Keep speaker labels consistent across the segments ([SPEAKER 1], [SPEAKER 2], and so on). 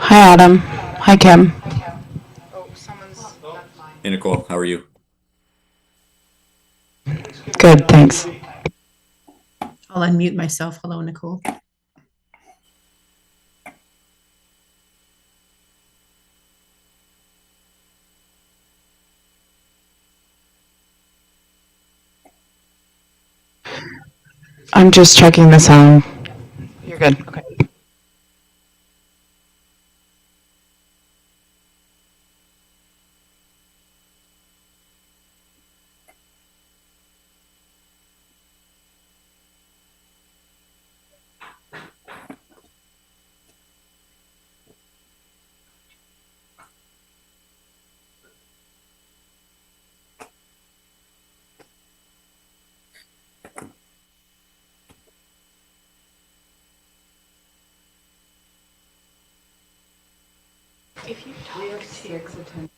[SPEAKER 1] Hi, Adam. Hi, Kim.
[SPEAKER 2] Hey, Nicole, how are you?
[SPEAKER 1] Good, thanks.
[SPEAKER 3] I'll unmute myself. Hello, Nicole.
[SPEAKER 1] I'm just checking the sound. You're good. Okay.
[SPEAKER 4] If you talk to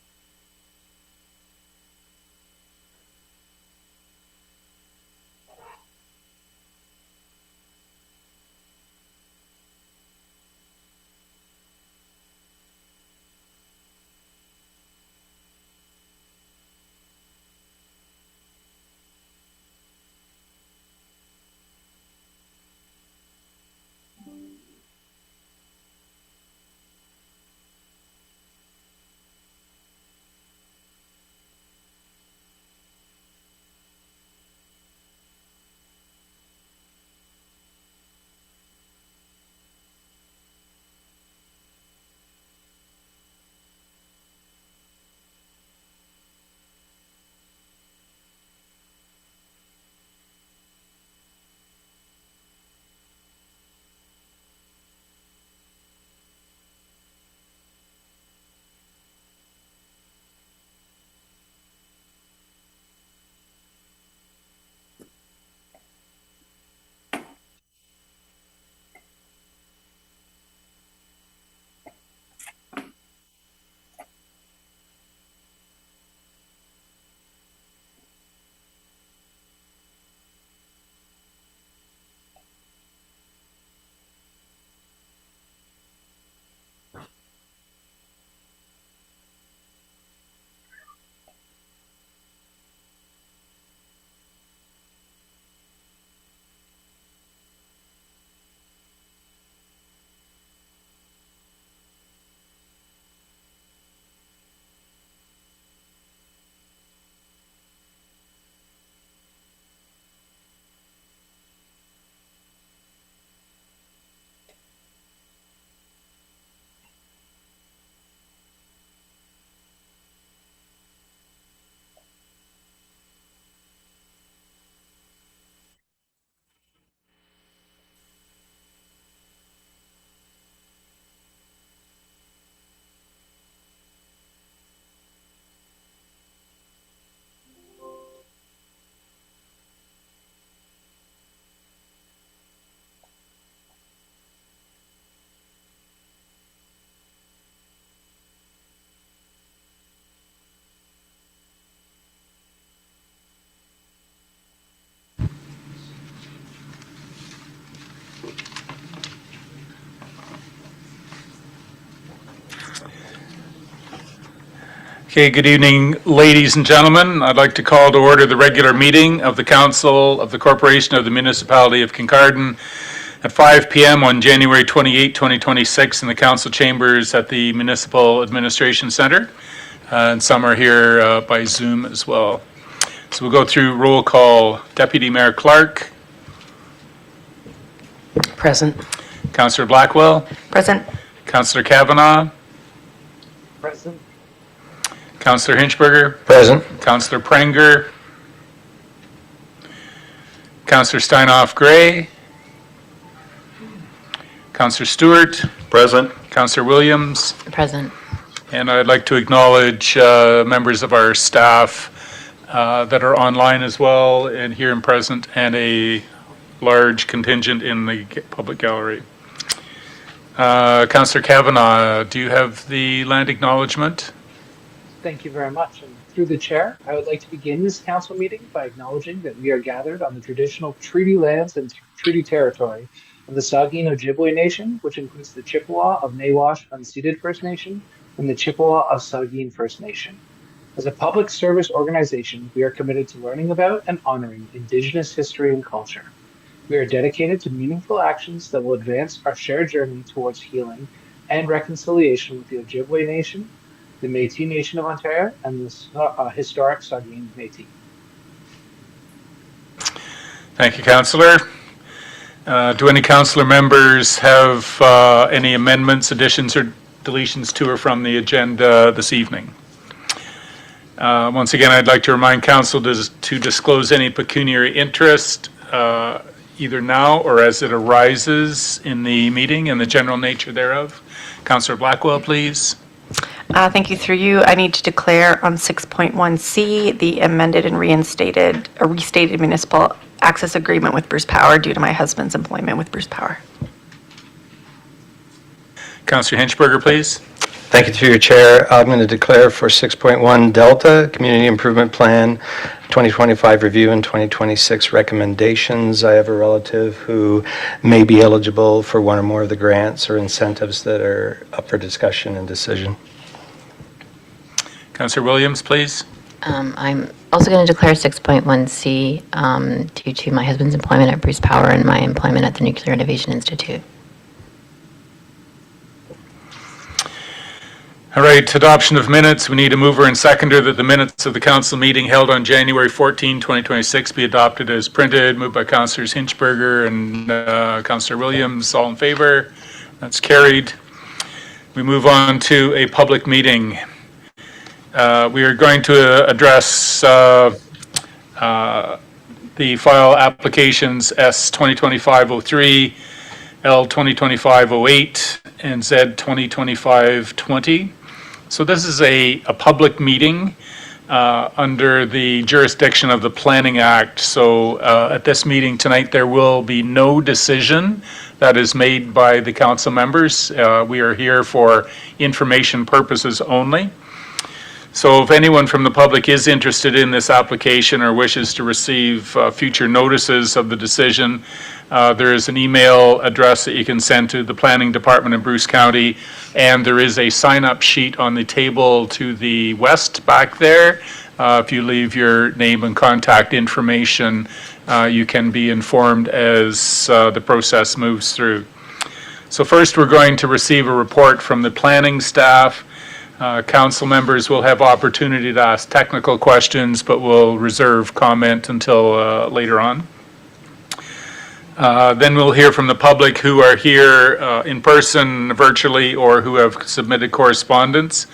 [SPEAKER 5] Okay, good evening, ladies and gentlemen. I'd like to call to order the regular meeting of the Council of the Corporation of the Municipality of Kincardine at 5 p.m. on January 28, 2026 in the Council Chambers at the Municipal Administration Center. And some are here by Zoom as well. So we'll go through roll call. Deputy Mayor Clark,
[SPEAKER 1] Present.
[SPEAKER 5] Councillor Blackwell,
[SPEAKER 1] Present.
[SPEAKER 5] Councillor Kavanaugh,
[SPEAKER 6] Present.
[SPEAKER 5] Councillor Hinchberger,
[SPEAKER 6] Present.
[SPEAKER 5] Councillor Prenger, Councillor Steinhoff Gray, Councillor Stewart,
[SPEAKER 6] Present.
[SPEAKER 5] Councillor Williams,
[SPEAKER 1] Present.
[SPEAKER 5] and I'd like to acknowledge members of our staff that are online as well and here and present, and a large contingent in the public gallery. Councillor Kavanaugh, do you have the land acknowledgement?
[SPEAKER 7] Thank you very much. And through the chair, I would like to begin this council meeting by acknowledging that we are gathered on the traditional treaty lands and treaty territory of the Saugeen Ojibwe Nation, which includes the Chippewa of Nawash Unceded First Nation and the Chippewa of Saugeen First Nation. As a public service organization, we are committed to learning about and honoring Indigenous history and culture. We are dedicated to meaningful actions that will advance our shared journey towards healing and reconciliation with the Ojibwe Nation, the Métis Nation of Ontario, and the historic Saugeen Métis.
[SPEAKER 5] Thank you, Councillor. Do any councillor members have any amendments, additions, or deletions to or from the agenda this evening? Once again, I'd like to remind council to disclose any pecuniary interest either now or as it arises in the meeting and the general nature thereof. Councillor Blackwell, please.
[SPEAKER 2] Thank you. Through you, I need to declare on 6.1C the amended and restated municipal access agreement with Bruce Power due to my husband's employment with Bruce Power.
[SPEAKER 5] Councillor Hinchberger, please.
[SPEAKER 8] Thank you, through your chair. I'm going to declare for 6.1 Delta Community Improvement Plan 2025 review and 2026 recommendations. I have a relative who may be eligible for one or more of the grants or incentives that are up for discussion and decision.
[SPEAKER 5] Councillor Williams, please.
[SPEAKER 9] I'm also going to declare 6.1C due to my husband's employment at Bruce Power and my employment at the Nuclear Innovation Institute.
[SPEAKER 5] All right, adoption of minutes. We need a mover and seconder that the minutes of the council meeting held on January 14, 2026 be adopted as printed. Moved by Councillors Hinchberger and Councillor Williams. All in favor? That's carried. We move on to a public meeting. We are going to address the file applications S 2025-03, L 2025-08, and Z 2025-20. So this is a public meeting under the jurisdiction of the Planning Act. So at this meeting tonight, there will be no decision that is made by the council members. We are here for information purposes only. So if anyone from the public is interested in this application or wishes to receive future notices of the decision, there is an email address that you can send to the Planning Department in Bruce County, and there is a sign-up sheet on the table to the west back there. If you leave your name and contact information, you can be informed as the process moves through. So first, we're going to receive a report from the planning staff. Council members will have opportunity to ask technical questions, but will reserve comment until later on. Then we'll hear from the public who are here in person, virtually, or who have submitted correspondence.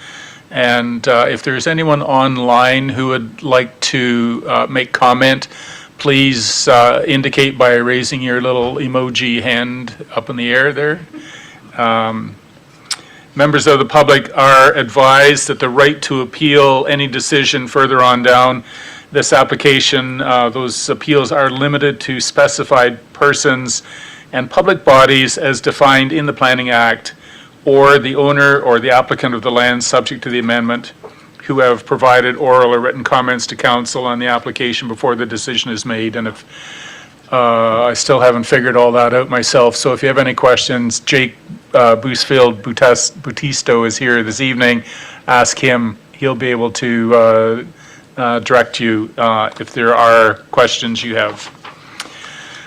[SPEAKER 5] And if there's anyone online who would like to make comment, please indicate by raising your little emoji hand up in the air there. Members of the public are advised that the right to appeal any decision further on down this application, those appeals are limited to specified persons and public bodies as defined in the Planning Act, or the owner or the applicant of the land subject to the amendment, who have provided oral or written comments to council on the application before the decision is made. And if I still haven't figured all that out myself, so if you have any questions, Jake Boosfield Butisto is here this evening. Ask him. He'll be able to direct you if there are questions you have.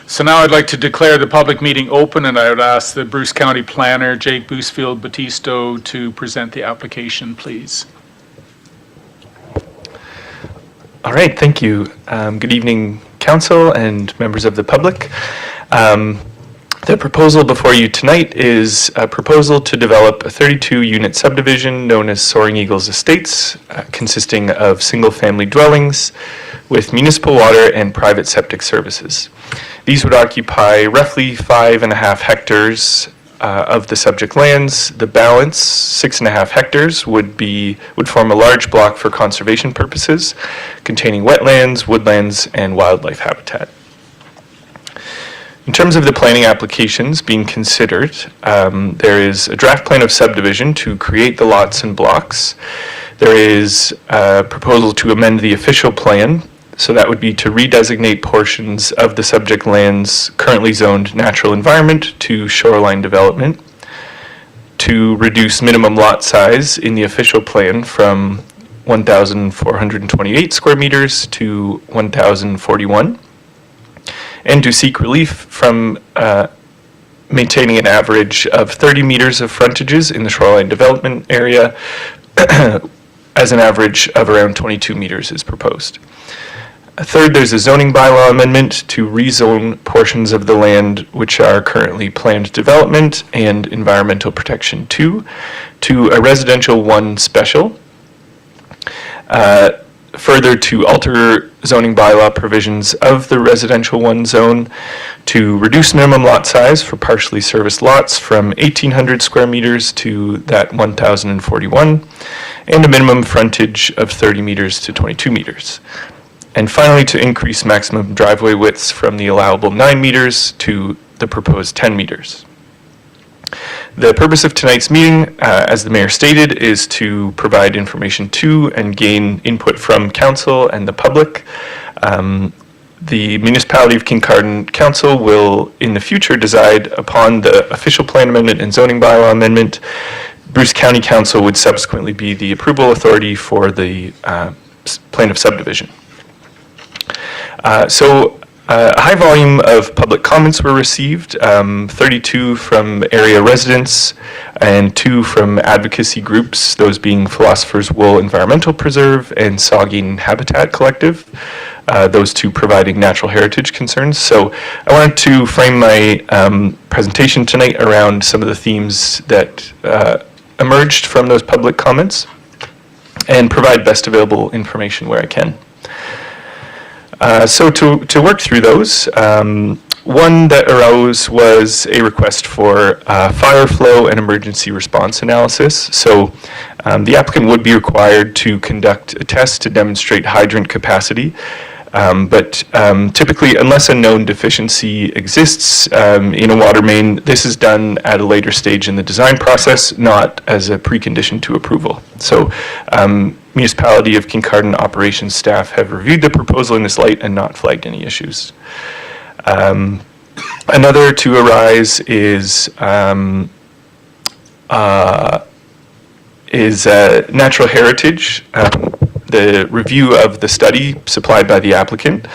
[SPEAKER 5] So now I'd like to declare the public meeting open, and I would ask the Bruce County Planner, Jake Boosfield Butisto, to present the application, please.
[SPEAKER 10] All right, thank you. Good evening, Council and members of the public. The proposal before you tonight is a proposal to develop a 32-unit subdivision known as Soaring Eagles Estates, consisting of single-family dwellings with municipal water and private septic services. These would occupy roughly 5.5 hectares of the subject lands. The balance, 6.5 hectares, would form a large block for conservation purposes, containing wetlands, woodlands, and wildlife habitat. In terms of the planning applications being considered, there is a draft plan of subdivision to create the lots and blocks. There is a proposal to amend the official plan So that would be to redesignate portions of the subject lands currently zoned natural environment to shoreline development, to reduce minimum lot size in the official plan from 1,428 square meters to 1,041, and to seek relief from maintaining an average of 30 meters of frontages in the shoreline development area as an average of around 22 meters is proposed. Third, there's a zoning bylaw amendment to rezone portions of the land which are currently planned development and environmental protection 2 to a residential 1 special. Further, to alter zoning bylaw provisions of the residential 1 zone to reduce minimum lot size for partially serviced lots from 1,800 square meters to that 1,041, and a minimum frontage of 30 meters to 22 meters. And finally, to increase maximum driveway widths from the allowable 9 meters to the proposed 10 meters. The purpose of tonight's meeting, as the mayor stated, is to provide information to and gain input from council and the public. The Municipality of Kincardine Council will, in the future, decide upon the official plan amendment and zoning bylaw amendment. Bruce County Council would subsequently be the approval authority for the plan of subdivision. A high volume of public comments were received, 32 from area residents and 2 from advocacy groups, those being Philosopher's Wool Environmental Preserve and Saugeen Habitat Collective, those 2 providing natural heritage concerns. So I wanted to frame my presentation tonight around some of the themes that emerged from those public comments and provide best available information where I can. So to work through those, one that arose was a request for fire flow and emergency response analysis. So the applicant would be required to conduct a test to demonstrate hydrant capacity. But typically, unless a known deficiency exists in a water main, this is done at a later stage in the design process, not as a precondition to approval. So Municipality of Kincardine operations staff have reviewed the proposal in this light and not flagged any issues. Another to arise is natural heritage. The review of the study supplied by the applicant.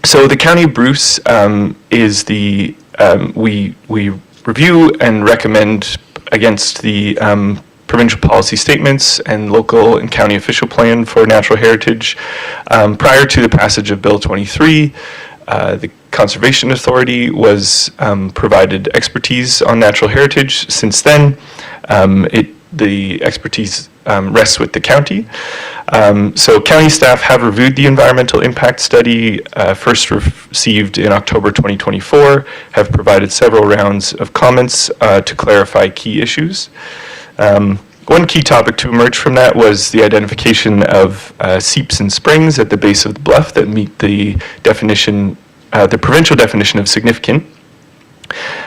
[SPEAKER 10] So the County of Bruce is the, we review and recommend against the provincial policy statements and local and county official plan for natural heritage. Prior to the passage of Bill 23, the Conservation Authority was provided expertise on natural heritage. Since then, the expertise rests with the county. So county staff have reviewed the environmental impact study, first received in October 2024, have provided several rounds of comments to clarify key issues. One key topic to emerge from that was the identification of seeps and springs at the base of the bluff that meet the definition, the provincial definition of significant.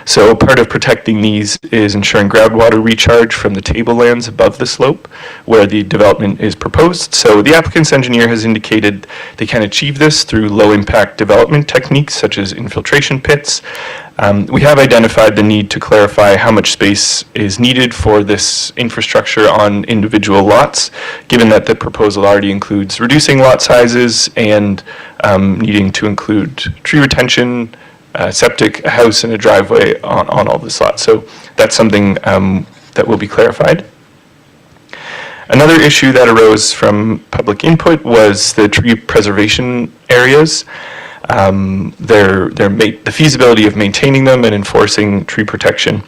[SPEAKER 10] So part of protecting these is ensuring groundwater recharge from the tablelands above the slope where the development is proposed. So the applicant's engineer has indicated they can achieve this through low-impact development techniques such as infiltration pits. We have identified the need to clarify how much space is needed for this infrastructure on individual lots, given that the proposal already includes reducing lot sizes and needing to include tree retention, septic, a house, and a driveway on all this lot. So that's something that will be clarified. Another issue that arose from public input was the tree preservation areas. The feasibility of maintaining them and enforcing tree protection.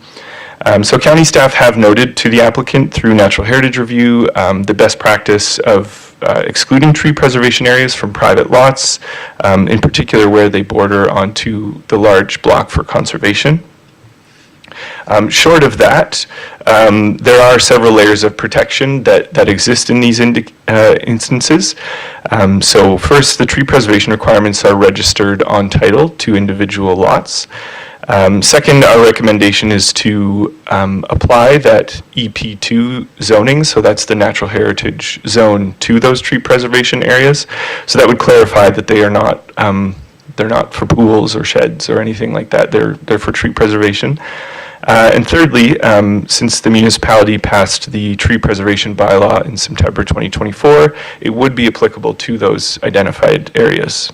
[SPEAKER 10] So county staff have noted to the applicant through Natural Heritage Review the best practice of excluding tree preservation areas from private lots, in particular where they border onto the large block for conservation. Short of that, there are several layers of protection that exist in these instances. So first, the tree preservation requirements are registered on title to individual lots. Second, our recommendation is to apply that EP2 zoning, so that's the natural heritage zone, to those tree preservation areas. So that would clarify that they are not, they're not for pools or sheds or anything like that. They're for tree preservation. And thirdly, since the municipality passed the tree preservation bylaw in September 2024, it would be applicable to those identified areas.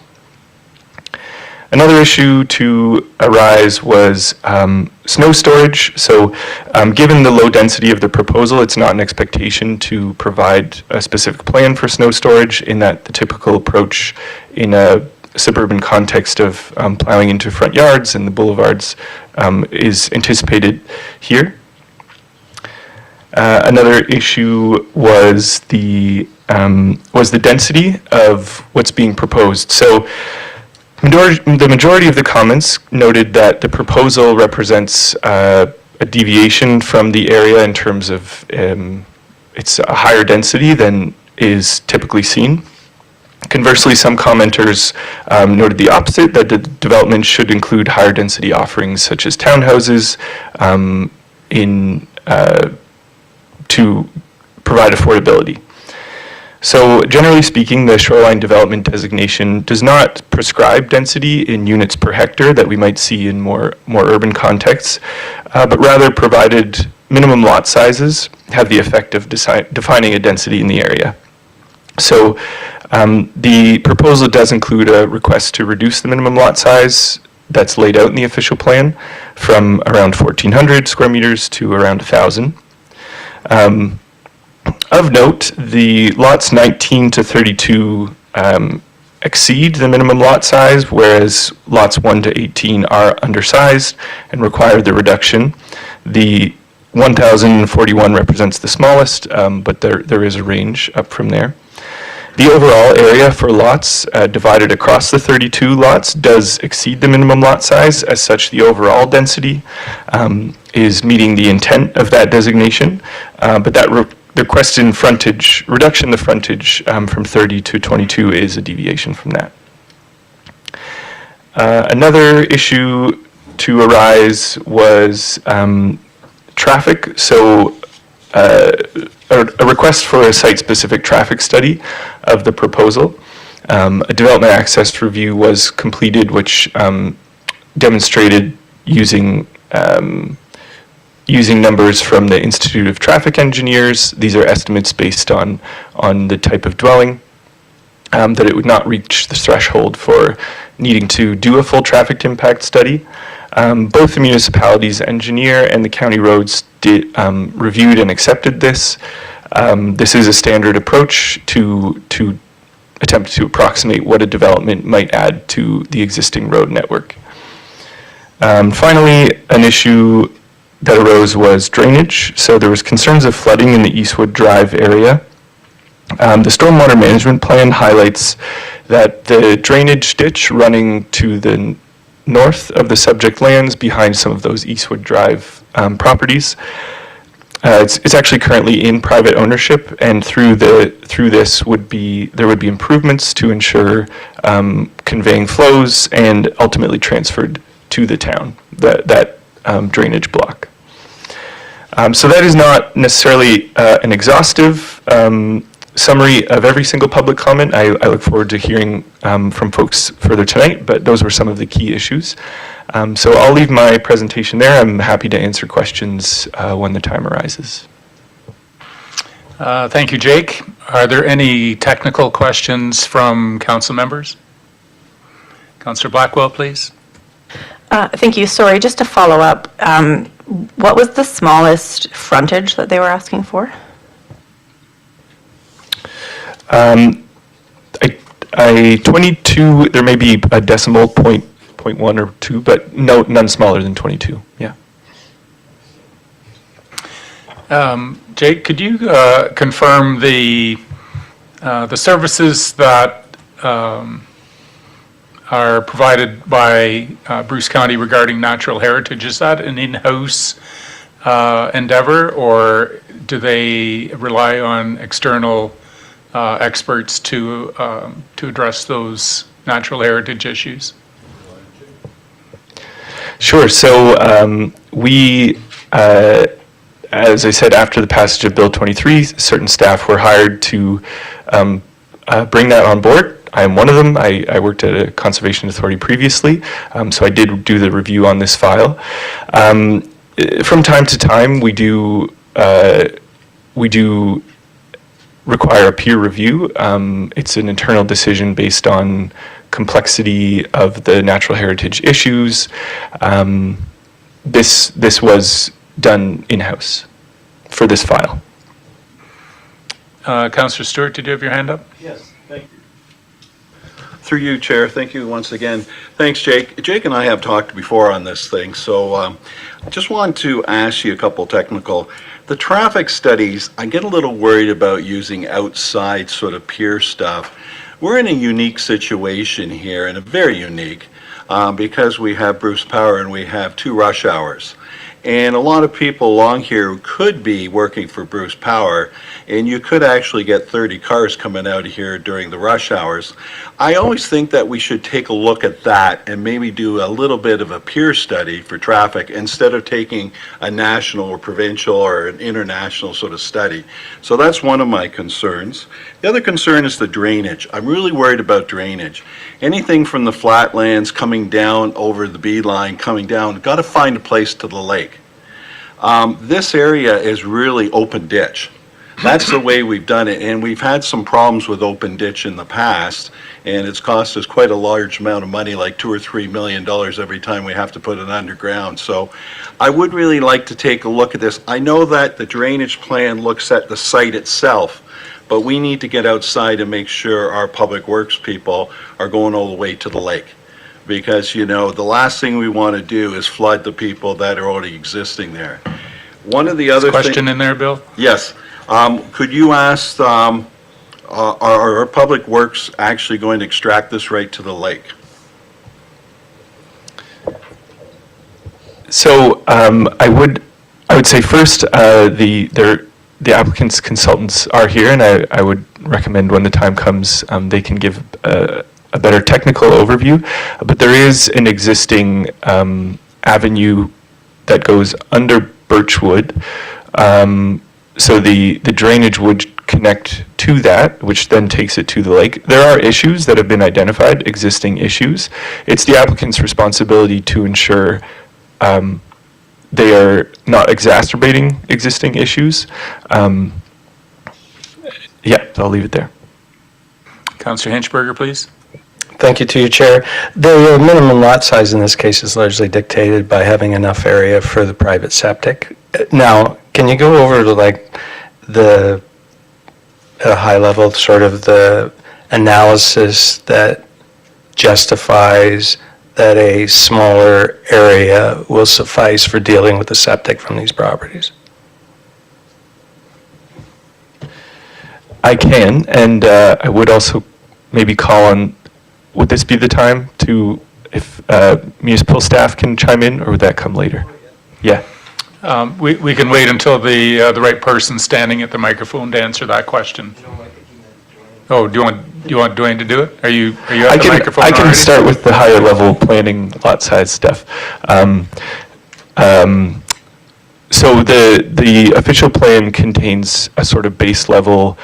[SPEAKER 10] Another issue to arise was snow storage. So given the low density of the proposal, it's not an expectation to provide a specific plan for snow storage, in that the typical approach in a suburban context of plowing into front yards and the boulevards is anticipated here. Another issue was the density of what's being proposed. So the majority of the comments noted that the proposal represents a deviation from the area in terms of it's a higher density than is typically seen. Conversely, some commenters noted the opposite, that the development should include higher density offerings such as townhouses to provide affordability. So generally speaking, the shoreline development designation does not prescribe density in units per hectare that we might see in more urban contexts, but rather provided minimum lot sizes have the effect of defining a density in the area. So the proposal does include a request to reduce the minimum lot size that's laid out in the official plan from around 1,400 square meters to around 1,000. Of note, the lots 19 to 32 exceed the minimum lot size, whereas lots 1 to 18 are undersized and require the reduction. The 1,041 represents the smallest, but there is a range up from there. The overall area for lots divided across the 32 lots does exceed the minimum lot size. As such, the overall density is meeting the intent of that designation, but that the requested reduction in the frontage from 30 to 22 is a deviation from that. Another issue to arise was traffic. So a request for a site-specific traffic study of the proposal. A development access review was completed, which demonstrated using numbers from the Institute of Traffic Engineers. These are estimates based on the type of dwelling, that it would not reach the threshold for needing to do a full traffic impact study. Both the municipality's engineer and the county roads reviewed and accepted this. This is a standard approach to attempt to approximate what a development might add to the existing road network. Finally, an issue that arose was drainage. So there was concerns of flooding in the Eastwood Drive area. The stormwater management plan highlights that the drainage ditch running to the north of the subject lands behind some of those Eastwood Drive properties, it's actually currently in private ownership, and through this there would be improvements to ensure conveying flows and ultimately transferred to the town, that drainage block. So that is not necessarily an exhaustive summary of every single public comment. I look forward to hearing from folks further tonight, but those were some of the key issues. So I'll leave my presentation there. I'm happy to answer questions when the time arises.
[SPEAKER 5] Thank you, Jake. Are there any technical questions from council members? Councillor Blackwell, please.
[SPEAKER 2] Thank you. Sorry, just to follow up, what was the smallest frontage that they were asking for?
[SPEAKER 10] I 22, there may be a decimal point 1 or 2, but none smaller than 22, yeah.
[SPEAKER 5] Jake, could you confirm the services that are provided by Bruce County regarding natural heritage? Is that an in-house endeavor, or do they rely on external experts to address those natural heritage issues?
[SPEAKER 10] Sure. So as I said, after the passage of Bill 23, certain staff were hired to bring that on board. I am one of them. I worked at a conservation authority previously, so I did do the review on this file. From time to time, we do require a peer review. It's an internal decision based on complexity of the natural heritage issues. This was done in-house for this file.
[SPEAKER 5] Councillor Stewart, did you have your hand up?
[SPEAKER 11] Yes, thank you. Through you, Chair, thank you once again. Thanks, Jake. Jake and I have talked before on this thing, so I just want to ask you a couple technical. The traffic studies, I get a little worried about using outside sort of peer stuff. We're in a unique situation here, and a very unique, because we have Bruce Power and we have 2 rush hours. And a lot of people along here could be working for Bruce Power, and you could actually get 30 cars coming out of here during the rush hours. I always think that we should take a look at that and maybe do a little bit of a peer study for traffic instead of taking a national or provincial or an international sort of study. So that's one of my concerns. The other concern is the drainage. I'm really worried about drainage. Anything from the flatlands coming down over the beeline, coming down, got to find a place to the lake. This area is really open ditch. That's the way we've done it, and we've had some problems with open ditch in the past, and it's cost us quite a large amount of money, like $2 or $3 million every time we have to put it underground. So I would really like to take a look at this. I know that the drainage plan looks at the site itself, but we need to get outside and make sure our public works people are going all the way to the lake. Because, you know, the last thing we want to do is flood the people that are already existing there. One of the other
[SPEAKER 5] Question in there, Bill?
[SPEAKER 11] Yes. Could you ask, are our public works actually going to extract this right to the lake?
[SPEAKER 10] So I would say first, the applicant's consultants are here, and I would recommend when the time comes, they can give a better technical overview. But there is an existing avenue that goes under Birchwood. So the drainage would connect to that, which then takes it to the lake. There are issues that have been identified, existing issues. It's the applicant's responsibility to ensure they are not exacerbating existing issues. Yeah, I'll leave it there.
[SPEAKER 5] Councillor Hinchberger, please.
[SPEAKER 8] Thank you to you, Chair. The minimum lot size in this case is largely dictated by having enough area for the private septic. Now, can you go over to like the high level, sort of the analysis that justifies that a smaller area will suffice for dealing with the septic from these properties?
[SPEAKER 10] I can, and I would also maybe call on, would this be the time to, if municipal staff can chime in, or would that come later? Yeah.
[SPEAKER 5] We can wait until the right person's standing at the microphone to answer that question. Oh, do you want Dwayne to do it? Are you at the microphone already?
[SPEAKER 10] I can start with the higher level planning lot size stuff. So the official plan contains a sort of base level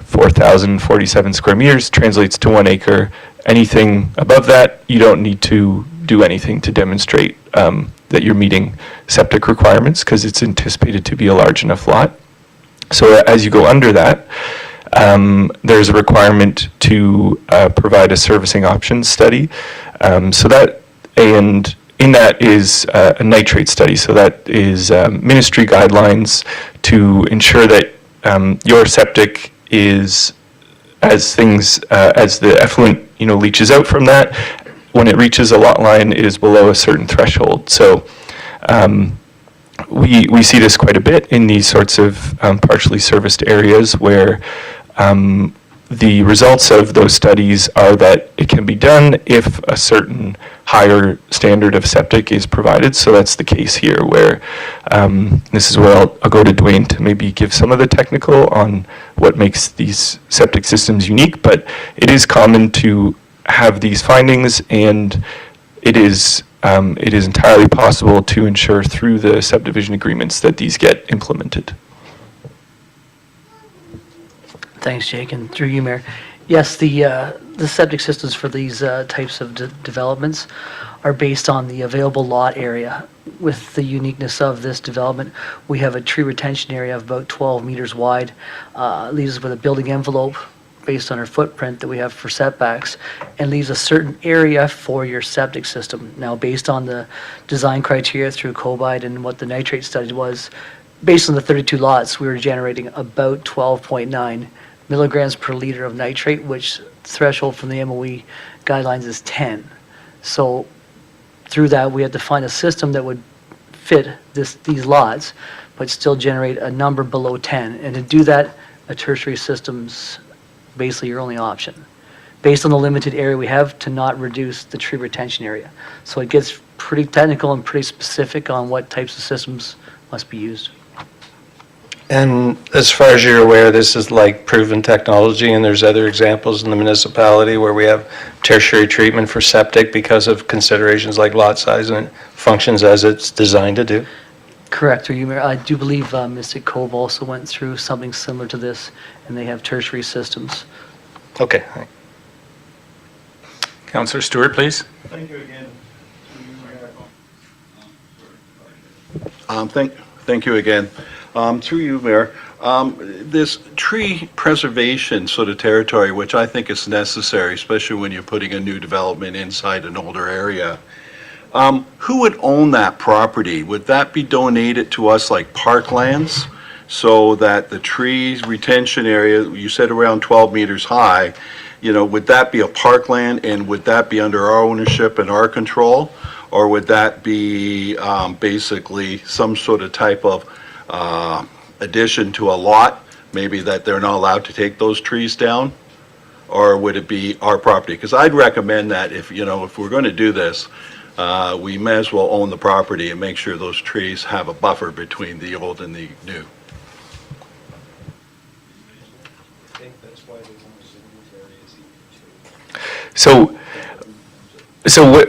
[SPEAKER 10] 4,047 square meters, translates to 1 acre. Anything above that, you don't need to do anything to demonstrate that you're meeting septic requirements, because it's anticipated to be a large enough lot. So as you go under that, there's a requirement to provide a servicing options study. So that, and in that is a nitrate study. So that is ministry guidelines to ensure that your septic is, as the effluent leaches out from that, when it reaches a lot line, it is below a certain threshold. So we see this quite a bit in these sorts of partially serviced areas where the results of those studies are that it can be done if a certain higher standard of septic is provided. So that's the case here, where this is where I'll go to Dwayne to maybe give some of the technical on what makes these septic systems unique. But it is common to have these findings, and it is it is entirely possible to ensure through the subdivision agreements that these get implemented.
[SPEAKER 12] Thanks, Jake, and through you, Mayor. Yes, the septic systems for these types of developments are based on the available lot area. With the uniqueness of this development, we have a tree retention area of about 12 meters wide, leaves us with a building envelope based on our footprint that we have for setbacks, and leaves a certain area for your septic system. Now, based on the design criteria through COBIDE and what the nitrate study was, based on the 32 lots, we were generating about 12.9 milligrams per liter of nitrate, which threshold from the MOE guidelines is 10. So through that, we had to find a system that would fit these lots, but still generate a number below 10. And to do that, a tertiary system's basically your only option, based on the limited area we have to not reduce the tree retention area. So it gets pretty technical and pretty specific on what types of systems must be used.
[SPEAKER 8] And as far as you're aware, this is like proven technology, and there's other examples in the municipality where we have tertiary treatment for septic because of considerations like lot size, and it functions as it's designed to do?
[SPEAKER 12] Correct, through you, Mayor. I do believe Mystic Cove also went through something similar to this, and they have tertiary systems.
[SPEAKER 8] Okay.
[SPEAKER 5] Councillor Stewart, please.
[SPEAKER 11] Thank you again. Thank you again. Through you, Mayor. This tree preservation sort of territory, which I think is necessary, especially when you're putting a new development inside an older area. Who would own that property? Would that be donated to us like parklands? So that the trees retention area, you said around 12 meters high, would that be a parkland, and would that be under our ownership and our control? Or would that be basically some sort of type of addition to a lot, maybe that they're not allowed to take those trees down? Or would it be our property? Because I'd recommend that if we're going to do this, we may as well own the property and make sure those trees have a buffer between the old and the new.
[SPEAKER 10] So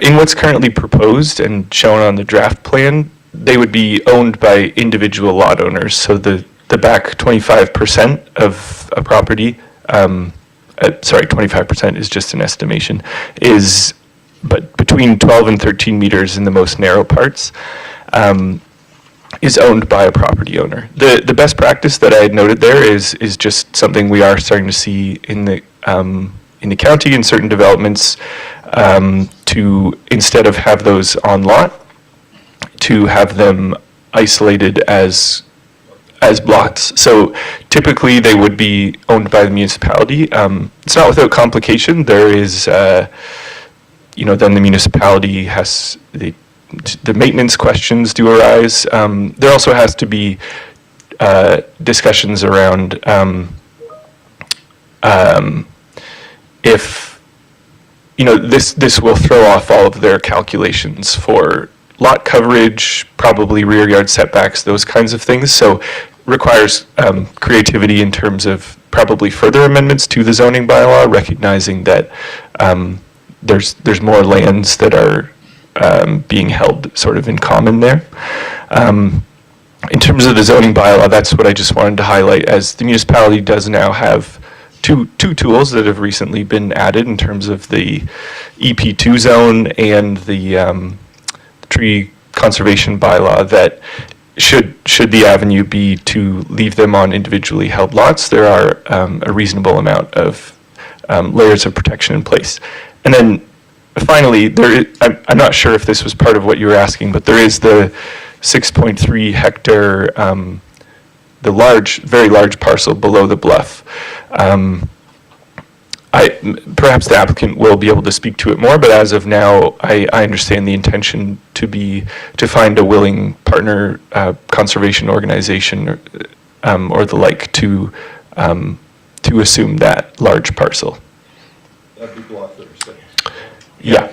[SPEAKER 10] in what's currently proposed and shown on the draft plan, they would be owned by individual lot owners. So the back 25% of a property, 25% is just an estimation, but between 12 and 13 meters in the most narrow parts, is owned by a property owner. The best practice that I had noted there is just something we are starting to see in the county in certain developments, to instead of have those on lot, to have them isolated as blocks. So typically they would be owned by the municipality. It's not without complication. There is, then the municipality has the maintenance questions do arise. There also has to be discussions around if this will throw off all of their calculations for lot coverage, probably rear yard setbacks, those kinds of things. So requires creativity in terms of probably further amendments to the zoning bylaw, recognizing that there's more lands that are being held sort of in common there. In terms of the zoning bylaw, that's what I just wanted to highlight, as the municipality does now have two tools that have recently been added in terms of the EP2 zone and the tree conservation bylaw, that should the avenue be to leave them on individually held lots, there are a reasonable amount of layers of protection in place. And then finally, I'm not sure if this was part of what you were asking, but there is the 6.3 hectare, the very large parcel below the bluff. Perhaps the applicant will be able to speak to it more, but as of now, I understand the intention to find a willing partner, conservation organization, or the like, to assume that large parcel.
[SPEAKER 11] That'd be block 36.
[SPEAKER 10] Yeah.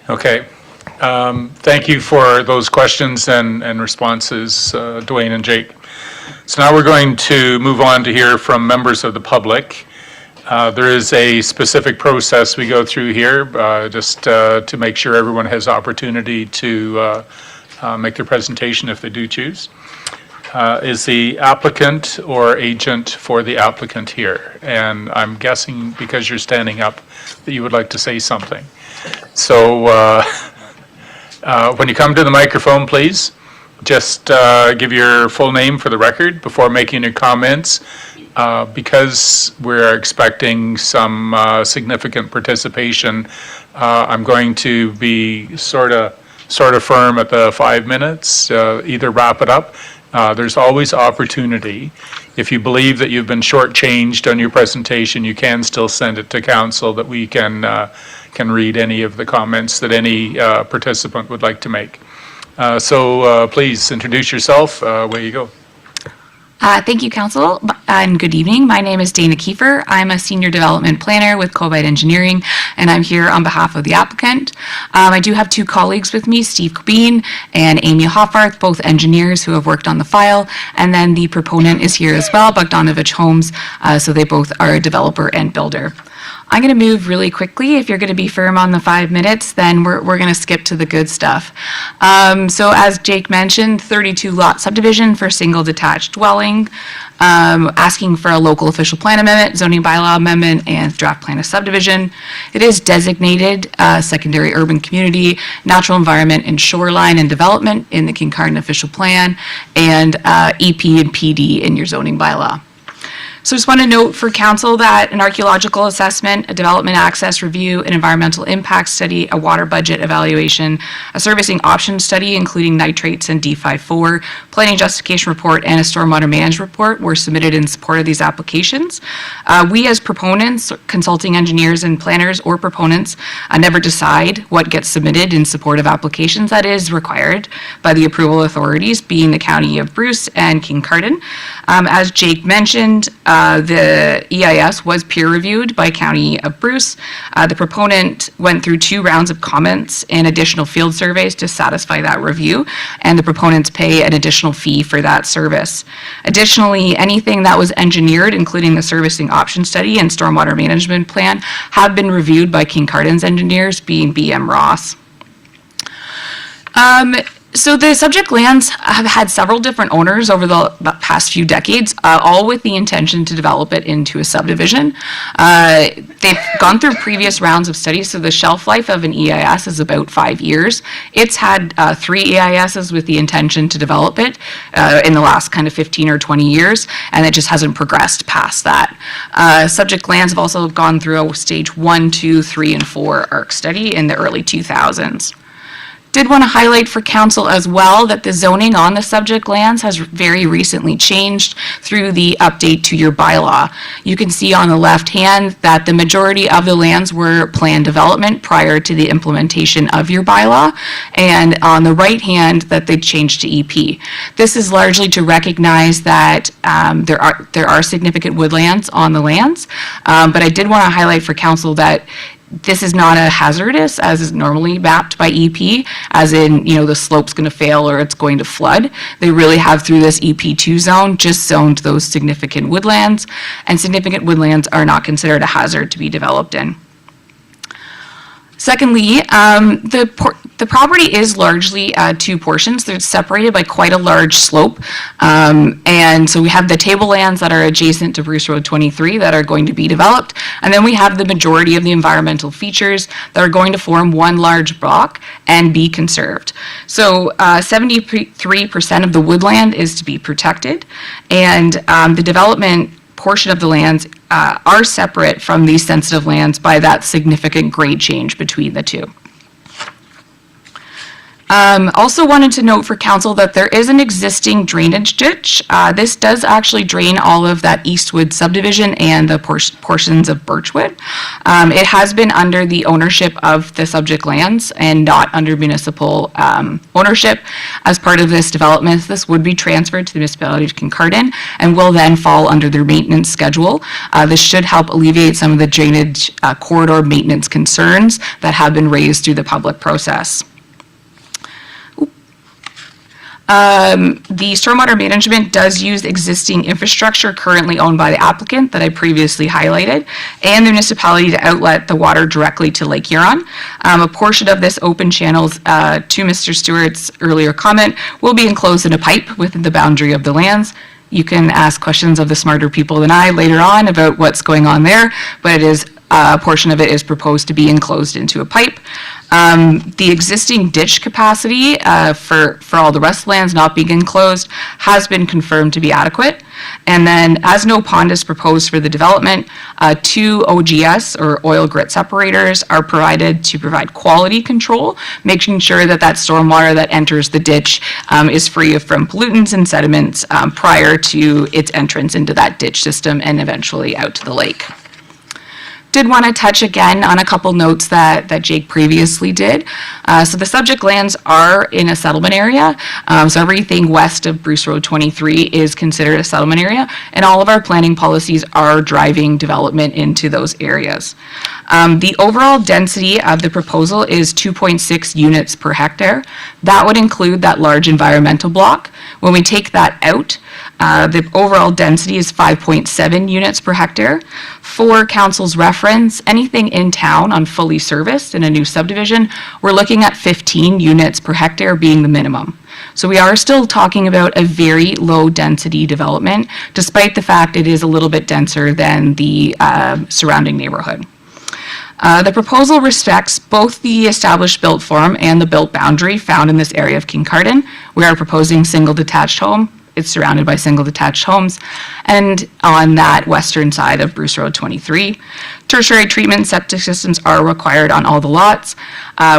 [SPEAKER 5] Okay. Thank you for those questions and responses, Dwayne and Jake. So now we're going to move on to hear from members of the public. There is a specific process we go through here, just to make sure everyone has opportunity to make their presentation if they do choose. Is the applicant or agent for the applicant here? And I'm guessing because you're standing up that you would like to say something. So when you come to the microphone, please, just give your full name for the record before making your comments. Because we're expecting some significant participation, I'm going to be sort of firm at the 5 minutes, either wrap it up. There's always opportunity. If you believe that you've been shortchanged on your presentation, you can still send it to council that we can read any of the comments that any participant would like to make. So please introduce yourself. Away you go.
[SPEAKER 1] Thank you, Council, and good evening. My name is Dana Kiefer. I'm a Senior Development Planner with Cobite Engineering, and I'm here on behalf of the applicant. I do have two colleagues with me, Steve Cobbeen and Amy Hoffarth, both engineers who have worked on the file, and then the proponent is here as well, Bogdanovich Homes, so they both are a developer and builder. I'm going to move really quickly. If you're going to be firm on the 5 minutes, then we're going to skip to the good stuff. So as Jake mentioned, 32 lot subdivision for single detached dwelling, asking for a local official plan amendment, zoning bylaw amendment, and draft plan of subdivision. It is designated secondary urban community, natural environment and shoreline and development in the Kincardine official plan, and EP and PD in your zoning bylaw. So just want to note for council that an archaeological assessment, a development access review, an environmental impact study, a water budget evaluation, a servicing option study, including nitrates and D54, planning justification report, and a stormwater management report were submitted in support of these applications. We as proponents, consulting engineers and planners or proponents never decide what gets submitted in support of applications. That is required by the approval authorities, being the County of Bruce and Kincardine. As Jake mentioned, the EIS was peer-reviewed by County of Bruce. The proponent went through 2 rounds of comments and additional field surveys to satisfy that review, and the proponents pay an additional fee for that service. Additionally, anything that was engineered, including the servicing option study and stormwater management plan, have been reviewed by Kincardine's engineers, being BM Ross. So the subject lands have had several different owners over the past few decades, all with the intention to develop it into a subdivision. They've gone through previous rounds of studies, so the shelf life of an EIS is about 5 years. It's had 3 EISs with the intention to develop it in the last kind of 15 or 20 years, and it just hasn't progressed past that. Subject lands have also gone through a stage 1, 2, 3, and 4 ARC study in the early 2000s. Did want to highlight for council as well that the zoning on the subject lands has very recently changed through the update to your bylaw. You can see on the left hand that the majority of the lands were planned development prior to the implementation of your bylaw, and on the right hand that they changed to EP. This is largely to recognize that there are significant woodlands on the lands, but I did want to highlight for council that this is not a hazardous, as is normally mapped by EP, as in, the slope's going to fail or it's going to flood. They really have, through this EP2 zone, just zoned those significant woodlands, and significant woodlands are not considered a hazard to be developed in. Secondly, the property is largely 2 portions. They're separated by quite a large slope. And so we have the tablelands that are adjacent to Bruce Road 23 that are going to be developed. And then we have the majority of the environmental features that are going to form one large block and be conserved. So 73% of the woodland is to be protected. And the development portion of the lands are separate from these sensitive lands by that significant grade change between the two. Also wanted to note for council that there is an existing drainage ditch. This does actually drain all of that Eastwood subdivision and the portions of Birchwood. It has been under the ownership of the subject lands and not under municipal ownership. As part of this development, this would be transferred to the municipality of Kincardine and will then fall under their maintenance schedule. This should help alleviate some of the drainage corridor maintenance concerns that have been raised through the public process. The stormwater management does use existing infrastructure currently owned by the applicant that I previously highlighted, and the municipality to outlet the water directly to Lake Huron. A portion of this open channels, to Mr. Stewart's earlier comment, will be enclosed in a pipe within the boundary of the lands. You can ask questions of the smarter people than I later on about what's going on there, but it is a portion of it is proposed to be enclosed into a pipe. The existing ditch capacity for all the rest of the lands not being enclosed has been confirmed to be adequate. And then, as no pond is proposed for the development, 2 OGS, or oil grit separators, are provided to provide quality control, making sure that that stormwater that enters the ditch is free from pollutants and sediments prior to its entrance into that ditch system and eventually out to the lake. Did want to touch again on a couple notes that Jake previously did. So the subject lands are in a settlement area. So everything west of Bruce Road 23 is considered a settlement area, and all of our planning policies are driving development into those areas. The overall density of the proposal is 2.6 units per hectare. That would include that large environmental block. When we take that out, the overall density is 5.7 units per hectare. For council's reference, anything in town on fully serviced in a new subdivision, we're looking at 15 units per hectare being the minimum. So we are still talking about a very low density development, despite the fact it is a little bit denser than the surrounding neighborhood. The proposal respects both the established built form and the built boundary found in this area of Kincardine. We are proposing single detached home. It's surrounded by single detached homes, and on that western side of Bruce Road 23. Tertiary treatment septic systems are required on all the lots.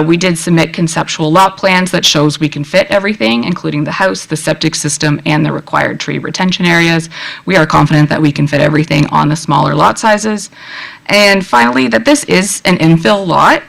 [SPEAKER 1] We did submit conceptual lot plans that shows we can fit everything, including the house, the septic system, and the required tree retention areas. We are confident that we can fit everything on the smaller lot sizes. And finally, that this is an infill lot.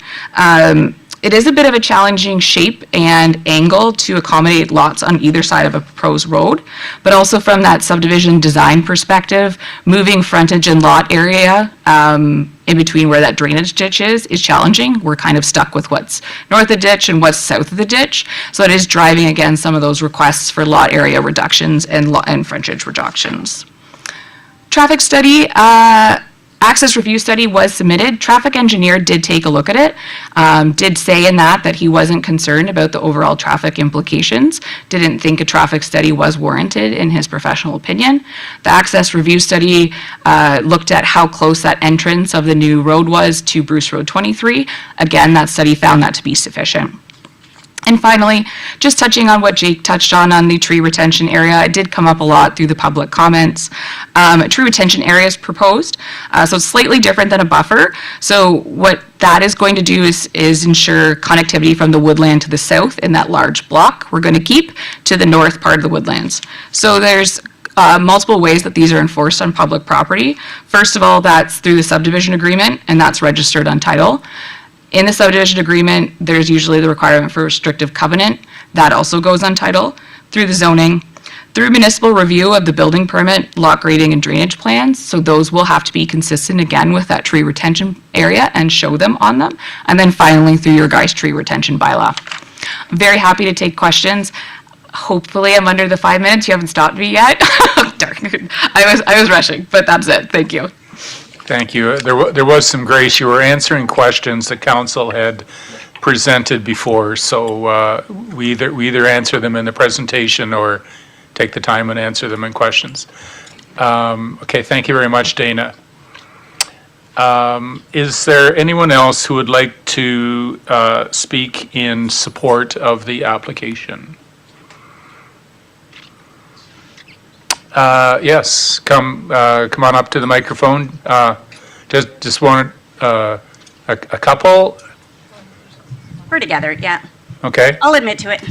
[SPEAKER 1] It is a bit of a challenging shape and angle to accommodate lots on either side of a proposed road, but also from that subdivision design perspective, moving frontage and lot area in between where that drainage ditch is challenging. We're kind of stuck with what's north of the ditch and what's south of the ditch. So it is driving, again, some of those requests for lot area reductions and frontage reductions. Traffic study, access review study was submitted. Traffic engineer did take a look at it, did say in that he wasn't concerned about the overall traffic implications, didn't think a traffic study was warranted in his professional opinion. The access review study looked at how close that entrance of the new road was to Bruce Road 23. Again, that study found that to be sufficient. And finally, just touching on what Jake touched on the tree retention area, it did come up a lot through the public comments. A tree retention area is proposed, so it's slightly different than a buffer. So what that is going to do is ensure connectivity from the woodland to the south in that large block we're going to keep to the north part of the woodlands. So there's multiple ways that these are enforced on public property. First of all, that's through the subdivision agreement, and that's registered on title. In the subdivision agreement, there's usually the requirement for restrictive covenant. That also goes on title. Through the zoning, through municipal review of the building permit, lot grading, and drainage plans. So those will have to be consistent again with that tree retention area and show them on them. And then finally, through your guys' tree retention bylaw. I'm very happy to take questions. Hopefully I'm under the 5 minutes. You haven't stopped me yet. Darn. I was rushing, but that's it. Thank you.
[SPEAKER 5] Thank you. There was some grace. You were answering questions that council had presented before, so we either answer them in the presentation or take the time and answer them in questions. Okay, thank you very much, Dana. Is there anyone else who would like to speak in support of the application? Yes, come on up to the microphone. Just want a couple.
[SPEAKER 13] We're together, yeah.
[SPEAKER 5] Okay.
[SPEAKER 13] I'll admit to it.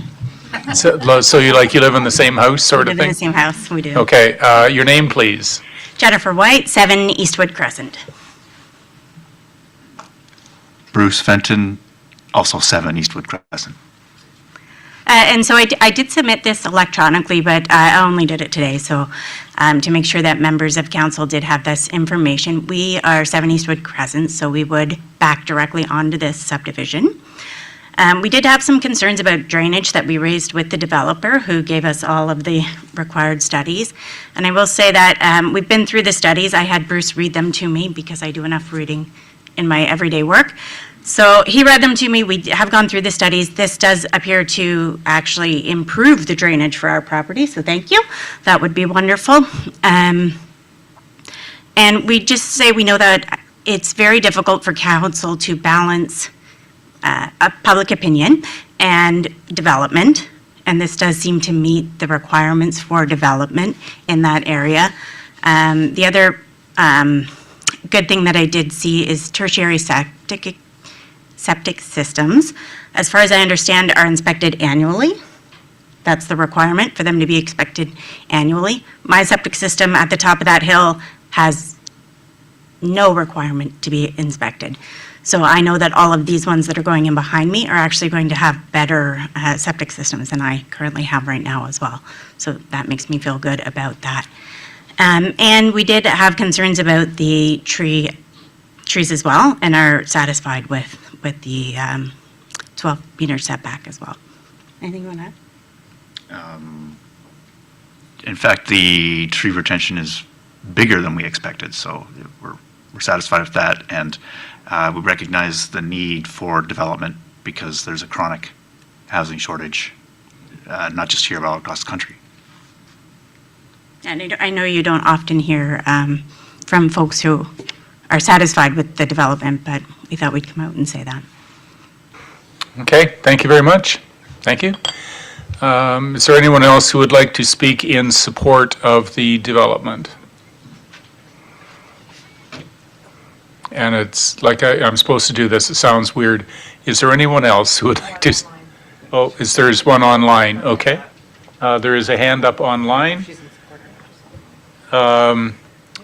[SPEAKER 5] So you live in the same house, sort
[SPEAKER 13] We
[SPEAKER 5] of
[SPEAKER 13] live in
[SPEAKER 5] thing?
[SPEAKER 13] the same house, we do.
[SPEAKER 5] Okay. Your name, please.
[SPEAKER 13] Jennifer White, 7 Eastwood Crescent.
[SPEAKER 14] Bruce Fenton, also 7 Eastwood Crescent.
[SPEAKER 13] And so I did submit this electronically, but I only did it today, so to make sure that members of council did have this information. We are 7 Eastwood Crescent, so we would back directly onto this subdivision. We did have some concerns about drainage that we raised with the developer, who gave us all of the required studies. And I will say that we've been through the studies. I had Bruce read them to me because I do enough reading in my everyday work. So he read them to me. We have gone through the studies. This does appear to actually improve the drainage for our property, so thank you. That would be wonderful. And we just say we know that it's very difficult for council to balance a public opinion and development, and this does seem to meet the requirements for development in that area. The other good thing that I did see is tertiary septic systems, as far as I understand, are inspected annually. That's the requirement for them to be inspected annually. My septic system at the top of that hill has no requirement to be inspected. So I know that all of these ones that are going in behind me are actually going to have better septic systems than I currently have right now as well. So that makes me feel good about that. And we did have concerns about the trees as well, and are satisfied with the 12-meter setback as well. Anything you want to add?
[SPEAKER 14] In fact, the tree retention is bigger than we expected, so we're satisfied with that. And we recognize the need for development because there's a chronic housing shortage, not just here, but all across the country.
[SPEAKER 13] And I know you don't often hear from folks who are satisfied with the development, but we thought we'd come out and say that.
[SPEAKER 5] Okay, thank you very much. Thank you. Is there anyone else who would like to speak in support of the development? And it's like I'm supposed to do this, it sounds weird. Is there anyone else who would like to? Oh, there's one online, okay. There is a hand up online.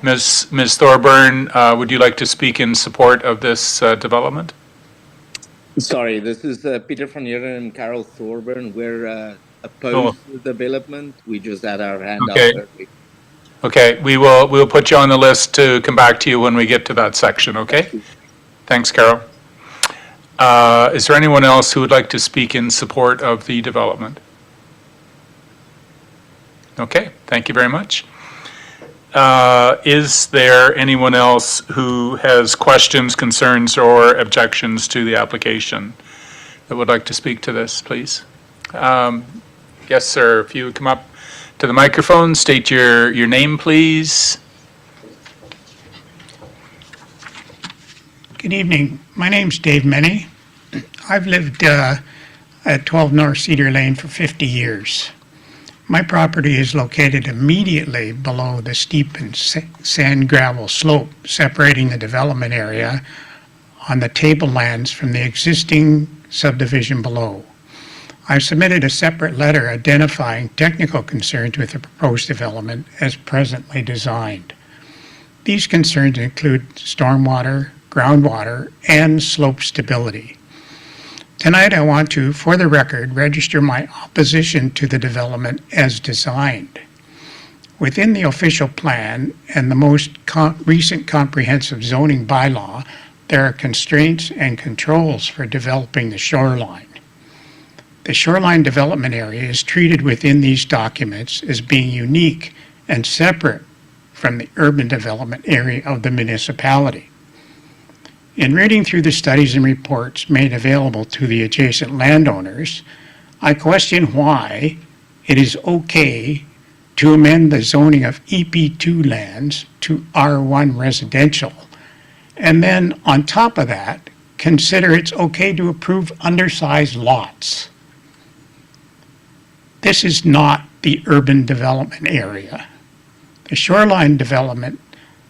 [SPEAKER 5] Ms. Thorburn, would you like to speak in support of this development?
[SPEAKER 15] Sorry, this is Peter van Euren and Carol Thorburn. We're opposed to the development. We just had our hand up early.
[SPEAKER 5] Okay, we'll put you on the list to come back to you when we get to that section, okay? Thanks, Carol. Is there anyone else who would like to speak in support of the development? Okay, thank you very much. Is there anyone else who has questions, concerns, or objections to the application that would like to speak to this, please? Yes, sir, if you would come up to the microphone, state your name, please.
[SPEAKER 16] Good evening. My name's Dave Menney. I've lived at 12 North Cedar Lane for 50 years. My property is located immediately below the steep and sand gravel slope separating the development area on the tablelands from the existing subdivision below. I've submitted a separate letter identifying technical concerns with the proposed development as presently designed. These concerns include stormwater, groundwater, and slope stability. Tonight I want to, for the record, register my opposition to the development as designed. Within the official plan and the most recent comprehensive zoning bylaw, there are constraints and controls for developing the shoreline. The shoreline development area is treated within these documents as being unique and separate from the urban development area of the municipality. In reading through the studies and reports made available to the adjacent landowners, I question why it is okay to amend the zoning of EP2 lands to R1 residential, and then on top of that, consider it's okay to approve undersized lots. This is not the urban development area. The shoreline development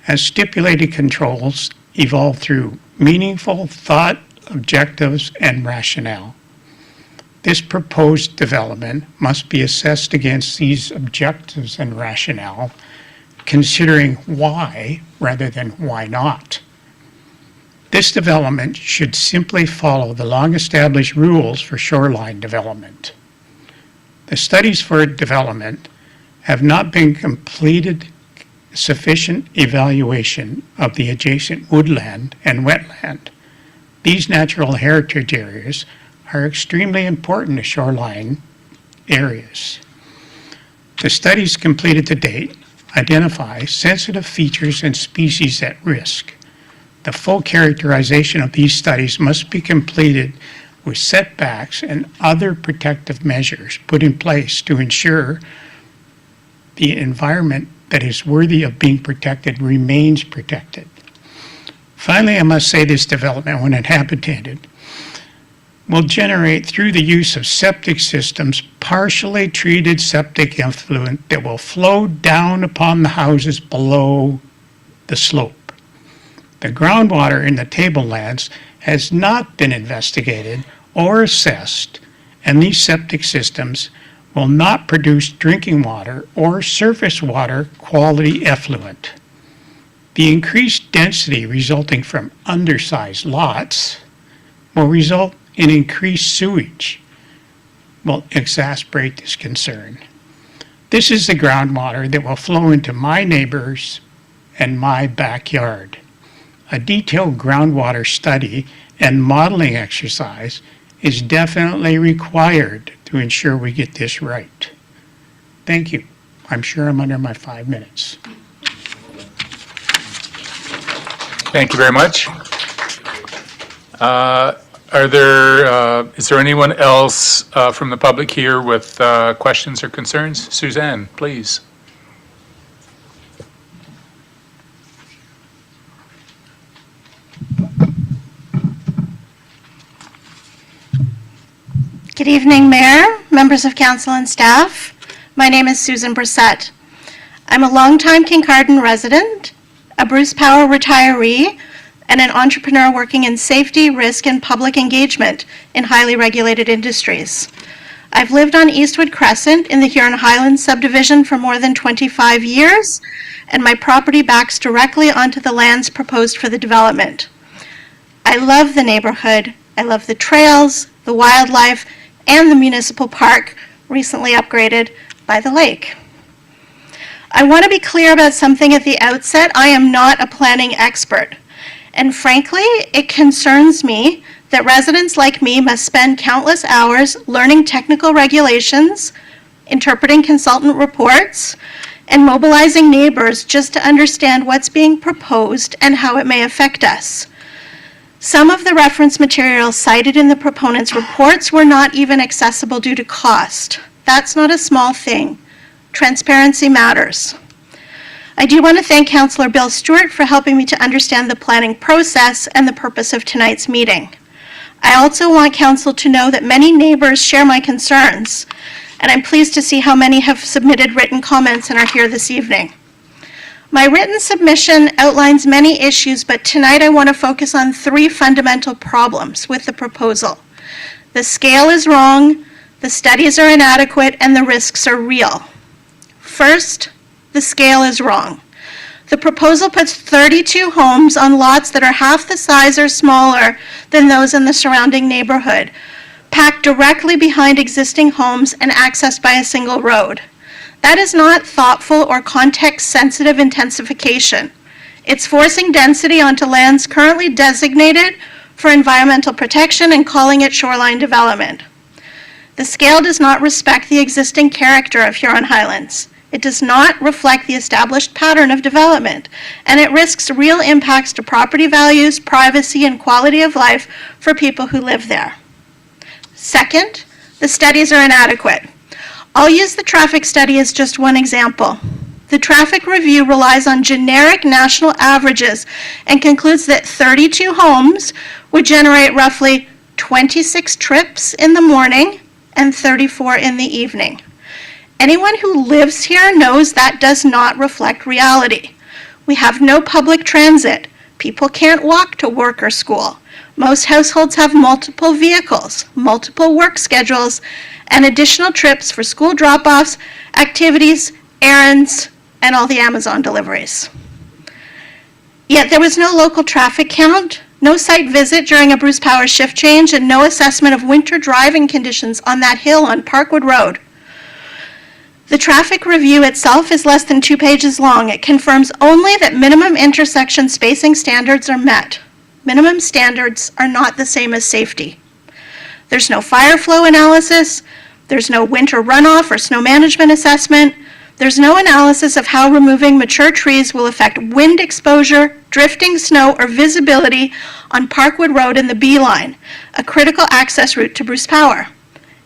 [SPEAKER 16] has stipulated controls evolved through meaningful thought, objectives, and rationale. This proposed development must be assessed against these objectives and rationale, considering why rather than why not. This development should simply follow the long-established rules for shoreline development. The studies for development have not been completed sufficient evaluation of the adjacent woodland and wetland. These natural heritage areas are extremely important to shoreline areas. The studies completed to date identify sensitive features and species at risk. The full characterization of these studies must be completed with setbacks and other protective measures put in place to ensure the environment that is worthy of being protected remains protected. Finally, I must say this development, when inhabited, will generate, through the use of septic systems, partially treated septic effluent that will flow down upon the houses below the slope. The groundwater in the tablelands has not been investigated or assessed, and these septic systems will not produce drinking water or surface water quality effluent. The increased density resulting from undersized lots will result in increased sewage, will exacerbate this concern. This is the groundwater that will flow into my neighbors and my backyard. A detailed groundwater study and modeling exercise is definitely required to ensure we get this right. Thank you. I'm sure I'm under my 5 minutes.
[SPEAKER 5] Thank you very much. Is there anyone else from the public here with questions or concerns? Suzanne, please.
[SPEAKER 17] Good evening, Mayor, members of council and staff. My name is Susan Brissett. I'm a longtime Kincardine resident, a Bruce Power retiree, and an entrepreneur working in safety, risk, and public engagement in highly regulated industries. I've lived on Eastwood Crescent in the Huron Highlands subdivision for more than 25 years, and my property backs directly onto the lands proposed for the development. I love the neighborhood. I love the trails, the wildlife, and the municipal park recently upgraded by the lake. I want to be clear about something at the outset. I am not a planning expert. And frankly, it concerns me that residents like me must spend countless hours learning technical regulations, interpreting consultant reports, and mobilizing neighbors just to understand what's being proposed and how it may affect us. Some of the reference materials cited in the proponents' reports were not even accessible due to cost. That's not a small thing. Transparency matters. I do want to thank Councillor Bill Stewart for helping me to understand the planning process and the purpose of tonight's meeting. I also want Council to know that many neighbors share my concerns, and I'm pleased to see how many have submitted written comments and are here this evening. My written submission outlines many issues, but tonight I want to focus on 3 fundamental problems with the proposal. The scale is wrong, the studies are inadequate, and the risks are real. First, the scale is wrong. The proposal puts 32 homes on lots that are half the size or smaller than those in the surrounding neighborhood, packed directly behind existing homes and accessed by a single road. That is not thoughtful or context-sensitive intensification. It's forcing density onto lands currently designated for environmental protection and calling it shoreline development. The scale does not respect the existing character of Huron Highlands. It does not reflect the established pattern of development, and it risks real impacts to property values, privacy, and quality of life for people who live there. Second, the studies are inadequate. I'll use the traffic study as just one example. The traffic review relies on generic national averages and concludes that 32 homes would generate roughly 26 trips in the morning and 34 in the evening. Anyone who lives here knows that does not reflect reality. We have no public transit. People can't walk to work or school. Most households have multiple vehicles, multiple work schedules, and additional trips for school drop-offs, activities, errands, and all the Amazon deliveries. Yet there was no local traffic count, no site visit during a Bruce Power shift change, and no assessment of winter driving conditions on that hill on Parkwood Road. The traffic review itself is less than 2 pages long. It confirms only that minimum intersection spacing standards are met. Minimum standards are not the same as safety. There's no fire flow analysis. There's no winter runoff or snow management assessment. There's no analysis of how removing mature trees will affect wind exposure, drifting snow, or visibility on Parkwood Road and the B Line, a critical access route to Bruce Power.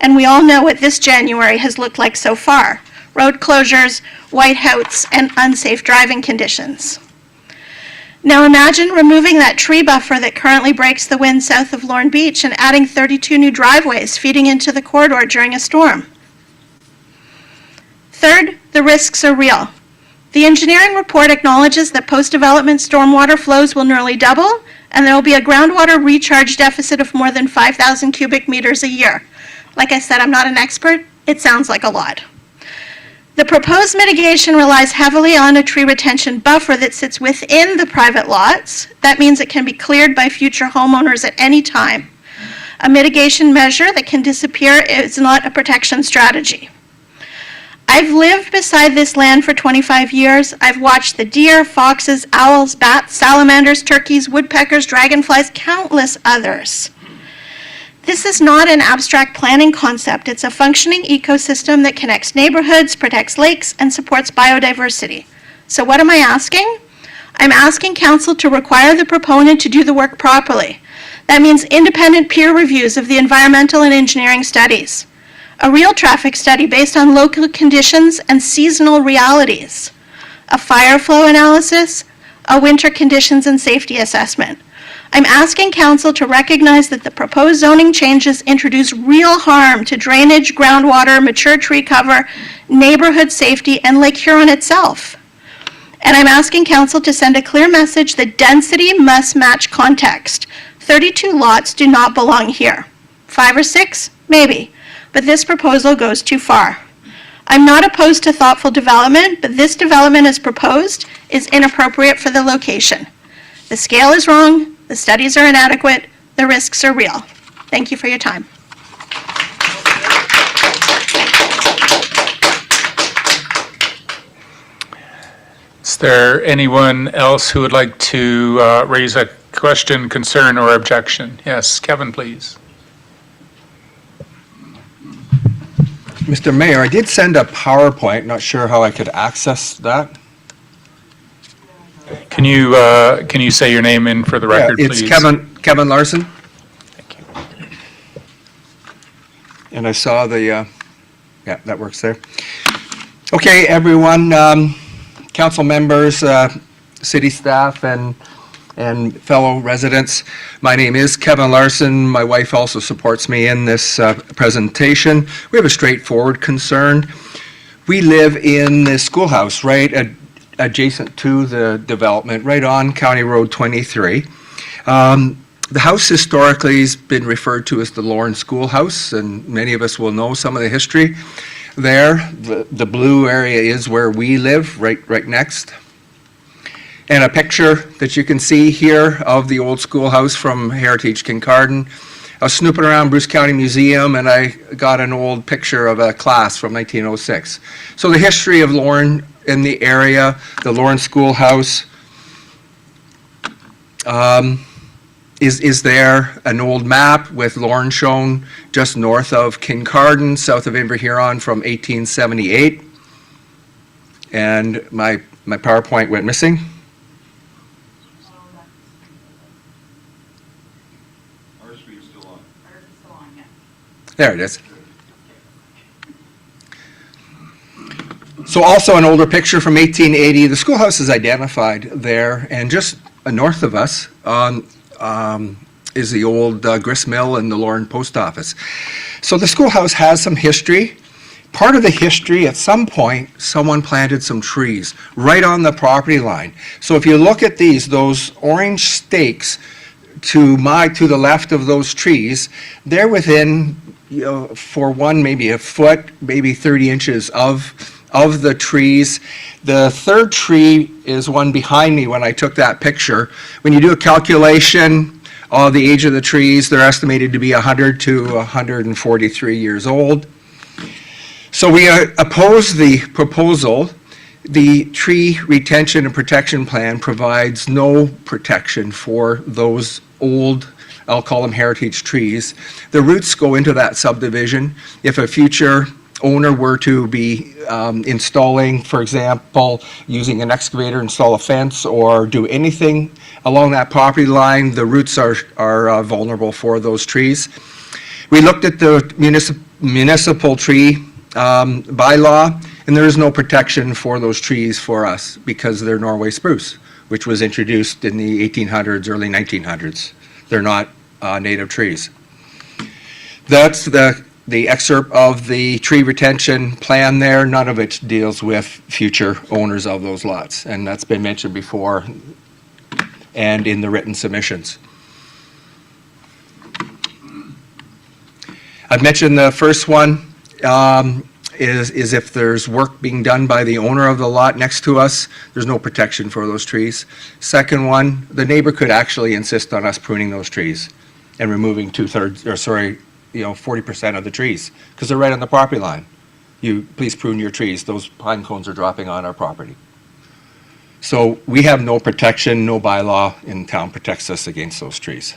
[SPEAKER 17] And we all know what this January has looked like so far: road closures, whiteouts, and unsafe driving conditions. Now imagine removing that tree buffer that currently breaks the wind south of Lorne Beach and adding 32 new driveways feeding into the corridor during a storm. Third, the risks are real. The engineering report acknowledges that post-development stormwater flows will nearly double, and there will be a groundwater recharge deficit of more than 5,000 cubic meters a year. Like I said, I'm not an expert. It sounds like a lot. The proposed mitigation relies heavily on a tree retention buffer that sits within the private lots. That means it can be cleared by future homeowners at any time. A mitigation measure that can disappear is not a protection strategy. I've lived beside this land for 25 years. I've watched the deer, foxes, owls, bats, salamanders, turkeys, woodpeckers, dragonflies, countless others. This is not an abstract planning concept. It's a functioning ecosystem that connects neighborhoods, protects lakes, and supports biodiversity. So what am I asking? I'm asking council to require the proponent to do the work properly. That means independent peer reviews of the environmental and engineering studies, a real traffic study based on local conditions and seasonal realities, a fire flow analysis, a winter conditions and safety assessment. I'm asking council to recognize that the proposed zoning changes introduce real harm to drainage, groundwater, mature tree cover, neighborhood safety, and Lake Huron itself. And I'm asking council to send a clear message that density must match context. 32 lots do not belong here. 5 or 6? Maybe. But this proposal goes too far. I'm not opposed to thoughtful development, but this development as proposed is inappropriate for the location. The scale is wrong, the studies are inadequate, the risks are real. Thank you for your time.
[SPEAKER 5] Is there anyone else who would like to raise a question, concern, or objection? Yes, Kevin, please.
[SPEAKER 18] Mr. Mayor, I did send a PowerPoint, not sure how I could access that.
[SPEAKER 5] Can you say your name in for the record,
[SPEAKER 18] it's
[SPEAKER 5] please?
[SPEAKER 18] Kevin Larson.
[SPEAKER 5] Thank you.
[SPEAKER 18] And I saw the, yeah, that works there. Okay, everyone, council members, city staff, and fellow residents. My name is Kevin Larson. My wife also supports me in this presentation. We have a straightforward concern. We live in the schoolhouse right adjacent to the development, right on County Road 23. The house historically has been referred to as the Lorne Schoolhouse, and many of us will know some of the history there. The blue area is where we live, right next. And a picture that you can see here of the old schoolhouse from Heritage Kincardine. I was snooping around Bruce County Museum and I got an old picture of a class from 1906. So the history of Lorne in the area, the Lorne Schoolhouse, is there. An old map with Lorne shown just north of Kincardine, south of Inverhuron from 1878. And my PowerPoint went missing. There it is. So also an older picture from 1880. The schoolhouse is identified there, and just north of us is the old grist mill and the Lorne post office. So the schoolhouse has some history. Part of the history, at some point, someone planted some trees right on the property line. So if you look at those orange stakes to the left of those trees, they're within, for one, maybe a foot, maybe 30 inches of the trees. The third tree is one behind me when I took that picture. When you do a calculation of the age of the trees, they're estimated to be 100 to 143 years old. So we oppose the proposal. The tree retention and protection plan provides no protection for those old I'll call them heritage trees. The roots go into that subdivision. If a future owner were to be installing, for example, using an excavator, install a fence, or do anything along that property line, the roots are vulnerable for those trees. We looked at the municipal tree bylaw, and there is no protection for those trees for us because they're Norway spruce, which was introduced in the 1800s, early 1900s. They're not native trees. That's the excerpt of the tree retention plan there. None of it deals with future owners of those lots, and that's been mentioned before and in the written submissions. I've mentioned the first one is if there's work being done by the owner of the lot next to us, there's no protection for those trees. Second one, the neighbor could actually insist on us pruning those trees and removing 40% of the trees, because they're right on the property line. You please prune your trees. Those pine cones are dropping on our property. So we have no protection, no bylaw in town protects us against those trees.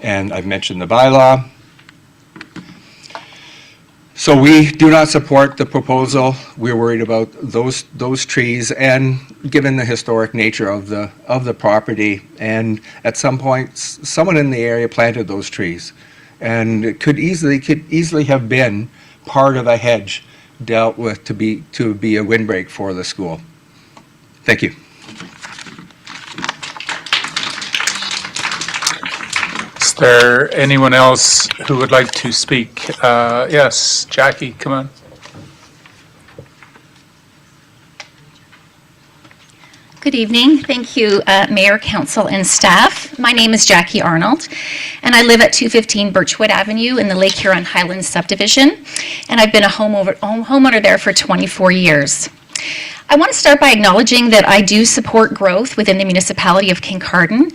[SPEAKER 18] And I've mentioned the bylaw. So we do not support the proposal. We're worried about those trees, and given the historic nature of the property, and at some point, someone in the area planted those trees, and it could easily have been part of a hedge dealt with to be a windbreak for the school. Thank you.
[SPEAKER 5] Is there anyone else who would like to speak? Yes, Jackie, come on.
[SPEAKER 19] Good evening. Thank you, Mayor, Council, and staff. My name is Jackie Arnold, and I live at 215 Birchwood Avenue in the Lake Huron Highlands subdivision, and I've been a homeowner there for 24 years. I want to start by acknowledging that I do support growth within the municipality of Kincardine,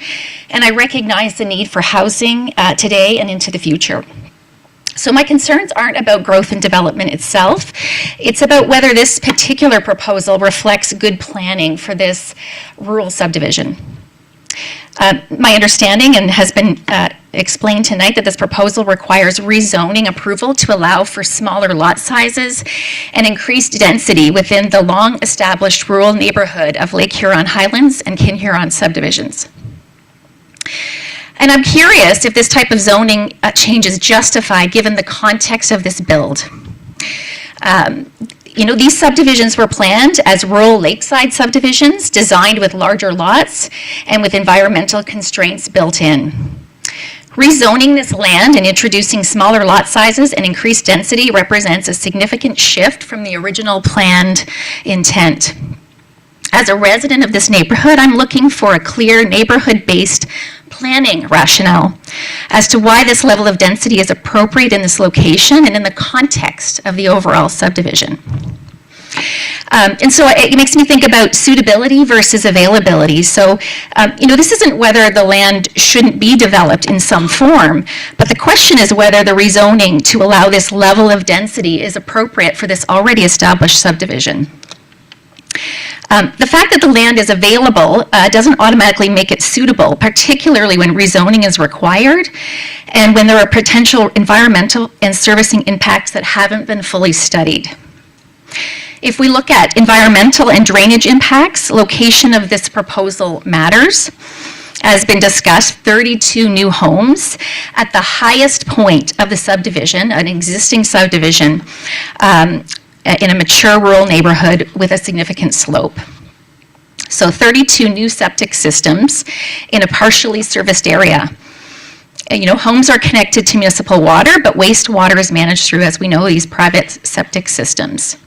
[SPEAKER 19] and I recognize the need for housing today and into the future. So my concerns aren't about growth and development itself. It's about whether this particular proposal reflects good planning for this rural subdivision. My understanding, and has been explained tonight, that this proposal requires rezoning approval to allow for smaller lot sizes and increased density within the long-established rural neighborhood of Lake Huron Highlands and Kinhuron subdivisions. And I'm curious if this type of zoning change is justified given the context of this build. These subdivisions were planned as rural lakeside subdivisions designed with larger lots and with environmental constraints built in. Rezoning this land and introducing smaller lot sizes and increased density represents a significant shift from the original planned intent. As a resident of this neighborhood, I'm looking for a clear neighborhood-based planning rationale as to why this level of density is appropriate in this location and in the context of the overall subdivision. And so it makes me think about suitability versus availability. So, this isn't whether the land shouldn't be developed in some form, but the question is whether the rezoning to allow this level of density is appropriate for this already established subdivision. The fact that the land is available doesn't automatically make it suitable, particularly when rezoning is required and when there are potential environmental and servicing impacts that haven't been fully studied. If we look at environmental and drainage impacts, location of this proposal matters. As been discussed, 32 new homes at the highest point of the subdivision, an existing subdivision, in a mature rural neighborhood with a significant slope. So 32 new septic systems in a partially serviced area. Homes are connected to municipal water, but wastewater is managed through, as we know, these private septic systems.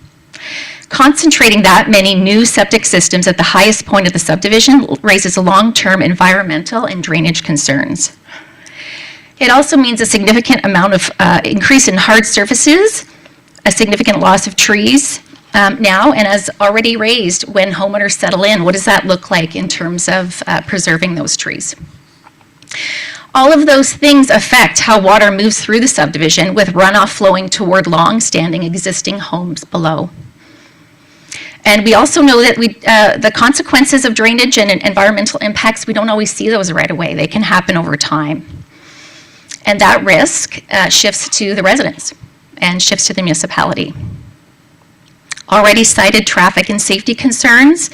[SPEAKER 19] Concentrating that many new septic systems at the highest point of the subdivision raises long-term environmental and drainage concerns. It also means a significant amount of increase in hard surfaces, a significant loss of trees now, and as already raised, when homeowners settle in, what does that look like in terms of preserving those trees? All of those things affect how water moves through the subdivision, with runoff flowing toward long-standing existing homes below. And we also know that the consequences of drainage and environmental impacts, we don't always see those right away. They can happen over time. And that risk shifts to the residents and shifts to the municipality. Already cited traffic and safety concerns.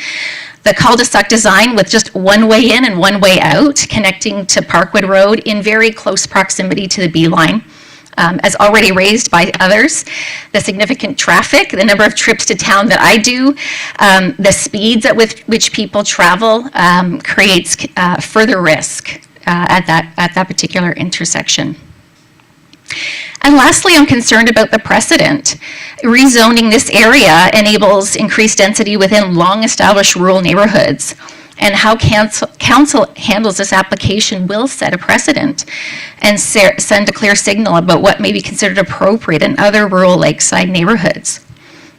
[SPEAKER 19] The cul-de-sac design with just one way in and one way out, connecting to Parkwood Road in very close proximity to the B line, as already raised by others. The significant traffic, the number of trips to town that I do, the speeds at which people travel creates further risk at that particular intersection. And lastly, I'm concerned about the precedent. Rezoning this area enables increased density within long-established rural neighborhoods. And how council handles this application will set a precedent and send a clear signal about what may be considered appropriate in other rural lakeside neighborhoods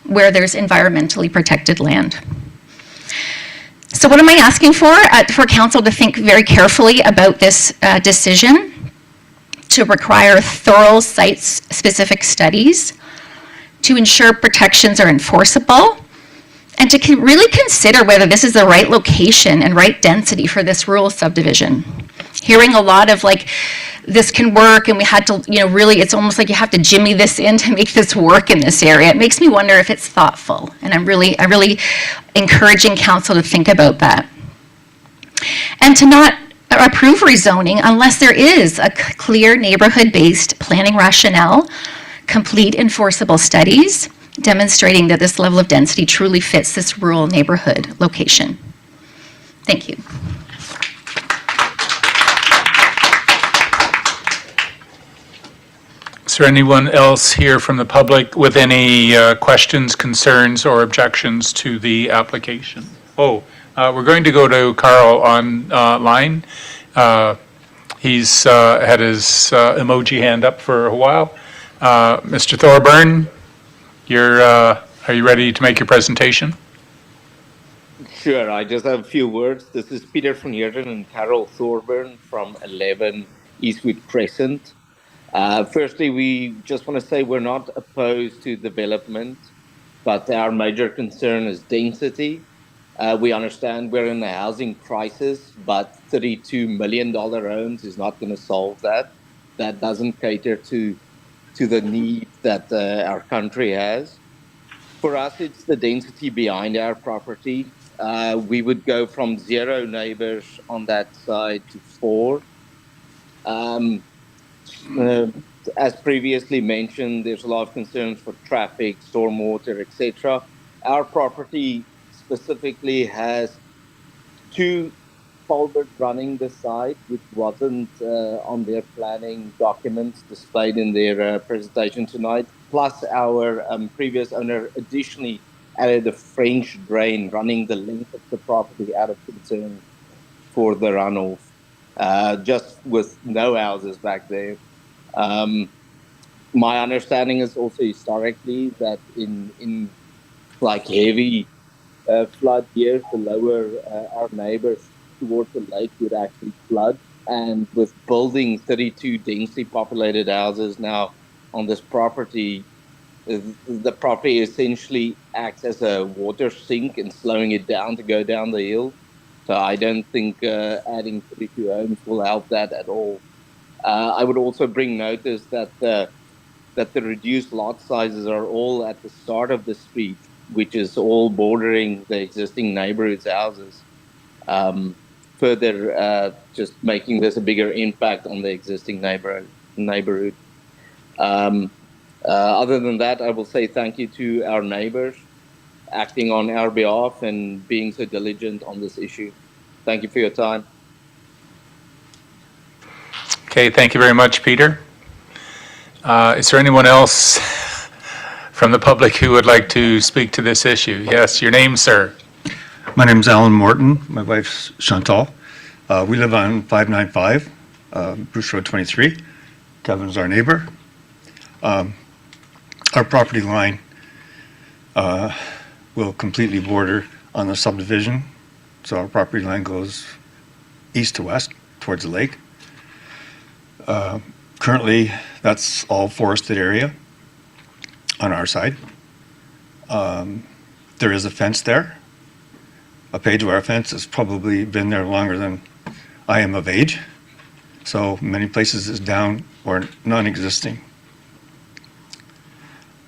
[SPEAKER 19] where there's environmentally protected land. So what am I asking for? For council to think very carefully about this decision, to require thorough site-specific studies, to ensure protections are enforceable, and to really consider whether this is the right location and right density for this rural subdivision. Hearing a lot of like, this can work, and we had to, really, it's almost like you have to jimmy this in to make this work in this area. It makes me wonder if it's thoughtful, and I'm really encouraging council to think about that. And to not approve rezoning unless there is a clear neighborhood-based planning rationale, complete enforceable studies demonstrating that this level of density truly fits this rural neighborhood location. Thank you.
[SPEAKER 5] Is there anyone else here from the public with any questions, concerns, or objections to the application? We're going to go to Carl online. He's had his emoji hand up for a while. Mr. Thorburn, are you ready to make your presentation?
[SPEAKER 15] Sure, I just have a few words. This is Peter van Heerden and Carol Thorburn from 11 Eastwood Crescent. Firstly, we just want to say we're not opposed to development, but our major concern is density. We understand we're in a housing crisis, but $32 million homes is not going to solve that. That doesn't cater to the need that our country has. For us, it's the density behind our property. We would go from 0 neighbors on that side to 4. As previously mentioned, there's a lot of concerns for traffic, stormwater, etc. Our property specifically has 2 culverts running the site, which wasn't on their planning documents displayed in their presentation tonight. Plus, our previous owner additionally added a French drain running the length of the property out of concern for the runoff, just with no houses back there. My understanding is also historically that in like heavy flood years, the lower our neighbors towards the lake would actually flood. And with building 32 densely populated houses now on this property, the property essentially acts as a water sink and slowing it down to go down the hill. So I don't think adding 32 homes will help that at all. I would also bring notice that the reduced lot sizes are all at the start of the street, which is all bordering the existing neighborhood's houses. Further, just making this a bigger impact on the existing neighborhood. Other than that, I will say thank you to our neighbors acting on our behalf and being so diligent on this issue. Thank you for your time.
[SPEAKER 5] Okay, thank you very much, Peter. Is there anyone else from the public who would like to speak to this issue? Yes, your name, sir.
[SPEAKER 20] My name's Alan Morton. My wife's Chantal. We live on 595 Bruce Road 23. Kevin's our neighbor. Our property line will completely border on the subdivision. So our property line goes east to west towards the lake. Currently, that's all forested area on our side. There is a fence there. A page wire fence has probably been there longer than I am of age. So many places it's down or non-existing.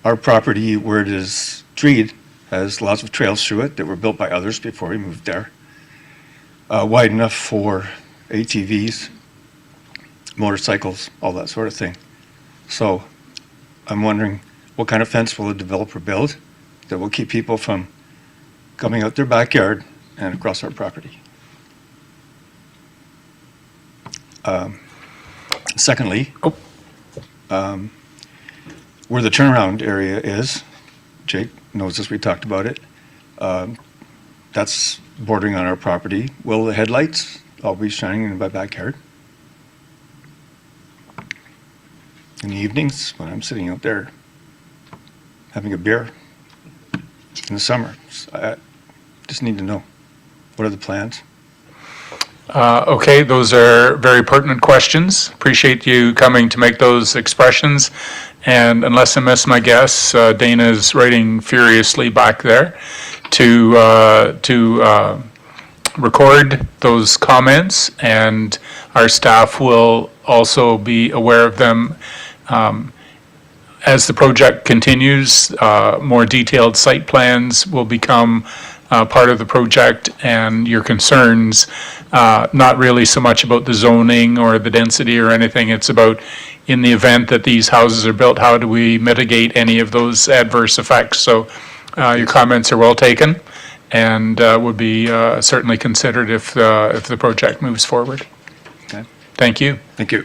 [SPEAKER 20] Our property where it is treed has lots of trails through it that were built by others before we moved there. Wide enough for ATVs, motorcycles, all that sort of thing. So I'm wondering what kind of fence will the developer build that will keep people from coming out their backyard and across our property? Secondly, where the turnaround area is, Jake knows this, we talked about it, that's bordering on our property. Will the headlights all be shining in my backyard? In the evenings when I'm sitting out there having a beer in the summer? I just need to know, what are the plans?
[SPEAKER 5] Okay, those are very pertinent questions. Appreciate you coming to make those expressions. And unless I miss my guess, Dana is writing furiously back there to record those comments, and our staff will also be aware of them. As the project continues, more detailed site plans will become part of the project, and your concerns, not really so much about the zoning or the density or anything. It's about, in the event that these houses are built, how do we mitigate any of those adverse effects? So your comments are well taken and would be certainly considered if the project moves forward.
[SPEAKER 20] Okay.
[SPEAKER 5] Thank you.
[SPEAKER 20] Thank you.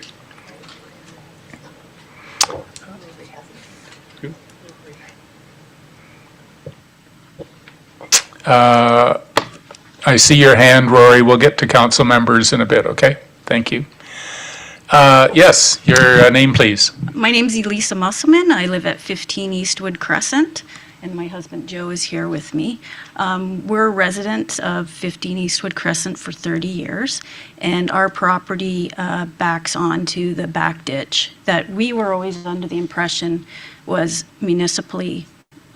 [SPEAKER 20] I see your hand, Rory. We'll get to council members in a bit, okay? Thank you. Yes, your name, please.
[SPEAKER 21] My name's Elisa Musselman. I live at 15 Eastwood Crescent, and my husband Joe is here with me. We're residents of 15 Eastwood Crescent for 30 years, and our property backs onto the back ditch that we were always under the impression was municipally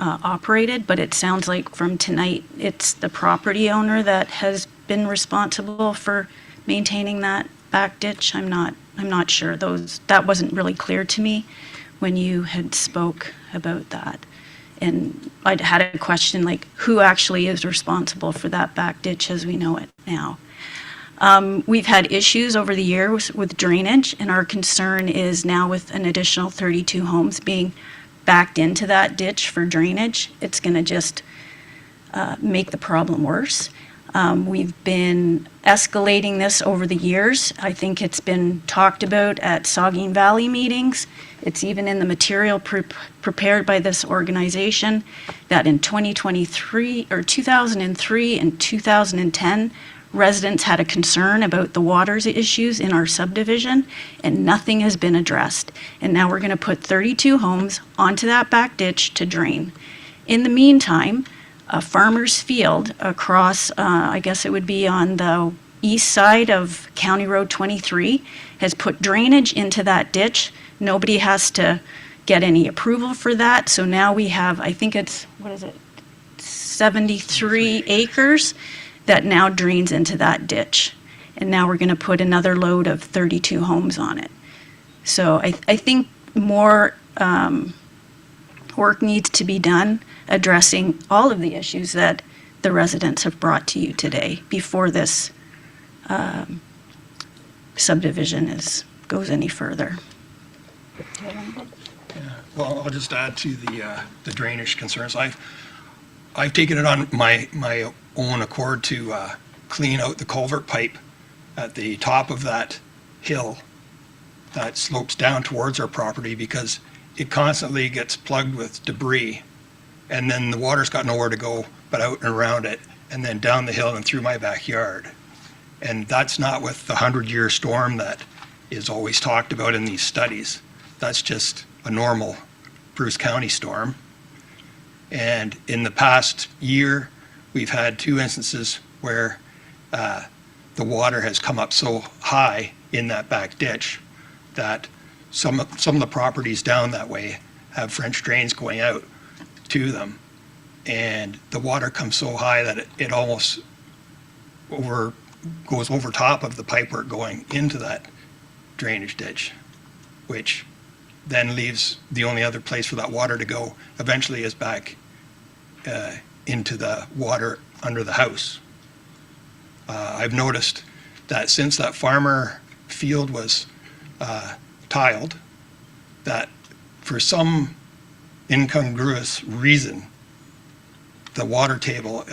[SPEAKER 21] operated, but it sounds like from tonight it's the property owner that has been responsible for maintaining that back ditch. I'm not sure. That wasn't really clear to me when you had spoke about that. And I'd had a question like, who actually is responsible for that back ditch as we know it now? We've had issues over the years with drainage, and our concern is now with an additional 32 homes being backed into that ditch for drainage, it's going to just make the problem worse. We've been escalating this over the years. I think it's been talked about at Saugeen Valley meetings. It's even in the material prepared by this organization that in 2023 or 2003 and 2010, residents had a concern about the waters issues in our subdivision, and nothing has been addressed. And now we're going to put 32 homes onto that back ditch to drain. In the meantime, a farmer's field across, I guess it would be on the east side of County Road 23, has put drainage into that ditch. Nobody has to get any approval for that. So now we have, I think it's, 73 acres that now drains into that ditch. And now we're going to put another load of 32 homes on it. So I think more work needs to be done addressing all of the issues that the residents have brought to you today before this subdivision goes any further.
[SPEAKER 22] Well, I'll just add to the drainage concerns. I've taken it on my own accord to clean out the culvert pipe at the top of that hill that slopes down towards our property, because it constantly gets plugged with debris, and then the water's got nowhere to go but out and around it, and then down the hill and through my backyard. And that's not with the 100-year storm that is always talked about in these studies. That's just a normal Bruce County storm. And in the past year, we've had 2 instances where the water has come up so high in that back ditch that some of the properties down that way have French drains going out to them. and the water comes so high that it almost goes over top of the pipework going into that drainage ditch, which then leaves the only other place for that water to go eventually is back into the water under the house. I've noticed that since that farmer field was tiled, that for some incongruous reason, the water table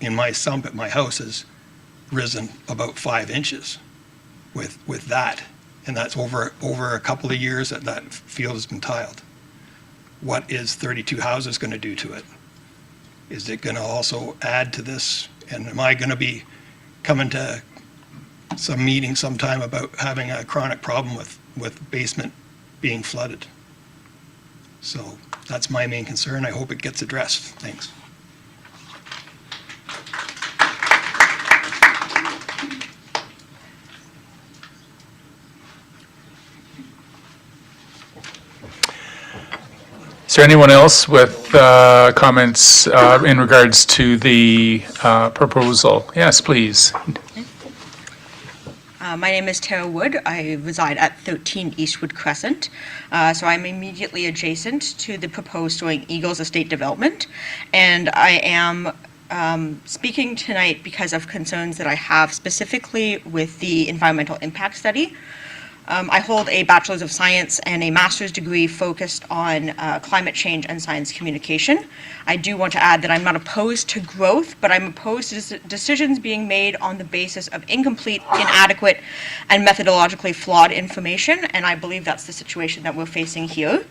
[SPEAKER 22] in my sump at my house has risen about 5 inches with that. And that's over a couple of years that field has been tiled. What is 32 houses going to do to it? Is it going to also add to this? And am I going to be coming to some meeting sometime about having a chronic problem with basement being flooded? So that's my main concern. I hope it gets addressed. Thanks.
[SPEAKER 5] Is there anyone else with comments in regards to the proposal? Yes, please.
[SPEAKER 3] My name is Tara Wood. I reside at 13 Eastwood Crescent. So I'm immediately adjacent to the proposed Soaring Eagles estate development. And I am speaking tonight because of concerns that I have specifically with the environmental impact study. I hold a Bachelor's of Science and a Master's degree focused on climate change and science communication. I do want to add that I'm not opposed to growth, but I'm opposed to decisions being made on the basis of incomplete, inadequate, and methodologically flawed information, and I believe that's the situation that we're facing here.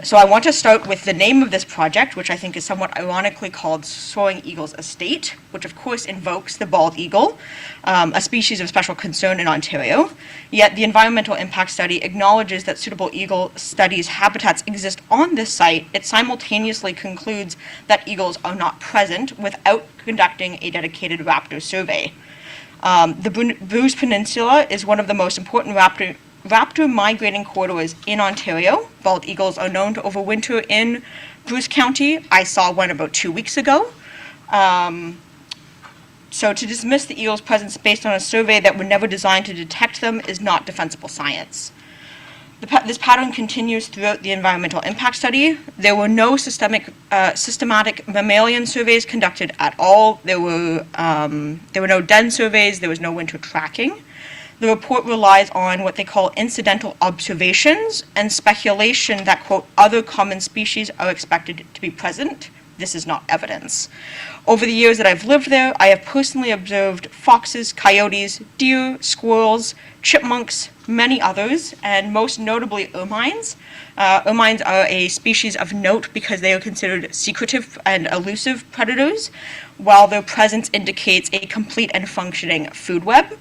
[SPEAKER 3] So I want to start with the name of this project, which I think is somewhat ironically called Soaring Eagles Estate, which of course invokes the bald eagle, a species of special concern in Ontario. Yet the environmental impact study acknowledges that suitable eagle studies habitats exist on this site. It simultaneously concludes that eagles are not present without conducting a dedicated raptor survey. The Bruce Peninsula is one of the most important raptor migrating corridors in Ontario. Bald eagles are known to overwinter in Bruce County. I saw one about 2 weeks ago. So to dismiss the eagles' presence based on a survey that were never designed to detect them is not defensible science. This pattern continues throughout the environmental impact study. There were no systematic mammalian surveys conducted at all. There were no den surveys. There was no winter tracking. The report relies on what they call incidental observations and speculation that, quote, other common species are expected to be present. This is not evidence. Over the years that I've lived there, I have personally observed foxes, coyotes, deer, squirrels, chipmunks, many others, and most notably ermines. Ermines are a species of note because they are considered secretive and elusive predators, while their presence indicates a complete and functioning food web.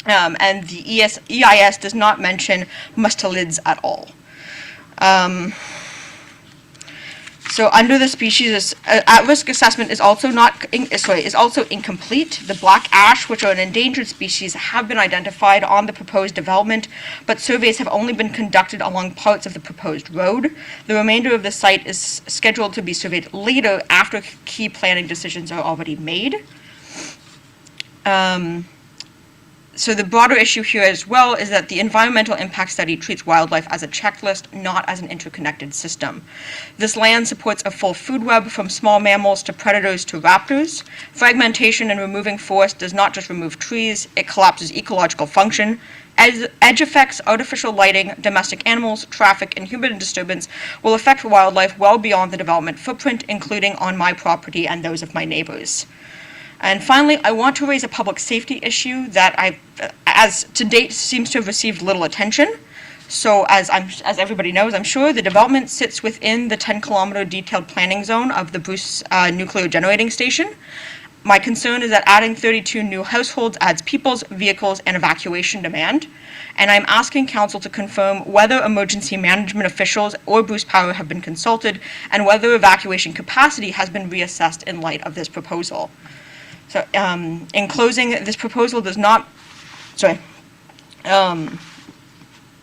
[SPEAKER 3] And the EIS does not mention mustelids at all. So under the species, at-risk assessment is also incomplete. The black ash, which are an endangered species, have been identified on the proposed development, but surveys have only been conducted along parts of the proposed road. The remainder of the site is scheduled to be surveyed later after key planning decisions are already made. So the broader issue here as well is that the environmental impact study treats wildlife as a checklist, not as an interconnected system. This land supports a full food web from small mammals to predators to raptors. Fragmentation and removing forest does not just remove trees, it collapses ecological function. Edge effects, artificial lighting, domestic animals, traffic, and human disturbance will affect wildlife well beyond the development footprint, including on my property and those of my neighbors. And finally, I want to raise a public safety issue that as to date, seems to have received little attention. So as everybody knows, I'm sure, the development sits within the 10-kilometer detailed planning zone of the Bruce Nuclear Generating Station. My concern is that adding 32 new households adds people's, vehicles, and evacuation demand. And I'm asking Council to confirm whether emergency management officials or Bruce Power have been consulted and whether evacuation capacity has been reassessed in light of this proposal. So in closing, this proposal does not, the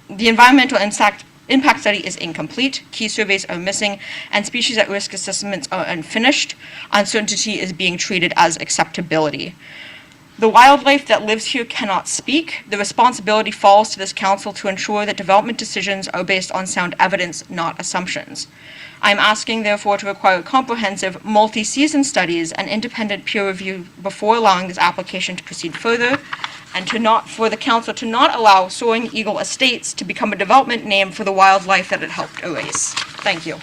[SPEAKER 3] environmental impact study is incomplete, key surveys are missing, and species at risk assessments are unfinished. Uncertainty is being treated as acceptability. The wildlife that lives here cannot speak. The responsibility falls to this council to ensure that development decisions are based on sound evidence, not assumptions. I'm asking, therefore, to require comprehensive, multi-season studies and independent peer review before allowing this application to proceed further, and for the council to not allow Soaring Eagle Estates to become a development name for the wildlife that it helped erase. Thank you.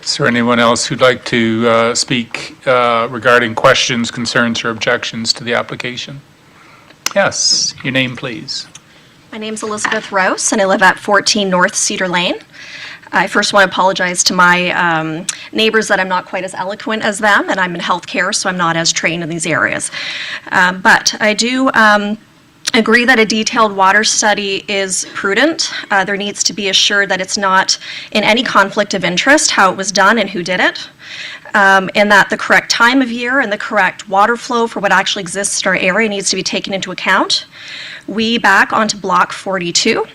[SPEAKER 5] Is there anyone else who'd like to speak regarding questions, concerns, or objections to the application? Yes, your name, please.
[SPEAKER 4] My name's Elizabeth Rouse, and I live at 14 North Cedar Lane. I first want to apologize to my neighbors that I'm not quite as eloquent as them, and I'm in healthcare, so I'm not as trained in these areas. But I do agree that a detailed water study is prudent. There needs to be assured that it's not in any conflict of interest, how it was done and who did it, and that the correct time of year and the correct water flow for what actually exists in our area needs to be taken into account. We back onto Block 42.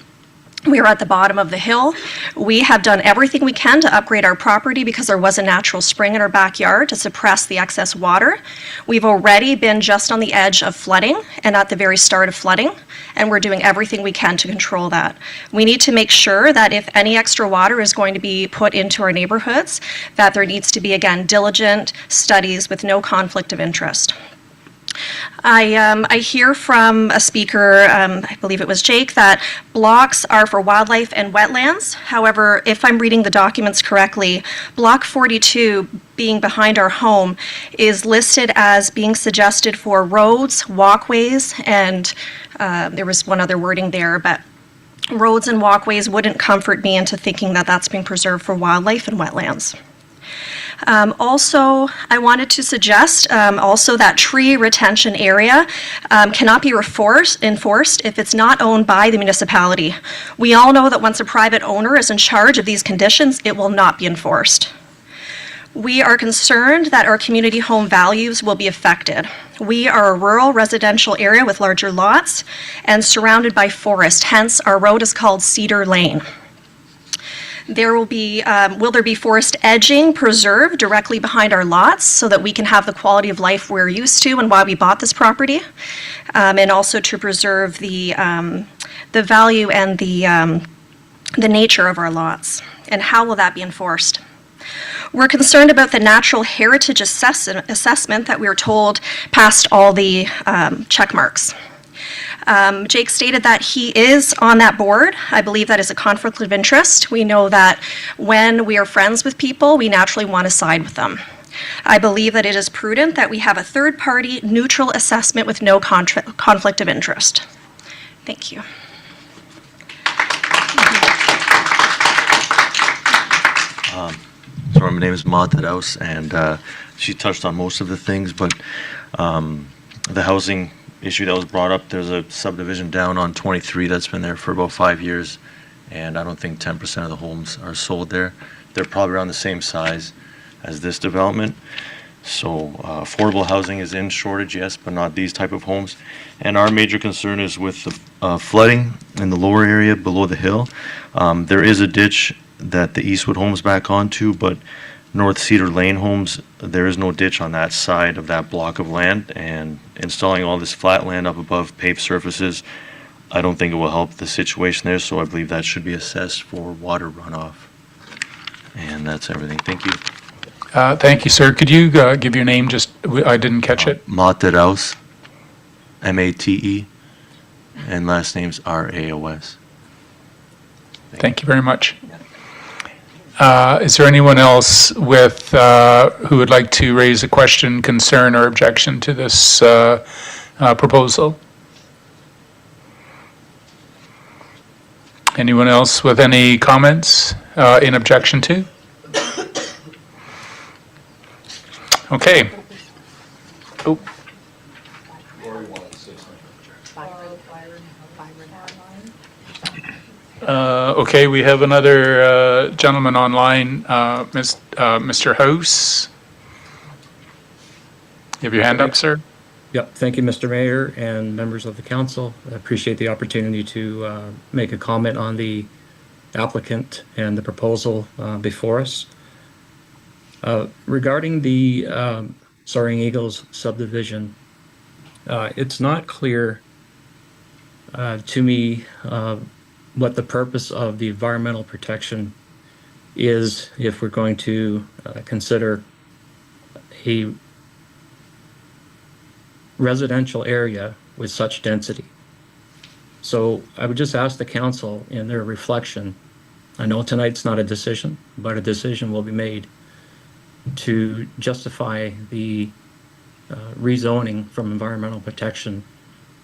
[SPEAKER 4] We are at the bottom of the hill. We have done everything we can to upgrade our property because there was a natural spring in our backyard to suppress the excess water. We've already been just on the edge of flooding and at the very start of flooding, and we're doing everything we can to control that. We need to make sure that if any extra water is going to be put into our neighborhoods, that there needs to be, again, diligent studies with no conflict of interest. I hear from a speaker, I believe it was Jake, that blocks are for wildlife and wetlands. However, if I'm reading the documents correctly, Block 42, being behind our home, is listed as being suggested for roads, walkways, and there was one other wording there, but roads and walkways wouldn't comfort me into thinking that that's being preserved for wildlife and wetlands. Also, I wanted to suggest also that tree retention area cannot be enforced if it's not owned by the municipality. We all know that once a private owner is in charge of these conditions, it will not be enforced. We are concerned that our community home values will be affected. We are a rural residential area with larger lots and surrounded by forest, hence our road is called Cedar Lane. Will there be forest edging preserved directly behind our lots so that we can have the quality of life we're used to and why we bought this property? And also to preserve the value and the nature of our lots. And how will that be enforced? We're concerned about the natural heritage assessment that we were told passed all the check marks. Jake stated that he is on that board. I believe that is a conflict of interest. We know that when we are friends with people, we naturally want to side with them. I believe that it is prudent that we have a third-party neutral assessment with no conflict of interest. Thank you.
[SPEAKER 6] Sorry, my name is Martha Rouse, and she touched on most of the things, but the housing issue that was brought up, there's a subdivision down on 23 that's been there for about 5 years, and I don't think 10% of the homes are sold there. They're probably around the same size as this development. So affordable housing is in shortage, yes, but not these type of homes. And our major concern is with the flooding in the lower area below the hill. There is a ditch that the Eastwood homes back onto, but North Cedar Lane homes, there is no ditch on that side of that block of land, and installing all this flat land up above paved surfaces, I don't think it will help the situation there, so I believe that should be assessed for water runoff. And that's everything. Thank you.
[SPEAKER 5] Thank you, sir. Could you give your name? I didn't catch it.
[SPEAKER 6] Mate Raus, M-A-T-E, and last name's R-A-O-S.
[SPEAKER 5] Thank you very much. Is there anyone else with who would like to raise a question, concern, or objection to this proposal? Anyone else with any comments in objection to? Okay. Oh. Okay, we have another gentleman online, Mr. House. You have your hand up, sir?
[SPEAKER 7] Yep, thank you, Mr. Mayor and members of the council. I appreciate the opportunity to make a comment on the applicant and the proposal before us. Regarding the Soaring Eagles subdivision, it's not clear to me what the purpose of the environmental protection is if we're going to consider a residential area with such density. So I would just ask the council in their reflection, I know tonight's not a decision, but a decision will be made to justify the rezoning from environmental protection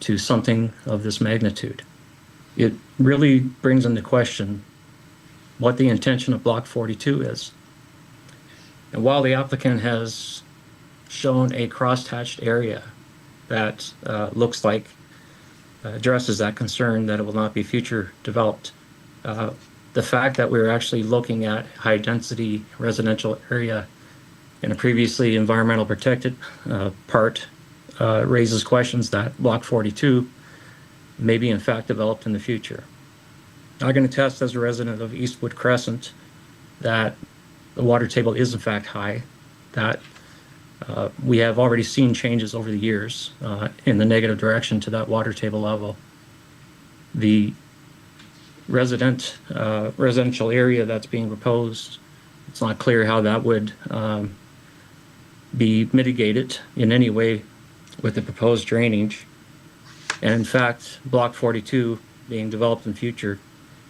[SPEAKER 7] to something of this magnitude. It really brings into question what the intention of Block 42 is. And while the applicant has shown a crosshatched area that looks like addresses that concern that it will not be future developed, the fact that we're actually looking at high density residential area in a previously environmental protected part raises questions that Block 42 may be in fact developed in the future. I can attest as a resident of Eastwood Crescent that the water table is in fact high, that we have already seen changes over the years in the negative direction to that water table level. The residential area that's being proposed, it's not clear how that would be mitigated in any way with the proposed drainage. And in fact, Block 42 being developed in future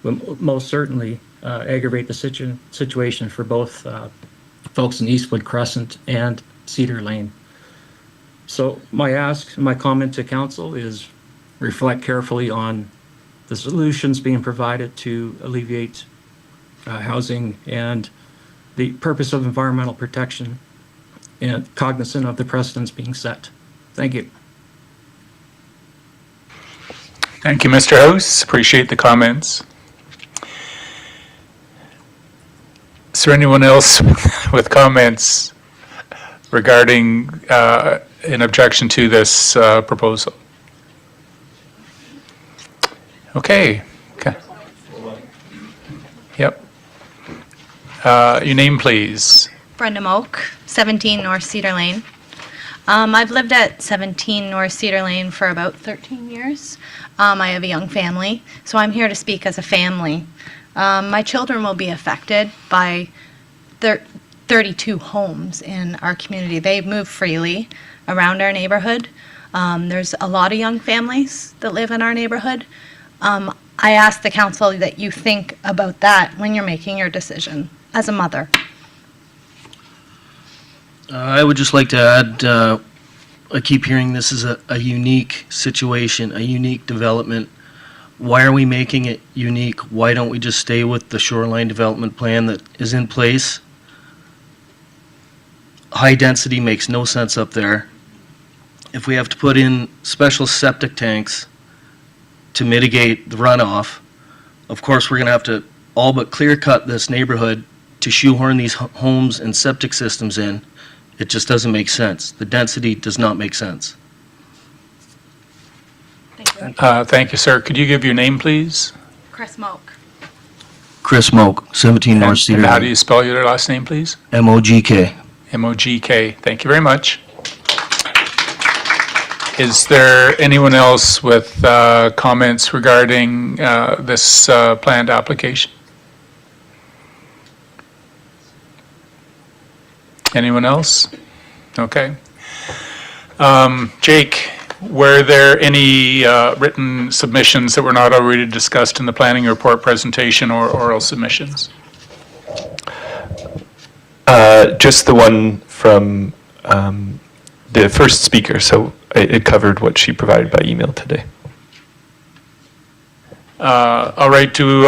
[SPEAKER 7] will most certainly aggravate the situation for both folks in Eastwood Crescent and Cedar Lane. So my comment to council is reflect carefully on the solutions being provided to alleviate housing and the purpose of environmental protection, and cognizant of the precedents being set. Thank you.
[SPEAKER 5] Thank you, Mr. House. Appreciate the comments. Is there anyone else with comments regarding an objection to this proposal? Okay. Yep. Your name, please.
[SPEAKER 9] Brenda Moak, 17 North Cedar Lane. I've lived at 17 North Cedar Lane for about 13 years. I have a young family, so I'm here to speak as a family. My children will be affected by 32 homes in our community. They move freely around our neighborhood. There's a lot of young families that live in our neighborhood. I ask the council that you think about that when you're making your decision as a mother.
[SPEAKER 23] I would just like to add, I keep hearing this is a unique situation, a unique development. Why are we making it unique? Why don't we just stay with the shoreline development plan that is in place? High density makes no sense up there. If we have to put in special septic tanks to mitigate the runoff, of course we're going to have to all but clear cut this neighborhood to shoehorn these homes and septic systems in. It just doesn't make sense. The density does not make sense.
[SPEAKER 5] Thank you, sir. Could you give your name, please?
[SPEAKER 9] Chris Moak.
[SPEAKER 23] Chris Moak, 17 North Cedar.
[SPEAKER 5] And how do you spell your last name, please?
[SPEAKER 23] M-O-G-K.
[SPEAKER 5] M-O-G-K. Thank you very much. Is there anyone else with comments regarding this planned application? Anyone else? Okay. Jake, were there any written submissions that were not already discussed in the planning report presentation or oral submissions?
[SPEAKER 10] Just the one from the first speaker, so it covered what she provided by email today.
[SPEAKER 5] All right, do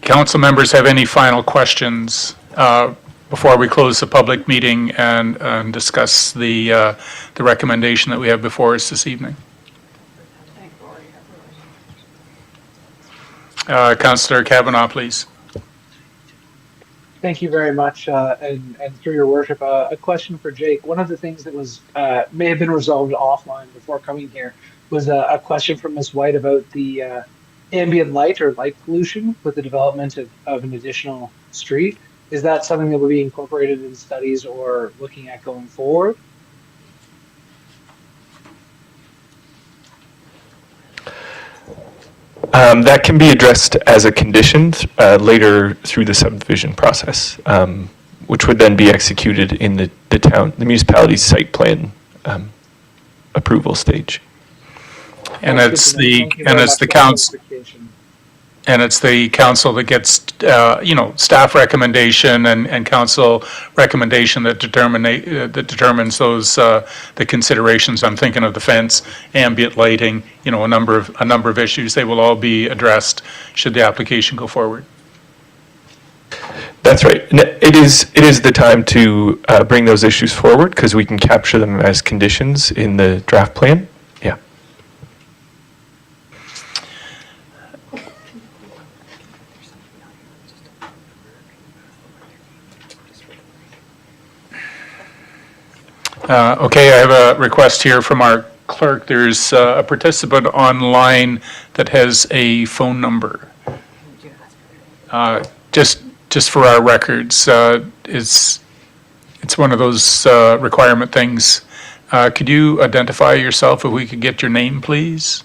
[SPEAKER 5] council members have any final questions before we close the public meeting and discuss the recommendation that we have before us this evening? Councillor Kavanaugh, please.
[SPEAKER 2] Thank you very much, and through your worship, a question for Jake. One of the things that was may have been resolved offline before coming here was a question from Ms. White about the ambient light or light pollution with the development of an additional street. Is that something that will be incorporated in studies or looking at going forward?
[SPEAKER 10] That can be addressed as a condition later through the subdivision process, which would then be executed in the municipality's site plan approval stage.
[SPEAKER 5] And it's the council. And it's the council that gets, staff recommendation and council recommendation that determines those, the considerations. I'm thinking of the fence, ambient lighting, a number of issues. They will all be addressed should the application go forward.
[SPEAKER 10] That's right. It is the time to bring those issues forward because we can capture them as conditions in the draft plan. Yeah.
[SPEAKER 5] Okay, I have a request here from our clerk. There's a participant online that has a phone number. Just for our records, it's one of those requirement things. Could you identify yourself if we could get your name, please?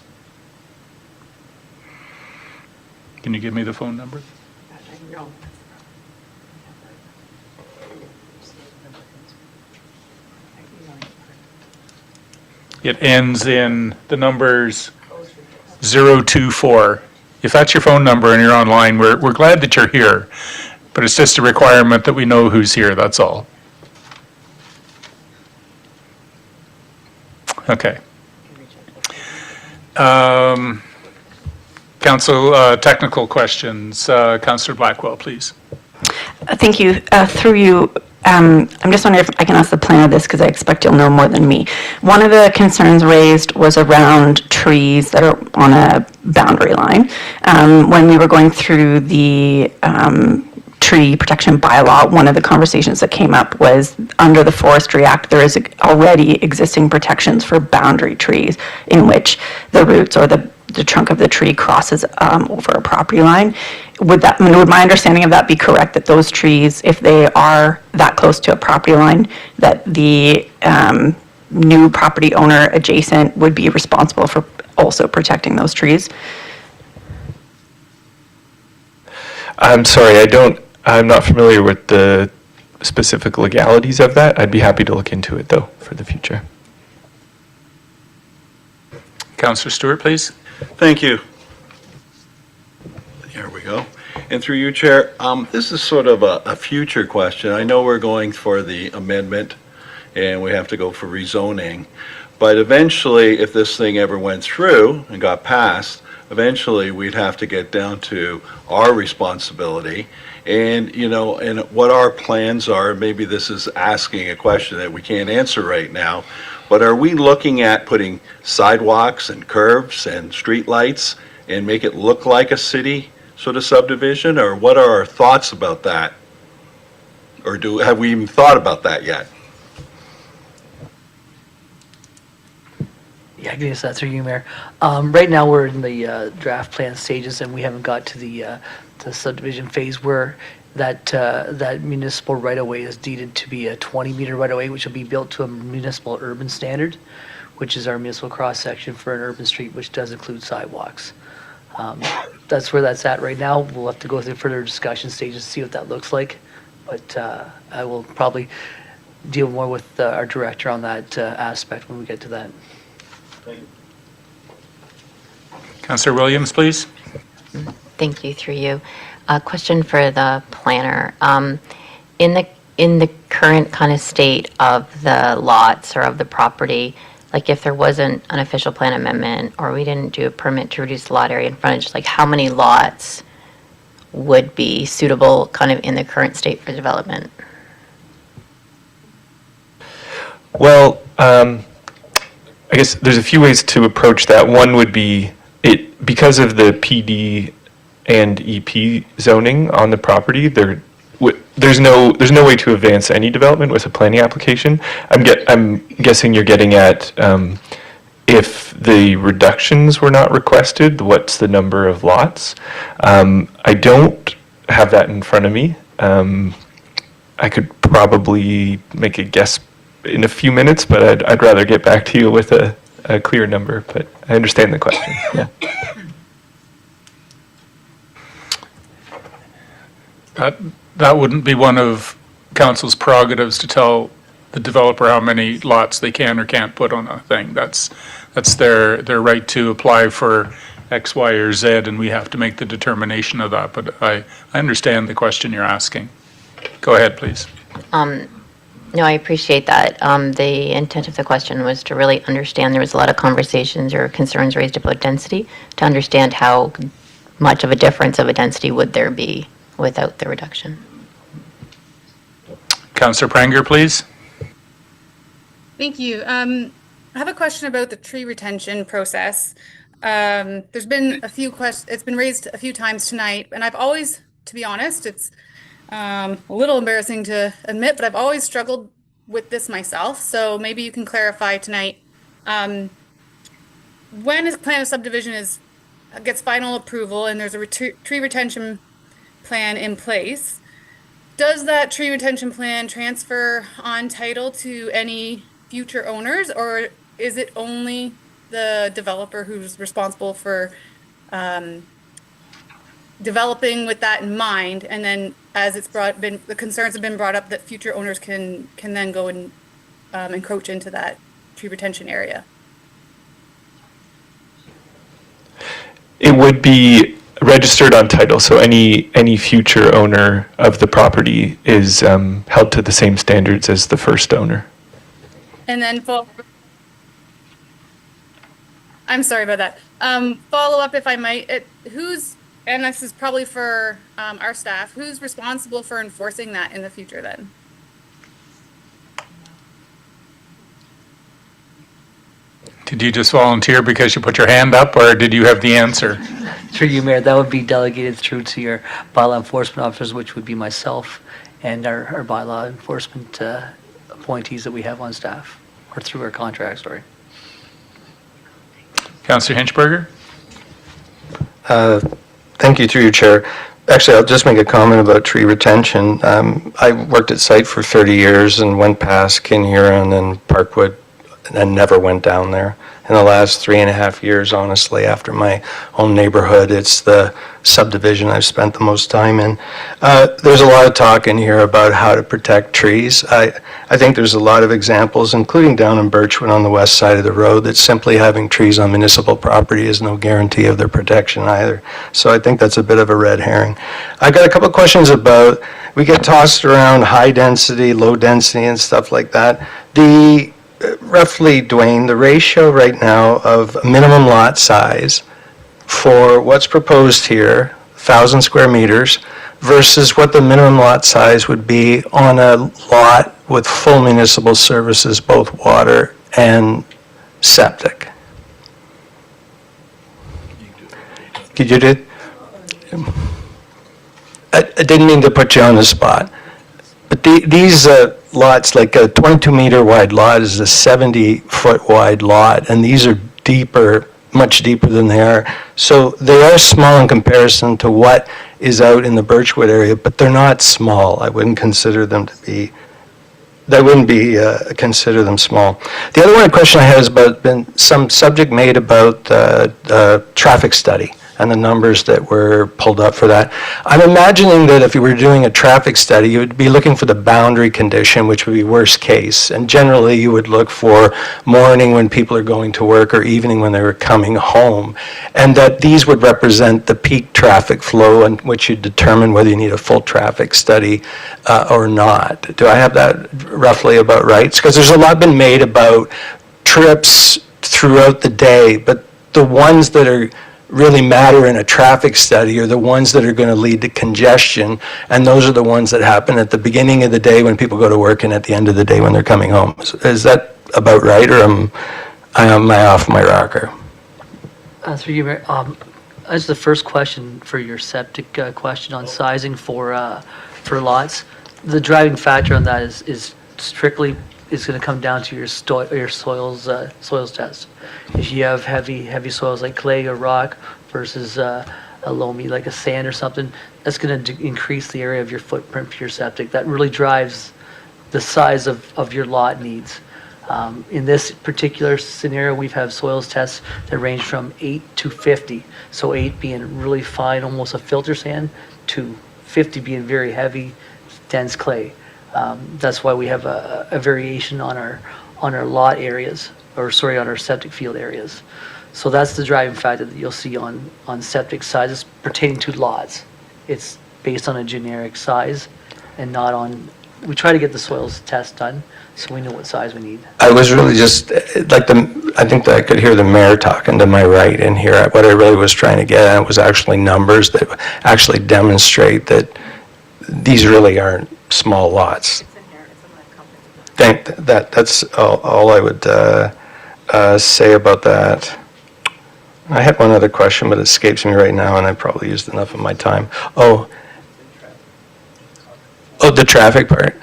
[SPEAKER 5] Can you give me the phone number? It ends in the numbers 024. If that's your phone number and you're online, we're glad that you're here, but it's just a requirement that we know who's here, that's all. Okay. Council, technical questions. Councillor Blackwell, please.
[SPEAKER 8] Thank you. Through you, I'm just wondering if I can ask the planner this because I expect you'll know more than me. One of the concerns raised was around trees that are on a boundary line. When we were going through the tree protection bylaw, one of the conversations that came up was under the Forestry Act, there is already existing protections for boundary trees in which the roots or the trunk of the tree crosses over a property line. Would my understanding of that be correct, that those trees, if they are that close to a property line, that the new property owner adjacent would be responsible for also protecting those trees?
[SPEAKER 10] I'm sorry, I'm not familiar with the specific legalities of that. I'd be happy to look into it, though, for the future.
[SPEAKER 5] Councillor Stewart, please.
[SPEAKER 11] Thank you. Here we go. And through you, Chair, this is sort of a future question. I know we're going for the amendment and we have to go for rezoning, but eventually, if this thing ever went through and got passed, eventually we'd have to get down to our responsibility and, and what our plans are. Maybe this is asking a question that we can't answer right now, but are we looking at putting sidewalks and curbs and street lights and make it look like a city sort of subdivision, or what are our thoughts about that? Or have we even thought about that yet?
[SPEAKER 12] Yeah, I guess that's through you, Mayor. Right now, we're in the draft plan stages, and we haven't got to the subdivision phase where that municipal right-of-way is deeded to be a 20-meter right-of-way, which will be built to a municipal urban standard, which is our municipal cross-section for an urban street, which does include sidewalks. That's where that's at right now. We'll have to go through further discussion stages to see what that looks like, but I will probably deal more with our director on that aspect when we get to that.
[SPEAKER 5] Councillor Williams, please.
[SPEAKER 24] Thank you, through you. A question for the planner. In the current kind of state of the lots or of the property, like if there wasn't an official plan amendment or we didn't do a permit to reduce the lot area and frontage, like how many lots would be suitable kind of in the current state for development?
[SPEAKER 10] Well, I guess there's a few ways to approach that. One would be because of the PD and EP zoning on the property, there's no way to advance any development with a planning application. I'm guessing you're getting at if the reductions were not requested, what's the number of lots? I don't have that in front of me. I could probably make a guess in a few minutes, but I'd rather get back to you with a clear number. But I understand the question. Yeah.
[SPEAKER 5] That wouldn't be one of council's prerogatives to tell the developer how many lots they can or can't put on a thing. That's their right to apply for X, Y, or Z, and we have to make the determination of that. But I understand the question you're asking. Go ahead, please.
[SPEAKER 24] No, I appreciate that. The intent of the question was to really understand, there was a lot of conversations or concerns raised about density, to understand how much of a difference of a density would there be without the reduction.
[SPEAKER 5] Councillor Pranger, please.
[SPEAKER 1] Thank you. I have a question about the tree retention process. There's been a few questions, it's been raised a few times tonight, and I've always, to be honest, it's a little embarrassing to admit, but I've always struggled with this myself. So maybe you can clarify tonight. When a plan of subdivision gets final approval and there's a tree retention plan in place, does that tree retention plan transfer on title to any future owners, or is it only the developer who's responsible for developing with that in mind, and then as the concerns have been brought up that future owners can then go and encroach into that tree retention area?
[SPEAKER 10] It would be registered on title, so any future owner of the property is held to the same standards as the first owner.
[SPEAKER 1] And then I'm sorry about that. Follow up, if I might. And this is probably for our staff, who's responsible for enforcing that in the future then?
[SPEAKER 5] Did you just volunteer because you put your hand up, or did you have the answer?
[SPEAKER 12] Through you, Mayor, that would be delegated through to your bylaw enforcement officers, which would be myself and our bylaw enforcement appointees that we have on staff, or through our contract, sorry.
[SPEAKER 5] Councillor Hinchberger?
[SPEAKER 13] Thank you, through your chair. Actually, I'll just make a comment about tree retention. I worked at site for 30 years and went past Kinhuron and Parkwood and never went down there. In the last 3.5 years, honestly, after my own neighborhood, it's the subdivision I've spent the most time in. There's a lot of talk in here about how to protect trees. I think there's a lot of examples, including down in Birchwood on the west side of the road, that simply having trees on municipal property is no guarantee of their protection either. So I think that's a bit of a red herring. I got a couple of questions about, we get tossed around high density, low density and stuff like that. Roughly, Dwayne, the ratio right now of minimum lot size for what's proposed here, 1,000 square meters, versus what the minimum lot size would be on a lot with full municipal services, both water and septic. Could you do? I didn't mean to put you on the spot, but these lots, like a 22-meter wide lot is a 70-foot wide lot, and these are deeper, much deeper than they are. So they are small in comparison to what is out in the Birchwood area, but they're not small. I wouldn't consider them to be, consider them small. The other question I had is about some subject made about traffic study and the numbers that were pulled up for that. I'm imagining that if you were doing a traffic study, you would be looking for the boundary condition, which would be worst case. And generally, you would look for morning when people are going to work or evening when they were coming home. And that these would represent the peak traffic flow in which you determine whether you need a full traffic study or not. Do I have that roughly about right? Because there's a lot been made about trips throughout the day, but the ones that are really matter in a traffic study are the ones that are going to lead to congestion, and those are the ones that happen at the beginning of the day when people go to work and at the end of the day when they're coming home. Is that about right, or am I off my rocker?
[SPEAKER 12] Through you, Mayor, as the first question for your septic question on sizing for for lots. The driving factor on that is strictly is going to come down to your soils test. If you have heavy soils like clay or rock versus a loamy like a sand or something, that's going to increase the area of your footprint for your septic. That really drives the size of your lot needs. In this particular scenario, we've had soils tests that range from 8 to 50. So 8 being really fine, almost a filter sand, to 50 being very heavy, dense clay. That's why we have a variation on our lot areas, or sorry, on our septic field areas. So that's the driving factor that you'll see on septic sizes pertaining to lots. It's based on a generic size and not on, we try to get the soils test done so we know what size we need.
[SPEAKER 13] I was really just, I think that I could hear the mayor talking to my right in here. What I really was trying to get at was actually numbers that actually demonstrate that these really aren't small lots. That's all I would say about that. I had one other question, but it escapes me right now, and I probably used enough of my time. Oh, the traffic part.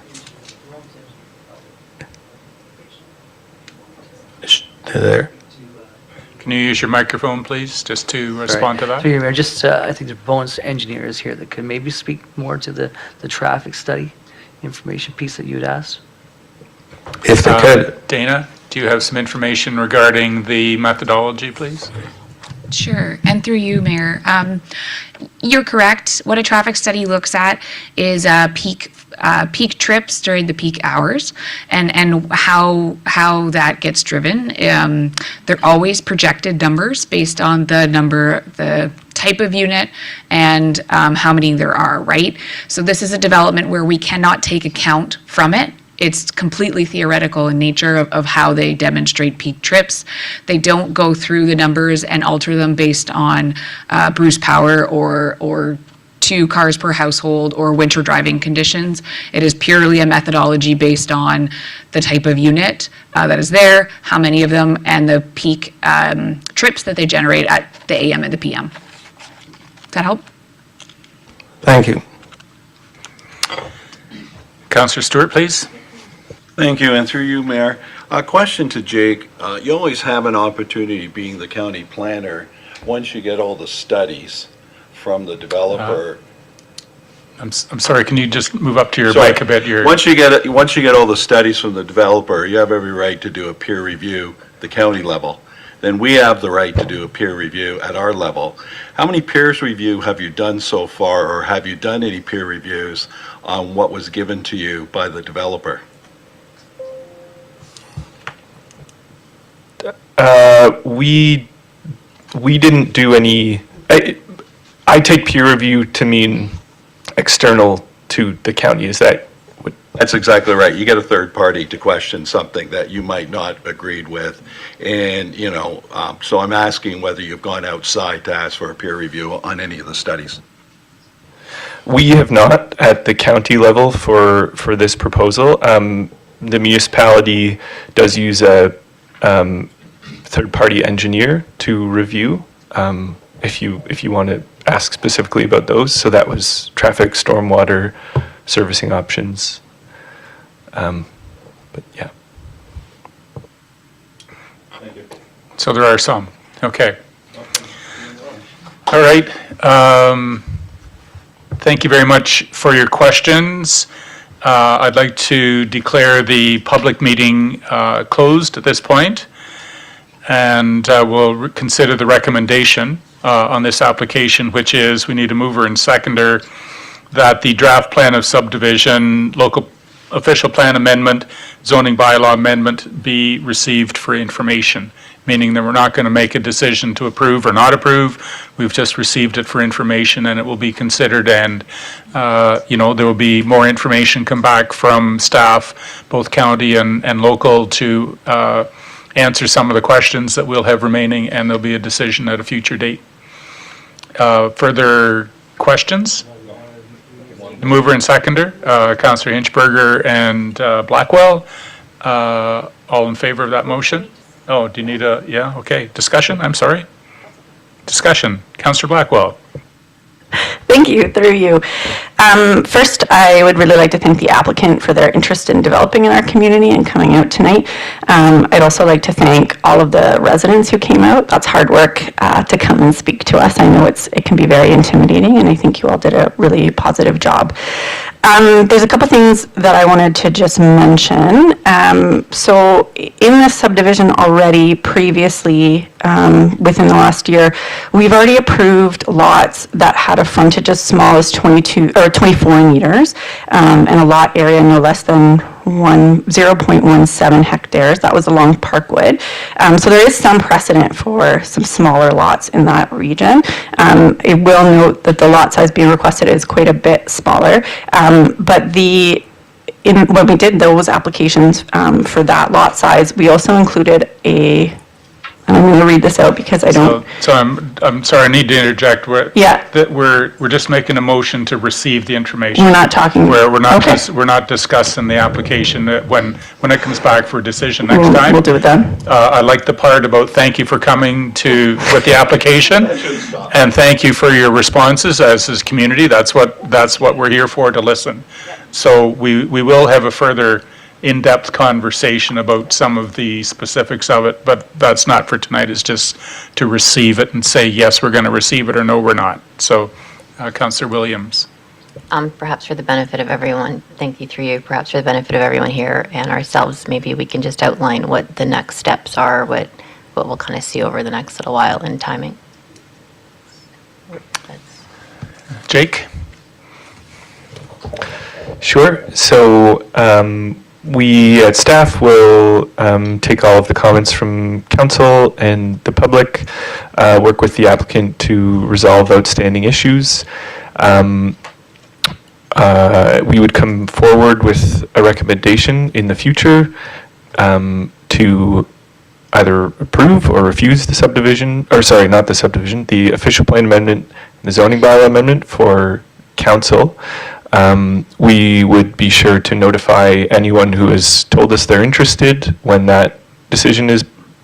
[SPEAKER 13] There.
[SPEAKER 5] Can you use your microphone, please, just to respond to that?
[SPEAKER 12] Through you, Mayor, just I think the proponent's engineer is here that could maybe speak more to the traffic study information piece that you'd asked.
[SPEAKER 13] If they could.
[SPEAKER 5] Dana, do you have some information regarding the methodology, please?
[SPEAKER 14] Sure, and through you, Mayor. You're correct. What a traffic study looks at is peak trips during the peak hours and how that gets driven. They're always projected numbers based on the type of unit and how many there are, right? So this is a development where we cannot take account from it. It's completely theoretical in nature of how they demonstrate peak trips. They don't go through the numbers and alter them based on Bruce Power or 2 cars per household or winter driving conditions. It is purely a methodology based on the type of unit that is there, how many of them, and the peak trips that they generate at the AM and the PM. Does that help?
[SPEAKER 13] Thank you.
[SPEAKER 5] Councillor Stewart, please.
[SPEAKER 11] Thank you, and through you, Mayor. A question to Jake. You always have an opportunity, being the county planner, once you get all the studies from the developer.
[SPEAKER 5] I'm sorry, can you just move up to your
[SPEAKER 11] Sorry.
[SPEAKER 5] mic a bit?
[SPEAKER 11] Once you get all the studies from the developer, you have every right to do a peer review, the county level. Then we have the right to do a peer review at our level. How many peers review have you done so far, or have you done any peer reviews on what was given to you by the developer?
[SPEAKER 10] We didn't do any. I take peer review to mean external to the county. Is that what?
[SPEAKER 11] That's exactly right. You get a third party to question something that you might not agreed with. And, so I'm asking whether you've gone outside to ask for a peer review on any of the studies.
[SPEAKER 10] We have not at the county level for this proposal. The municipality does use a third-party engineer to review. If you want to ask specifically about those, so that was traffic, stormwater, servicing options. But yeah.
[SPEAKER 11] Thank you.
[SPEAKER 5] So there are some. Okay. All right. Thank you very much for your questions. I'd like to declare the public meeting closed at this point, and we'll consider the recommendation on this application, which is we need a mover and seconder that the draft plan of subdivision, local official plan amendment, zoning bylaw amendment be received for information, meaning that we're not going to make a decision to approve or not approve. We've just received it for information, and it will be considered, and there will be more information come back from staff, both county and local, to answer some of the questions that we'll have remaining, and there'll be a decision at a future date. Further questions? The mover and seconder, Councillor Hinchberger and Blackwell. All in favor of that motion? Oh, do you need okay. Discussion, I'm sorry. Discussion, Councillor Blackwell.
[SPEAKER 8] Thank you, through you. First, I would really like to thank the applicant for their interest in developing in our community and coming out tonight. I'd also like to thank all of the residents who came out. That's hard work to come and speak to us. I know it can be very intimidating, and I think you all did a really positive job. There's a couple things that I wanted to just mention. So in this subdivision already previously, within the last year, we've already approved lots that had a frontage as small as 24 meters, and a lot area no less than 0.17 hectares. That was along Parkwood. So there is some precedent for some smaller lots in that region. I will note that the lot size being requested is quite a bit smaller, but when we did those applications for that lot size, we also included and I'm going to read this out because I don't.
[SPEAKER 5] So I'm sorry, I need to interject.
[SPEAKER 8] Yeah.
[SPEAKER 5] We're just making a motion to receive the information.
[SPEAKER 8] We're not talking.
[SPEAKER 5] We're not
[SPEAKER 8] Okay.
[SPEAKER 5] we're not discussing the application when it comes back for decision next time.
[SPEAKER 8] We'll do it then.
[SPEAKER 5] I like the part about thank you for coming with the application, and thank you for your responses as his community. That's what we're here for, to listen. So we will have a further in-depth conversation about some of the specifics of it, but that's not for tonight. It's just to receive it and say, yes, we're going to receive it, or no, we're not. So, Councillor Williams.
[SPEAKER 24] Perhaps for the benefit of everyone, thank you through you, perhaps for the benefit of everyone here and ourselves, maybe we can just outline what the next steps are, what we'll kind of see over the next little while in timing.
[SPEAKER 5] Jake?
[SPEAKER 10] Sure. So we at staff will take all of the comments from council and the public, work with the applicant to resolve outstanding issues. We would come forward with a recommendation in the future to either approve or refuse the subdivision, or sorry, not the subdivision, the official plan amendment, the zoning bylaw amendment for council. We would be sure to notify anyone who has told us they're interested when that decision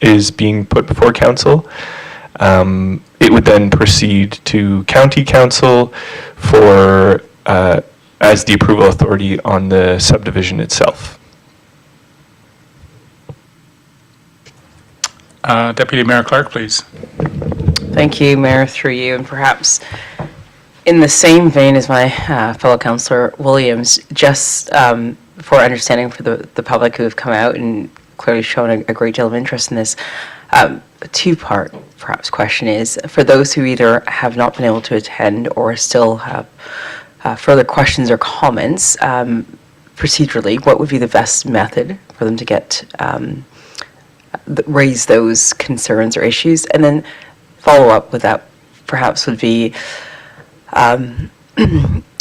[SPEAKER 10] is being put before council. It would then proceed to county council for as the approval authority on the subdivision itself.
[SPEAKER 5] Deputy Mayor Clark, please.
[SPEAKER 16] Thank you, Mayor, through you, and perhaps in the same vein as my fellow Councillor Williams, just for understanding for the public who have come out and clearly shown a great deal of interest in this, a two-part perhaps question is, for those who either have not been able to attend or still have further questions or comments, procedurally, what would be the best method for them to get raise those concerns or issues? And then follow up with that perhaps would be,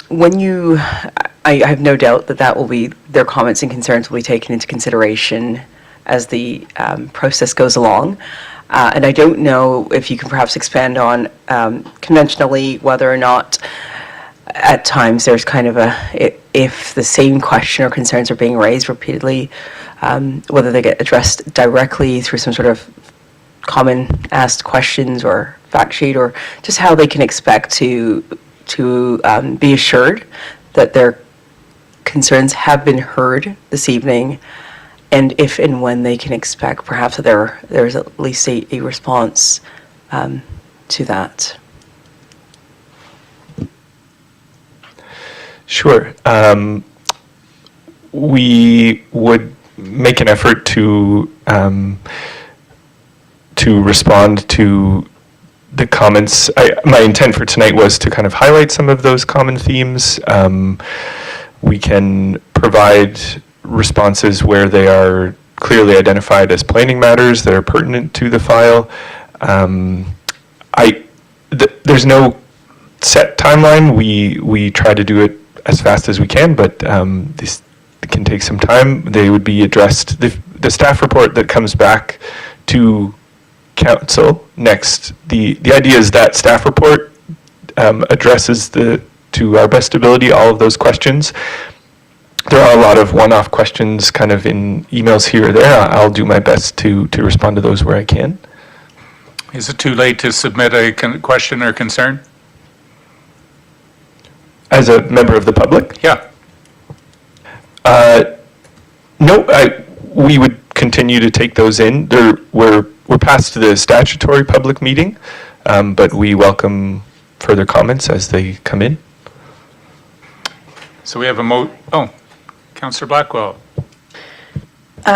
[SPEAKER 16] when you, I have no doubt that will be, their comments and concerns will be taken into consideration as the process goes along. And I don't know if you can perhaps expand on conventionally whether or not at times there's kind of if the same question or concerns are being raised repeatedly, whether they get addressed directly through some sort of common asked questions or fact sheet, or just how they can expect to be assured that their concerns have been heard this evening, and if and when they can expect perhaps that there is at least a response to that.
[SPEAKER 10] Sure. We would make an effort to respond to the comments. My intent for tonight was to kind of highlight some of those common themes. We can provide responses where they are clearly identified as planning matters that are pertinent to the file. There's no set timeline. We try to do it as fast as we can, but this can take some time. They would be addressed. The staff report that comes back to council next, the idea is that staff report addresses to our best ability all of those questions. There are a lot of one-off questions kind of in emails here or there. I'll do my best to respond to those where I can.
[SPEAKER 5] Is it too late to submit a question or concern?
[SPEAKER 10] As a member of the public?
[SPEAKER 5] Yeah.
[SPEAKER 10] No, we would continue to take those in. We're past the statutory public meeting, but we welcome further comments as they come in.
[SPEAKER 5] So we have Councillor Blackwell.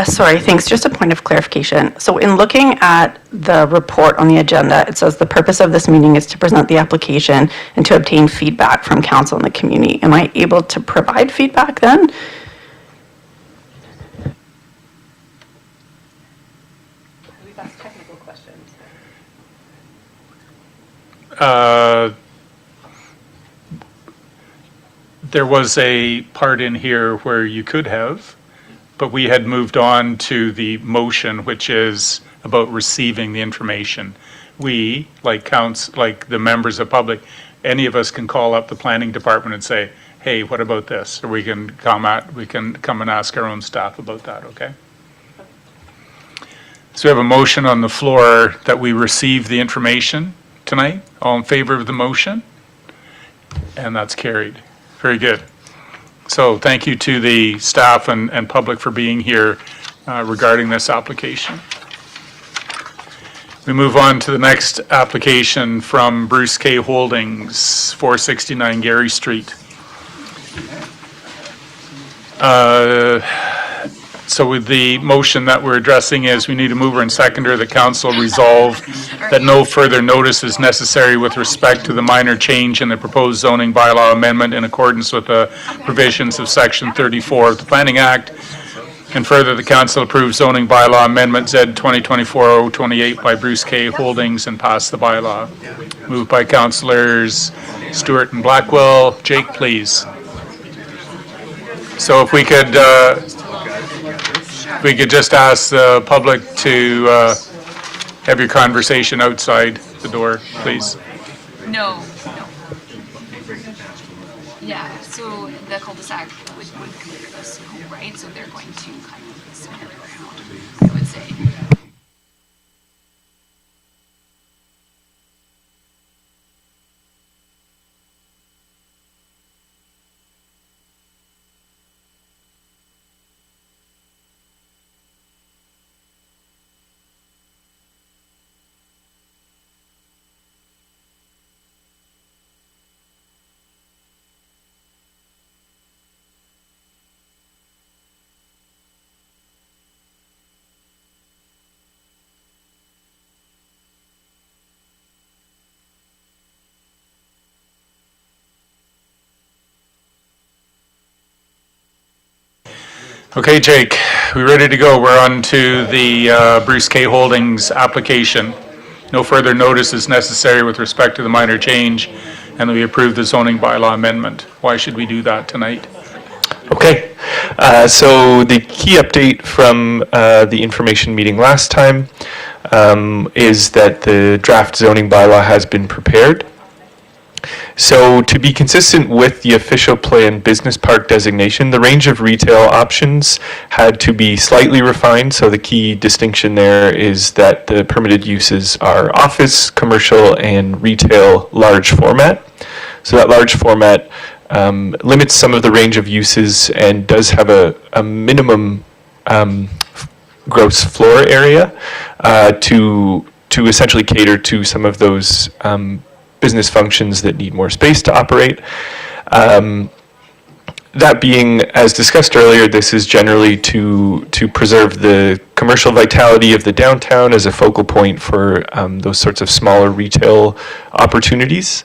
[SPEAKER 8] Sorry, thanks. Just a point of clarification. So in looking at the report on the agenda, it says the purpose of this meeting is to present the application and to obtain feedback from council and the community. Am I able to provide feedback then?
[SPEAKER 5] There was a part in here where you could have, but we had moved on to the motion, which is about receiving the information. We, like the members of public, any of us can call up the planning department and say, hey, what about this? Or we can come and ask our own staff about that, okay? So we have a motion on the floor that we receive the information tonight. All in favor of the motion? And that's carried. Very good. So thank you to the staff and public for being here regarding this application. We move on to the next application from Bruce K. Holdings, 469 Gary Street. So with the motion that we're addressing is we need a mover and seconder. The council resolve that no further notice is necessary with respect to the minor change in the proposed zoning bylaw amendment in accordance with the provisions of Section 34 of the Planning Act. And further, the council approves zoning bylaw amendment Z 2024-028 by Bruce K. Holdings and pass the bylaw. Moved by councillors Stewart and Blackwell. Jake, please. So if we could just ask the public to have your conversation outside the door, please.
[SPEAKER 14] No. Yeah, so the cul-de-sac would clear this, right? So they're going to kind of spin it around, I would say.
[SPEAKER 5] Okay, Jake, we ready to go? We're on to the Bruce K. Holdings application. No further notice is necessary with respect to the minor change, and we approve the zoning bylaw amendment. Why should we do that tonight?
[SPEAKER 10] Okay, so the key update from the information meeting last time is that the draft zoning bylaw has been prepared. So to be consistent with the official plan business park designation, the range of retail options had to be slightly refined. So the key distinction there is that the permitted uses are office, commercial, and retail large format. So that large format limits some of the range of uses and does have a minimum gross floor area to essentially cater to some of those business functions that need more space to operate. That being, as discussed earlier, this is generally to preserve the commercial vitality of the downtown as a focal point for those sorts of smaller retail opportunities.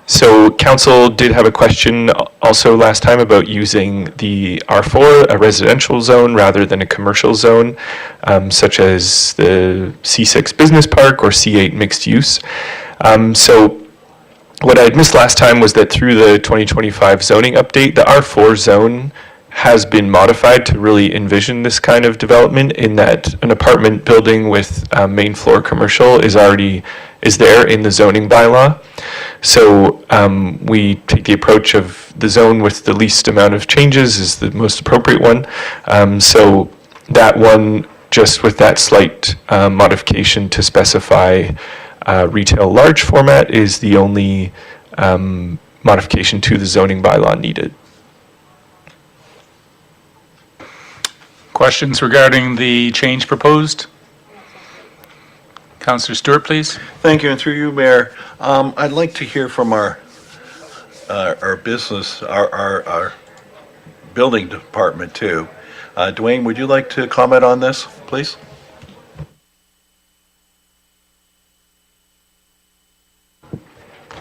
[SPEAKER 10] So council did have a question also last time about using the R4, a residential zone, rather than a commercial zone, such as the C6 business park or C8 mixed use. So what I had missed last time was that through the 2025 zoning update, the R4 zone has been modified to really envision this kind of development, in that an apartment building with main floor commercial is there in the zoning bylaw. So we take the approach of the zone with the least amount of changes is the most appropriate one. So that one, just with that slight modification to specify retail large format, is the only modification to the zoning bylaw needed.
[SPEAKER 5] Questions regarding the change proposed? Councillor Stewart, please.
[SPEAKER 11] Thank you, and through you, Mayor, I'd like to hear from our business, our building department too. Dwayne, would you like to comment on this, please?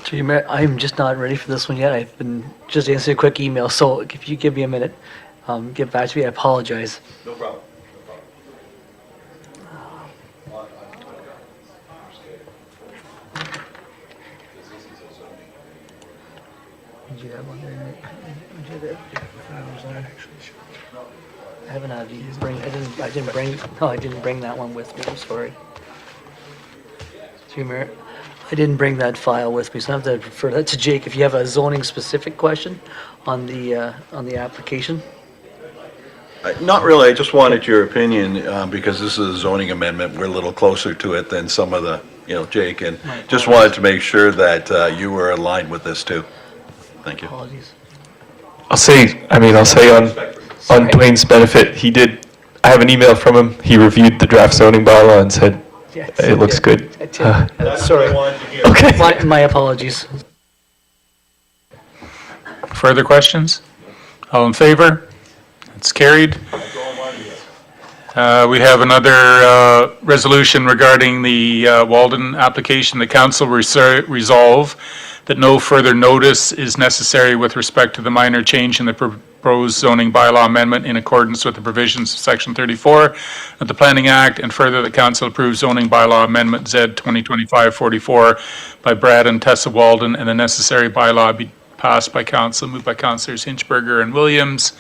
[SPEAKER 12] Through you, Mayor, I'm just not ready for this one yet. I've been just answering a quick email, so if you give me a minute, get back to me. I apologize.
[SPEAKER 11] No problem.
[SPEAKER 12] Did you have one there, Nick? Did you have that? I haven't had you bring. I didn't bring that one with me. I'm sorry. Through you, Mayor, I didn't bring that file with me, so I have to refer that to Jake. If you have a zoning specific question on the application.
[SPEAKER 11] Not really, I just wanted your opinion, because this is a zoning amendment, we're a little closer to it than some of the, Jake, and just wanted to make sure that you were aligned with this too. Thank you.
[SPEAKER 12] Apologies.
[SPEAKER 10] I'll say on Dwayne's benefit, I have an email from him. He reviewed the draft zoning bylaw and said, it looks good.
[SPEAKER 12] Sorry.
[SPEAKER 10] Okay.
[SPEAKER 12] My apologies.
[SPEAKER 5] Further questions? All in favor? It's carried. We have another resolution regarding the Walden application. The council resolve that no further notice is necessary with respect to the minor change in the proposed zoning bylaw amendment in accordance with the provisions of Section 34 of the Planning Act, and further the council approves zoning bylaw amendment Z 2025-44 by Brad and Tessa Walden, and the necessary bylaw be passed by council, moved by councillors Hinchberger and Williams.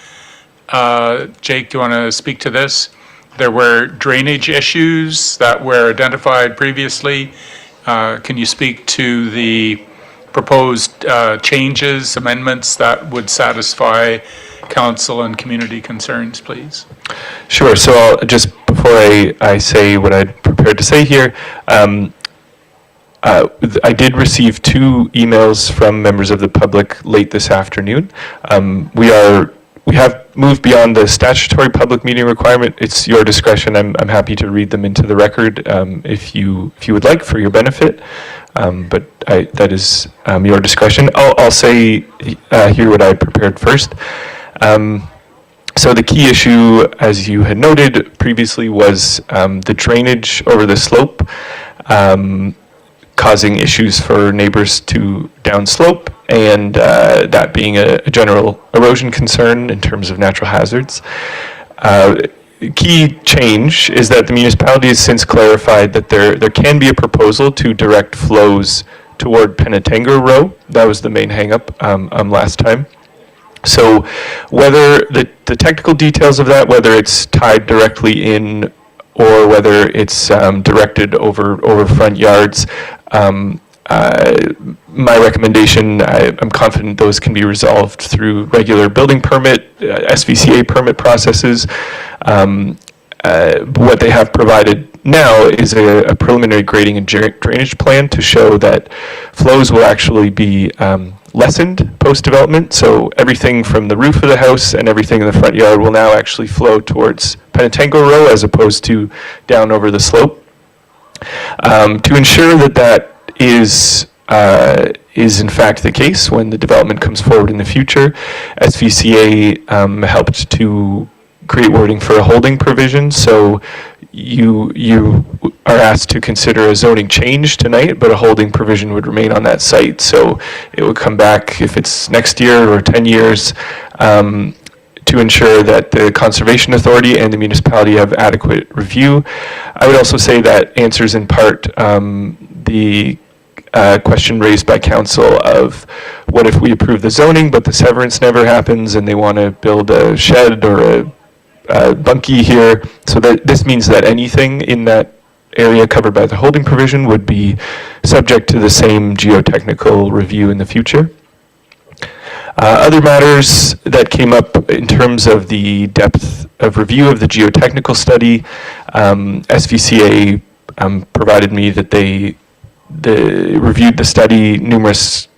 [SPEAKER 5] Jake, do you want to speak to this? There were drainage issues that were identified previously. Can you speak to the proposed changes, amendments that would satisfy council and community concerns, please?
[SPEAKER 10] Sure. So I'll just, before I say what I'd prepared to say here, I did receive 2 emails from members of the public late this afternoon. We have moved beyond the statutory public meeting requirement. It's your discretion. I'm happy to read them into the record if you would like, for your benefit. But that is your discretion. I'll say here what I prepared first. So the key issue, as you had noted previously, was the drainage over the slope, causing issues for neighbors to downslope, and that being a general erosion concern in terms of natural hazards. Key change is that the municipality has since clarified that there can be a proposal to direct flows toward Penetango Row. That was the main hang-up last time. So whether the technical details of that, whether it's tied directly in or whether it's directed over front yards, my recommendation, I'm confident those can be resolved through regular building permit, SVCA permit processes. What they have provided now is a preliminary grading and drainage plan to show that flows will actually be lessened post-development. So everything from the roof of the house and everything in the front yard will now actually flow towards Penetango Row as opposed to down over the slope. To ensure that is in fact the case when the development comes forward in the future, SVCA helped to create wording for a holding provision. So you are asked to consider a zoning change tonight, but a holding provision would remain on that site. So it would come back if it's next year or 10 years to ensure that the Conservation Authority and the municipality have adequate review. I would also say that answers in part the question raised by council of what if we approve the zoning but the severance never happens and they want to build a shed or a bunkie here. So that this means that anything in that area covered by the holding provision would be subject to the same geotechnical review in the future. Other matters that came up in terms of the depth of review of the geotechnical study, SVCA provided me that reviewed the study, there was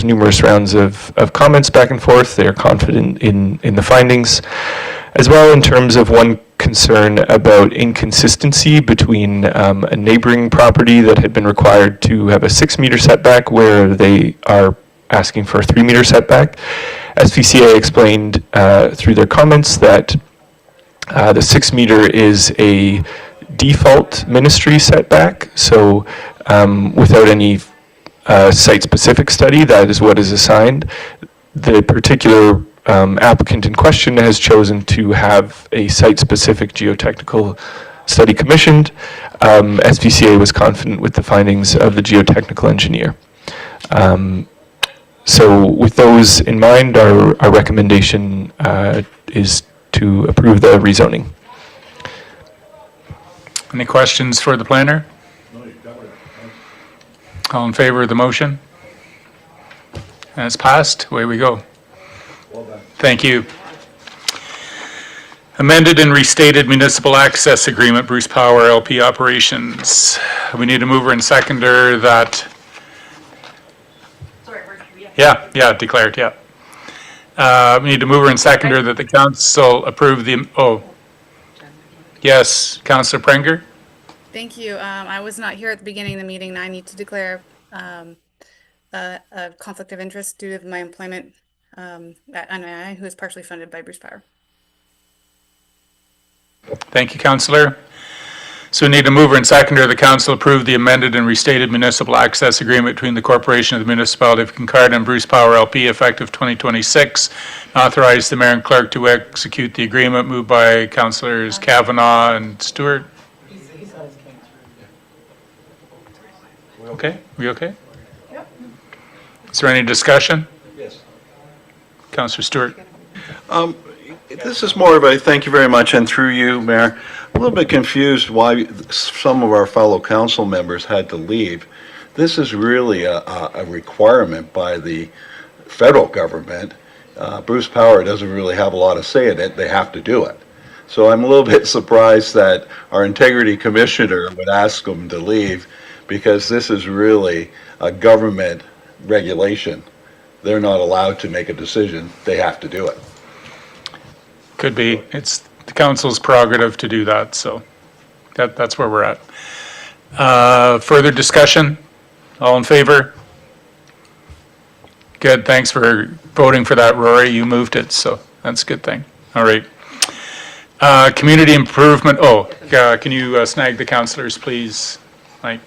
[SPEAKER 10] numerous rounds of comments back and forth. They are confident in the findings. As well, in terms of one concern about inconsistency between a neighboring property that had been required to have a 6-meter setback where they are asking for a 3-meter setback. SPCA explained through their comments that the 6-meter is a default ministry setback, so without any site-specific study, that is what is assigned. The particular applicant in question has chosen to have a site-specific geotechnical study commissioned. SPCA was confident with the findings of the geotechnical engineer. So with those in mind, our recommendation is to approve the rezoning.
[SPEAKER 5] Any questions for the planner? All in favor of the motion? That's passed. Away we go. Thank you. Amended and restated municipal access agreement, Bruce Power LP operations. We need a mover and seconder that. Yeah, declared, yeah. We need a mover and seconder that the council approve the, yes, Councillor Prenger?
[SPEAKER 1] Thank you. I was not here at the beginning of the meeting, and I need to declare a conflict of interest due to my employment at NII, who is partially funded by Bruce Power.
[SPEAKER 5] Thank you, Councillor. So we need a mover and seconder. The council approve the amended and restated municipal access agreement between the Corporation of the Municipality of Kincardine and Bruce Power LP effective 2026. Authorize the mayor and clerk to execute the agreement. Moved by Councillors Kavanagh and Stewart. Okay, we okay? Yep. Is there any discussion?
[SPEAKER 11] Yes.
[SPEAKER 5] Councillor Stewart.
[SPEAKER 11] This is more of a thank you very much, and through you, Mayor, a little bit confused why some of our fellow council members had to leave. This is really a requirement by the federal government. Bruce Power doesn't really have a lot of say in it. They have to do it. So I'm a little bit surprised that our integrity commissioner would ask them to leave, because this is really a government regulation. They're not allowed to make a decision. They have to do it.
[SPEAKER 5] Could be. It's the council's prerogative to do that, so that's where we're at. Further discussion? All in favor? Good, thanks for voting for that, Rory. You moved it, so that's a good thing. All right. Community improvement, can you snag the councillors, please, Mike?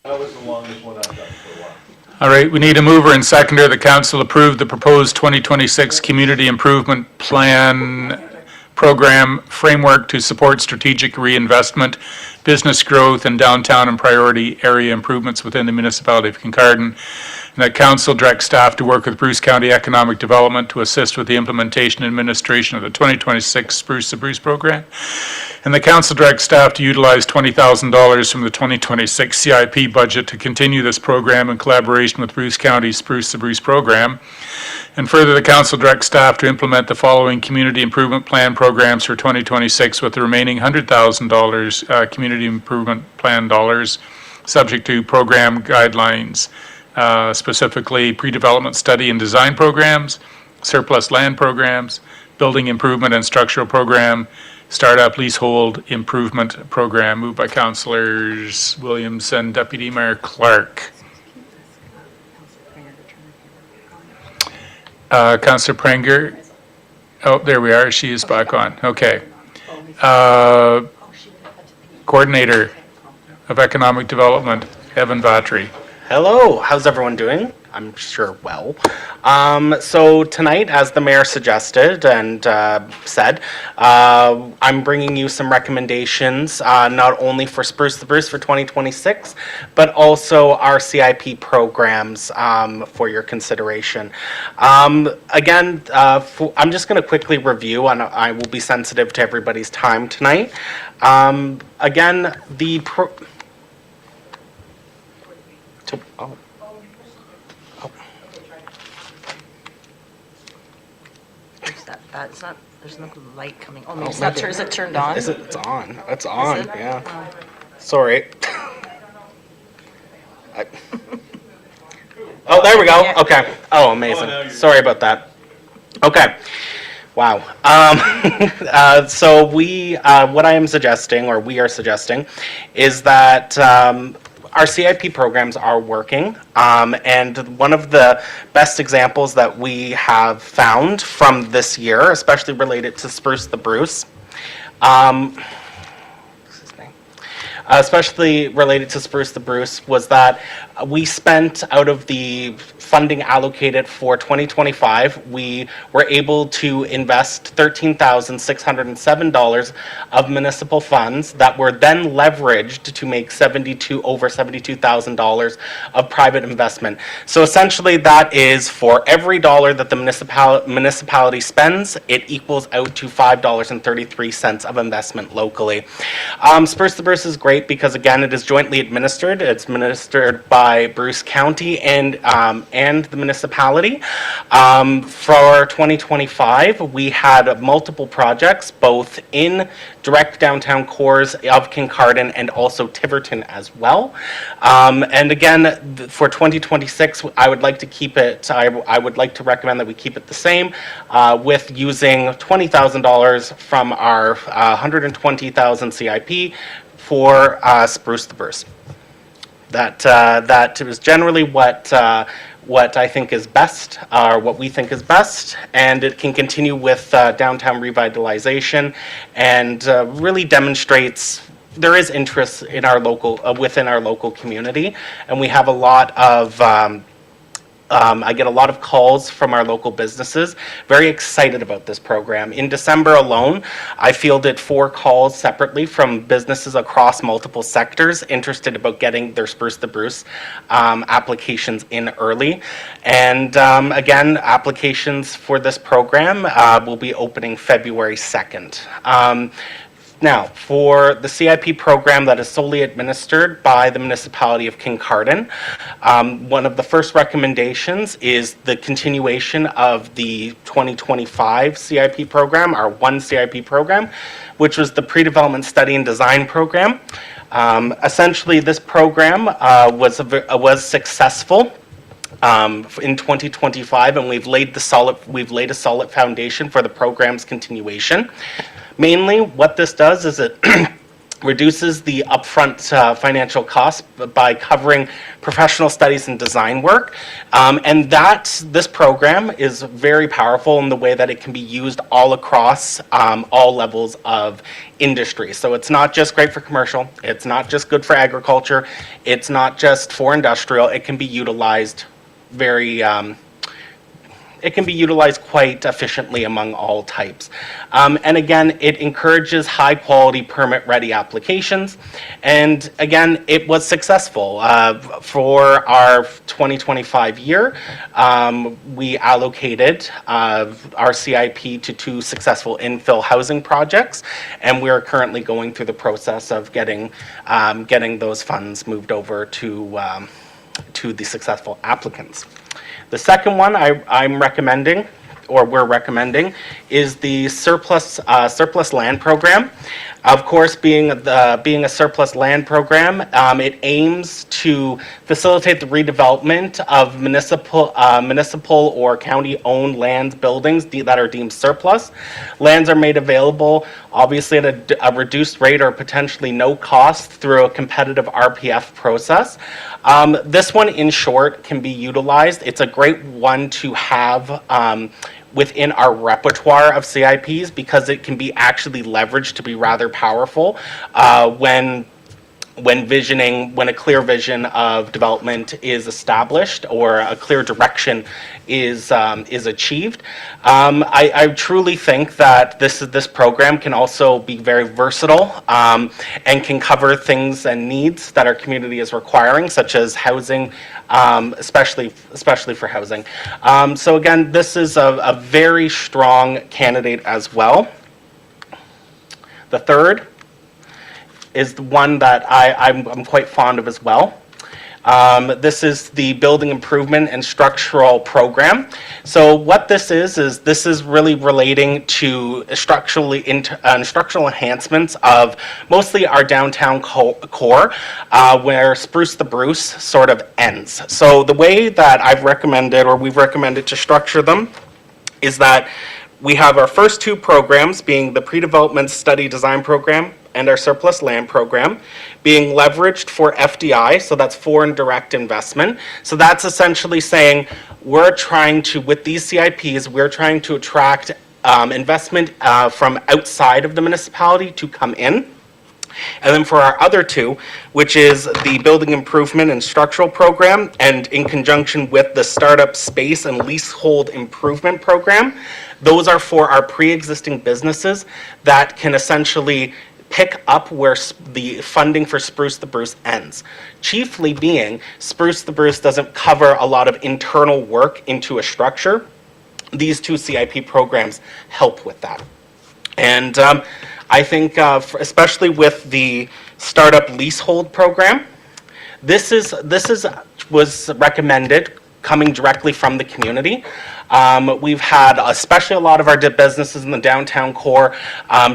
[SPEAKER 11] That was the longest one I've done for a while.
[SPEAKER 5] All right, we need a mover and seconder. The council approved the proposed 2026 Community Improvement Plan Program Framework to support strategic reinvestment, business growth, and downtown and priority area improvements within the municipality of Kincardine. And that council directs staff to work with Bruce County Economic Development to assist with the implementation and administration of the 2026 Spruce to Bruce program. And the council directs staff to utilize $20,000 from the 2026 CIP budget to continue this program in collaboration with Bruce County's Spruce to Bruce program. And further, the council directs staff to implement the following community improvement plan programs for 2026 with the remaining $100,000 community improvement plan dollars, subject to program guidelines, specifically pre-development study and design programs, surplus land programs, building improvement and structural program, startup leasehold improvement program. Moved by Councillors Williams and Deputy Mayor Clark. Councillor Prenger. Oh, there we are. She is back on. Okay. Coordinator of Economic Development, Evan Vatry.
[SPEAKER 15] Hello, how's everyone doing? I'm sure well. So tonight, as the mayor suggested and said, I'm bringing you some recommendations, not only for Spruce the Bruce for 2026, but also our CIP programs for your consideration. Again, I'm just going to quickly review, and I will be sensitive to everybody's time tonight. Again,
[SPEAKER 17] It's not, there's no light coming. Oh,
[SPEAKER 15] Oh,
[SPEAKER 17] maybe it's not,
[SPEAKER 15] maybe.
[SPEAKER 17] is it turned on?
[SPEAKER 15] It's on. It's on,
[SPEAKER 17] Is it?
[SPEAKER 15] yeah.
[SPEAKER 17] Oh.
[SPEAKER 15] Sorry. Oh, there we go. Okay. Oh, amazing. Sorry about that. Okay. Wow. So what I am suggesting, or we are suggesting, is that our CIP programs are working, and one of the best examples that we have found from this year, especially related to Spruce the Bruce, especially related to Spruce the Bruce, was that we spent, out of the funding allocated for 2025, we were able to invest $13,607 of municipal funds that were then leveraged to make over $72,000 of private investment. So essentially that is, for every dollar that the municipality spends, it equals out to $5.33 of investment locally. Spruce the Bruce is great because, again, it is jointly administered. It's administered by Bruce County and the municipality. For 2025, we had multiple projects, both in direct downtown cores of Kincardine and also Tiverton as well. And again, for 2026, I would like to keep it, I would like to recommend that we keep it the same, with using $20,000 from our $120,000 CIP for Spruce the Bruce. That is generally what I think is best, or what we think is best, and it can continue with downtown revitalization, and really demonstrates there is interest in our local, within our local community, and we have a lot of. I get a lot of calls from our local businesses, very excited about this program. In December alone, I fielded 4 calls separately from businesses across multiple sectors interested about getting their Spruce the Bruce applications in early. And again, applications for this program will be opening February 2nd. Now, for the CIP program that is solely administered by the municipality of Kincardine, one of the first recommendations is the continuation of the 2025 CIP program, our one CIP program, which was the pre-development study and design program. Essentially, this program was successful in 2025, and we've laid a solid foundation for the program's continuation. Mainly, what this does is it reduces the upfront financial costs by covering professional studies and design work. And this program is very powerful in the way that it can be used all across all levels of industry. So it's not just great for commercial, it's not just good for agriculture, it's not just for industrial, it can be utilized it can be utilized quite efficiently among all types. And again, it encourages high quality permit ready applications. And again, it was successful. For our 2025 year, we allocated our CIP to 2 successful infill housing projects. And we're currently going through the process of getting those funds moved over to the successful applicants. The second one I'm recommending, or we're recommending, is the surplus land program. Of course, being a surplus land program, it aims to facilitate the redevelopment of municipal or county-owned land buildings that are deemed surplus. Lands are made available, obviously, at a reduced rate or potentially no cost through a competitive RPF process. This one, in short, can be utilized. It's a great one to have within our repertoire of CIPs because it can be actually leveraged to be rather powerful when when a clear vision of development is established or a clear direction is achieved. I truly think that this program can also be very versatile and can cover things and needs that our community is requiring, such as housing, especially for housing. So again, this is a very strong candidate as well. The third is the one that I'm quite fond of as well. This is the Building Improvement and Structural Program. So what this is really relating to structural enhancements of mostly our downtown core, where Spruce the Bruce sort of ends. So the way that we've recommended to structure them is that we have our first two programs being the Pre-Development Study Design Program and our Surplus Land Program being leveraged for FDI, so that's foreign direct investment. So that's essentially saying with these CIPs, we're trying to attract investment from outside of the municipality to come in. And then for our other two, which is the Building Improvement and Structural Program, and in conjunction with the Startup Space and Leasehold Improvement Program, those are for our pre-existing businesses that can essentially pick up where the funding for Spruce the Bruce ends. Chiefly being, Spruce the Bruce doesn't cover a lot of internal work into a structure. These two CIP programs help with that. And I think, especially with the Startup Leasehold Program, this was recommended coming directly from the community. We've had especially a lot of our businesses in the downtown core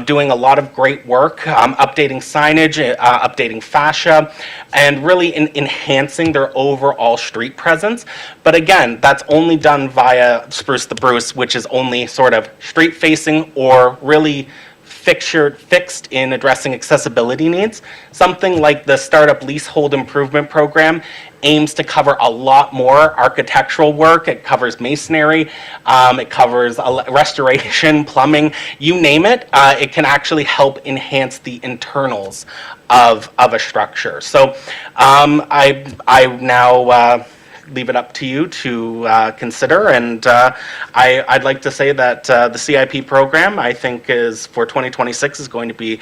[SPEAKER 15] doing a lot of great work, updating signage, updating fascia, and really enhancing their overall street presence. But again, that's only done via Spruce the Bruce, which is only sort of street facing or really fixed in addressing accessibility needs. Something like the Startup Leasehold Improvement Program aims to cover a lot more architectural work. It covers masonry, it covers restoration, plumbing, you name it. It can actually help enhance the internals of a structure. So I now leave it up to you to consider, and I'd like to say that the CIP program, I think, is for 2026 is going to be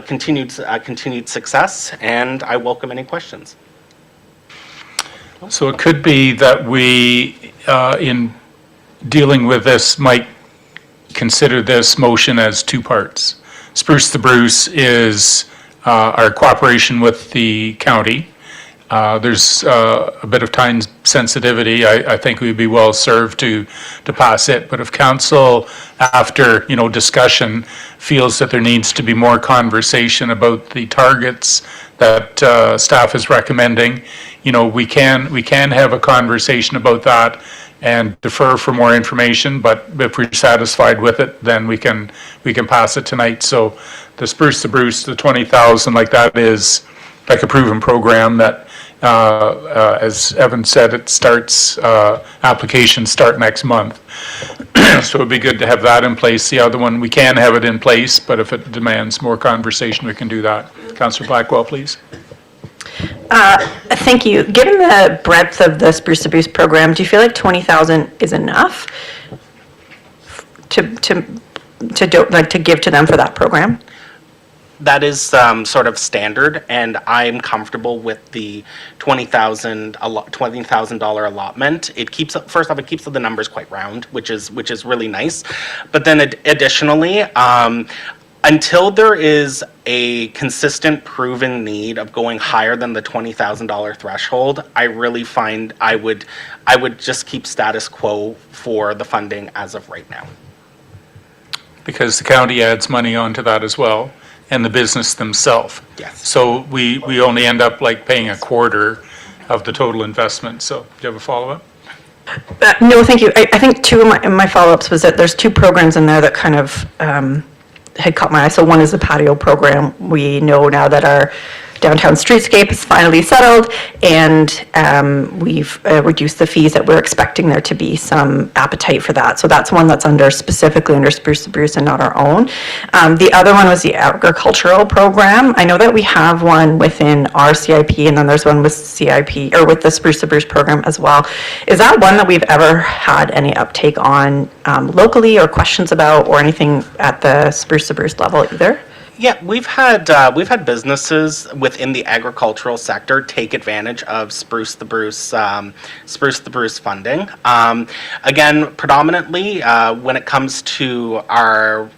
[SPEAKER 15] continued success, and I welcome any questions.
[SPEAKER 5] So it could be that we, in dealing with this, might consider this motion as two parts. Spruce the Bruce is our cooperation with the county. There's a bit of time sensitivity. I think we'd be well served to pass it. But if council, after discussion, feels that there needs to be more conversation about the targets that staff is recommending, we can have a conversation about that and defer for more information. But if we're satisfied with it, then we can pass it tonight. So the Spruce the Bruce, the 20,000, like that is like a proven program that. As Evan said, it starts, applications start next month. So it'd be good to have that in place. The other one, we can have it in place, but if it demands more conversation, we can do that. Councillor Blackwell, please.
[SPEAKER 8] Thank you. Given the breadth of the Spruce the Bruce program, do you feel like 20,000 is enough to give to them for that program?
[SPEAKER 15] That is sort of standard, and I'm comfortable with the $20,000 allotment. It keeps the numbers quite round, which is really nice. But then additionally, until there is a consistent proven need of going higher than the $20,000 threshold, I really find I would just keep status quo for the funding as of right now.
[SPEAKER 5] Because the county adds money onto that as well, and the business themselves.
[SPEAKER 15] Yes.
[SPEAKER 5] So we only end up like paying a quarter of the total investment. So do you have a follow-up?
[SPEAKER 8] No, thank you. I think two of my follow-ups was that there's two programs in there that kind of had caught my eye. So one is the patio program. We know now that our downtown streetscape is finally settled, and we've reduced the fees that we're expecting there to be some appetite for that. So that's one that's specifically under Spruce to Bruce and not our own. The other one was the agricultural program. I know that we have one within our CIP, and then there's one with CIP, or with the Spruce to Bruce program as well. Is that one that we've ever had any uptake on locally, or questions about, or anything at the Spruce to Bruce level either?
[SPEAKER 15] Yeah, we've had businesses within the agricultural sector take advantage of Spruce the Bruce funding. Again, predominantly when it comes to our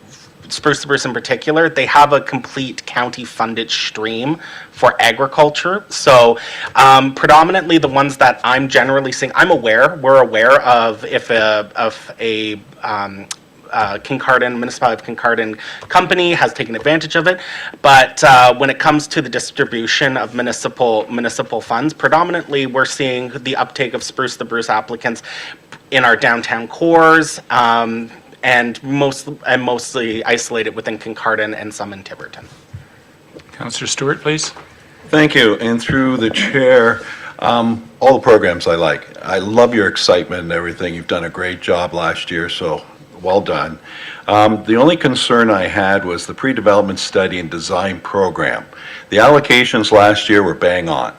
[SPEAKER 15] Spruce to Bruce in particular, they have a complete county funded stream for agriculture. So predominantly the ones that I'm generally seeing, we're aware of if a Kincardine, Municipality of Kincardine company has taken advantage of it. But when it comes to the distribution of municipal funds, predominantly we're seeing the uptake of Spruce the Bruce applicants in our downtown cores, and mostly isolated within Kincardine and some in Tiverton.
[SPEAKER 5] Councillor Stewart, please.
[SPEAKER 11] Thank you. And through the chair, all the programs I like. I love your excitement and everything. You've done a great job last year, so well done. The only concern I had was the pre-development study and design program. The allocations last year were bang on,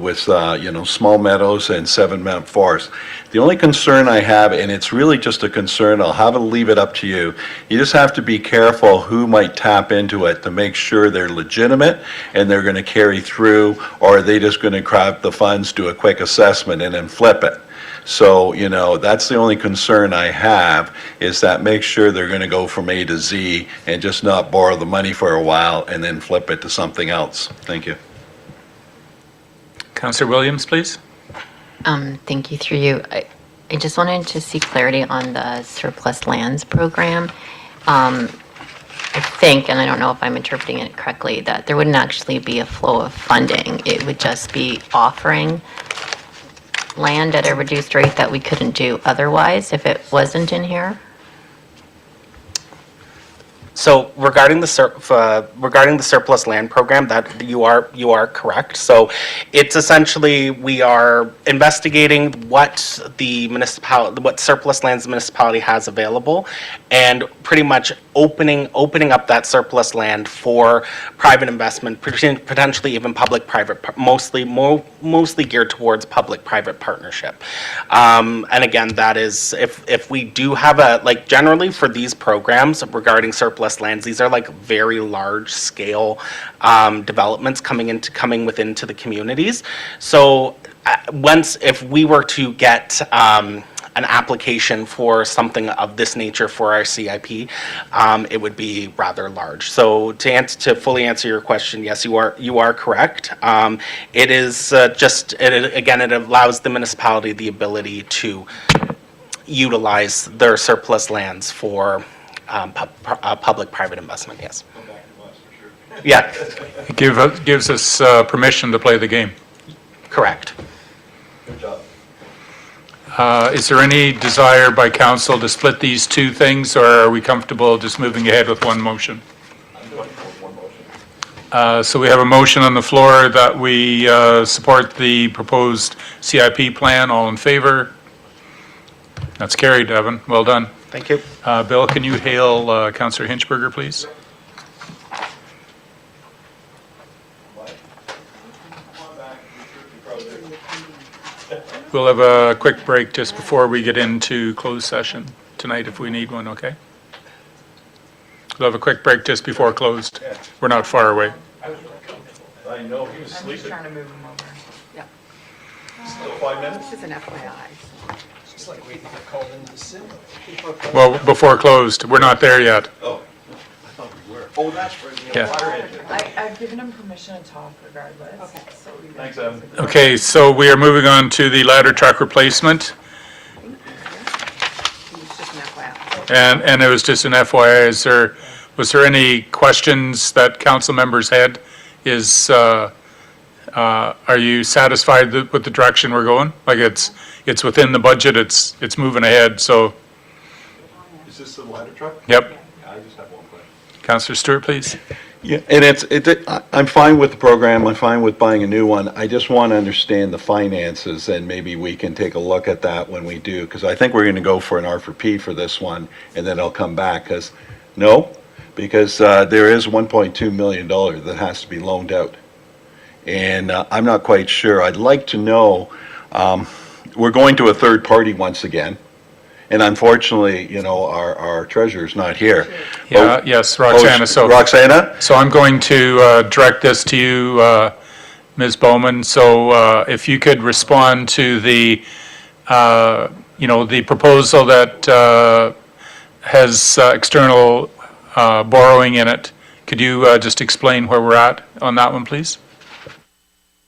[SPEAKER 11] with, Small Meadows and Seven Mount Forest. The only concern I have, and it's really just a concern, I'll have to leave it up to you. You just have to be careful who might tap into it to make sure they're legitimate and they're going to carry through, or are they just going to grab the funds, do a quick assessment, and then flip it. So, that's the only concern I have, is that make sure they're going to go from A to Z and just not borrow the money for a while and then flip it to something else. Thank you.
[SPEAKER 5] Councillor Williams, please.
[SPEAKER 24] Thank you, through you. I just wanted to see clarity on the surplus lands program. I think, and I don't know if I'm interpreting it correctly, that there wouldn't actually be a flow of funding. It would just be offering land at a reduced rate that we couldn't do otherwise if it wasn't in here?
[SPEAKER 15] So regarding the surplus land program, that you are correct. So it's essentially, we are investigating what surplus lands the municipality has available, and pretty much opening up that surplus land for private investment, potentially even public-private, mostly geared towards public-private partnership. And again, that is if we do have generally for these programs regarding surplus lands, these are very large scale developments coming into the communities. So if we were to get an application for something of this nature for our CIP, it would be rather large. So to fully answer your question, yes, you are correct. It is it allows the municipality the ability to utilize their surplus lands for public-private investment, yes. Yeah.
[SPEAKER 5] It gives us permission to play the game.
[SPEAKER 15] Correct.
[SPEAKER 11] Good job.
[SPEAKER 5] Is there any desire by council to split these two things, or are we comfortable just moving ahead with one motion? So we have a motion on the floor that we support the proposed CIP plan. All in favor? That's carried, Evan. Well done.
[SPEAKER 15] Thank you.
[SPEAKER 5] Bill, can you hail Councillor Hinchberger, please? We'll have a quick break just before we get into closed session tonight if we need one, okay? We'll have a quick break just before closed. We're not far away.
[SPEAKER 11] I know, he was
[SPEAKER 17] I'm
[SPEAKER 11] sleeping.
[SPEAKER 17] just trying to move them over. Yeah.
[SPEAKER 11] Still 5 minutes?
[SPEAKER 17] This is an FYI.
[SPEAKER 22] It's just like waiting to get called into the city.
[SPEAKER 5] Well, before closed. We're not there yet.
[SPEAKER 11] Oh, I thought we were. Oh, that's for the
[SPEAKER 5] Yeah.
[SPEAKER 11] water engine.
[SPEAKER 17] I've given him permission to talk regardless. Okay. So we
[SPEAKER 11] Thanks, Evan.
[SPEAKER 5] Okay, so we are moving on to the ladder truck replacement.
[SPEAKER 17] it's just an FYI.
[SPEAKER 5] And it was just an FYI. Was there any questions that council members had? Are you satisfied with the direction we're going? Like it's within the budget, it's moving ahead, so.
[SPEAKER 11] Is this the ladder truck?
[SPEAKER 5] Yep.
[SPEAKER 11] I just have one question.
[SPEAKER 5] Councillor Stewart, please.
[SPEAKER 11] Yeah, and I'm fine with the program, I'm fine with buying a new one. I just want to understand the finances, and maybe we can take a look at that when we do, because I think we're going to go for an R4P for this one, and then I'll come back, because there is $1.2 million that has to be loaned out. And I'm not quite sure. I'd like to know, we're going to a third party once again. And unfortunately, our treasurer's not here.
[SPEAKER 5] Yeah, yes, Roxana.
[SPEAKER 11] Roxana?
[SPEAKER 5] So I'm going to direct this to you, Ms. Bowman. So if you could respond to the, the proposal that has external borrowing in it. Could you just explain where we're at on that one, please?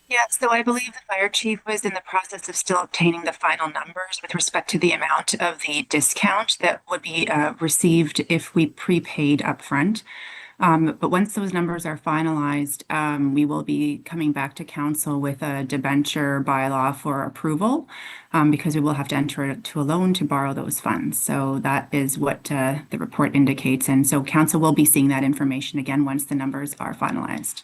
[SPEAKER 18] Yeah, so I believe the fire chief was in the process of still obtaining the final numbers with respect to the amount of the discount that would be received if we prepaid upfront. But once those numbers are finalized, we will be coming back to council with a debenture bylaw for approval because we will have to enter it to a loan to borrow those funds. So that is what the report indicates. And so council will be seeing that information again once the numbers are finalized.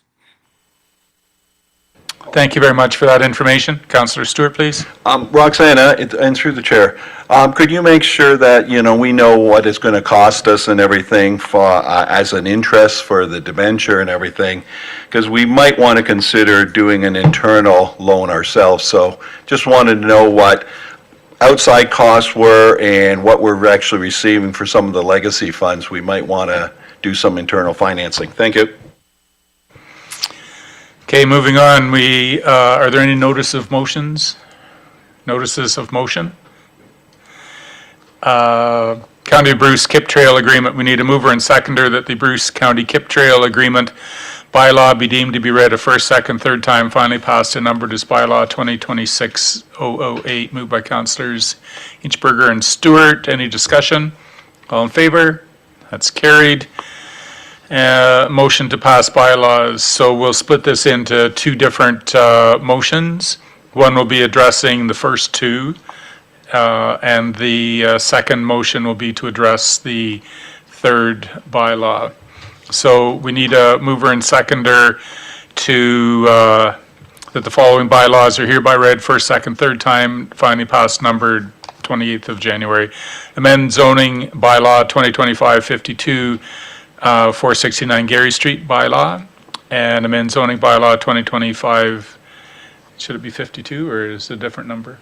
[SPEAKER 5] Thank you very much for that information. Councillor Stewart, please.
[SPEAKER 11] Roxana, and through the chair, could you make sure that, we know what it's going to cost us and everything for, as an interest for the debenture and everything? Because we might want to consider doing an internal loan ourselves. So just wanted to know what outside costs were and what we're actually receiving for some of the legacy funds. We might want to do some internal financing. Thank you.
[SPEAKER 5] Okay, moving on. Are there any notices of motion? County of Bruce Kip Trail Agreement. We need a mover and seconder that the Bruce County Kip Trail Agreement bylaw be deemed to be read a first, second, third time, finally passed and numbered as bylaw 2026-008. Moved by Councillors Inchberger and Stewart. Any discussion? All in favor? That's carried. Motion to pass bylaws. So we'll split this into two different motions. One will be addressing the first two, and the second motion will be to address the third bylaw. So we need a mover and seconder to that the following bylaws are hereby read first, second, third time, finally passed, numbered 28th of January. Amend zoning bylaw 2025-52. 469 Gary Street bylaw, and amend zoning bylaw 2025, should it be 52 or is it a different number?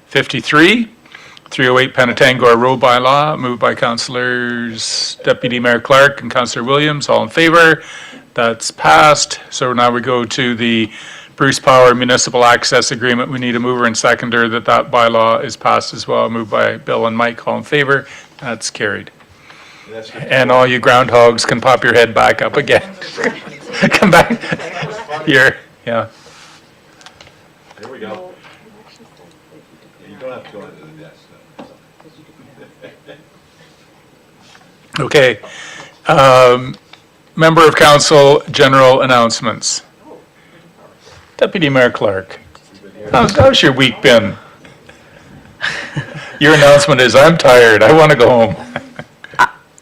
[SPEAKER 5] 53, 308 Penetangor Road bylaw, moved by Councillors Deputy Mayor Clark and Councillor Williams. All in favor? That's passed. So now we go to the Bruce Power Municipal Access Agreement. We need a mover and seconder that bylaw is passed as well, moved by Bill and Mike. All in favor? That's carried. And all you groundhogs can pop your head back up again. Come back here, yeah.
[SPEAKER 11] There we go. You don't have to go into the desk.
[SPEAKER 5] Okay. Member of Council, general announcements. Deputy Mayor Clark, how's your week been? Your announcement is, I'm tired, I want to go home.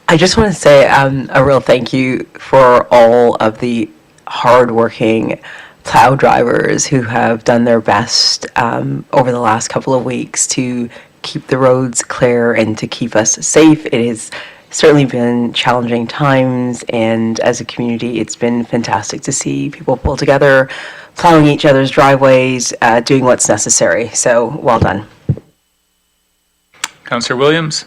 [SPEAKER 16] I just want to say a real thank you for all of the hardworking plow drivers who have done their best over the last couple of weeks to keep the roads clear and to keep us safe. It has certainly been challenging times, and as a community, it's been fantastic to see people pull together, plowing each other's driveways, doing what's necessary. So well done.
[SPEAKER 5] Councillor Williams?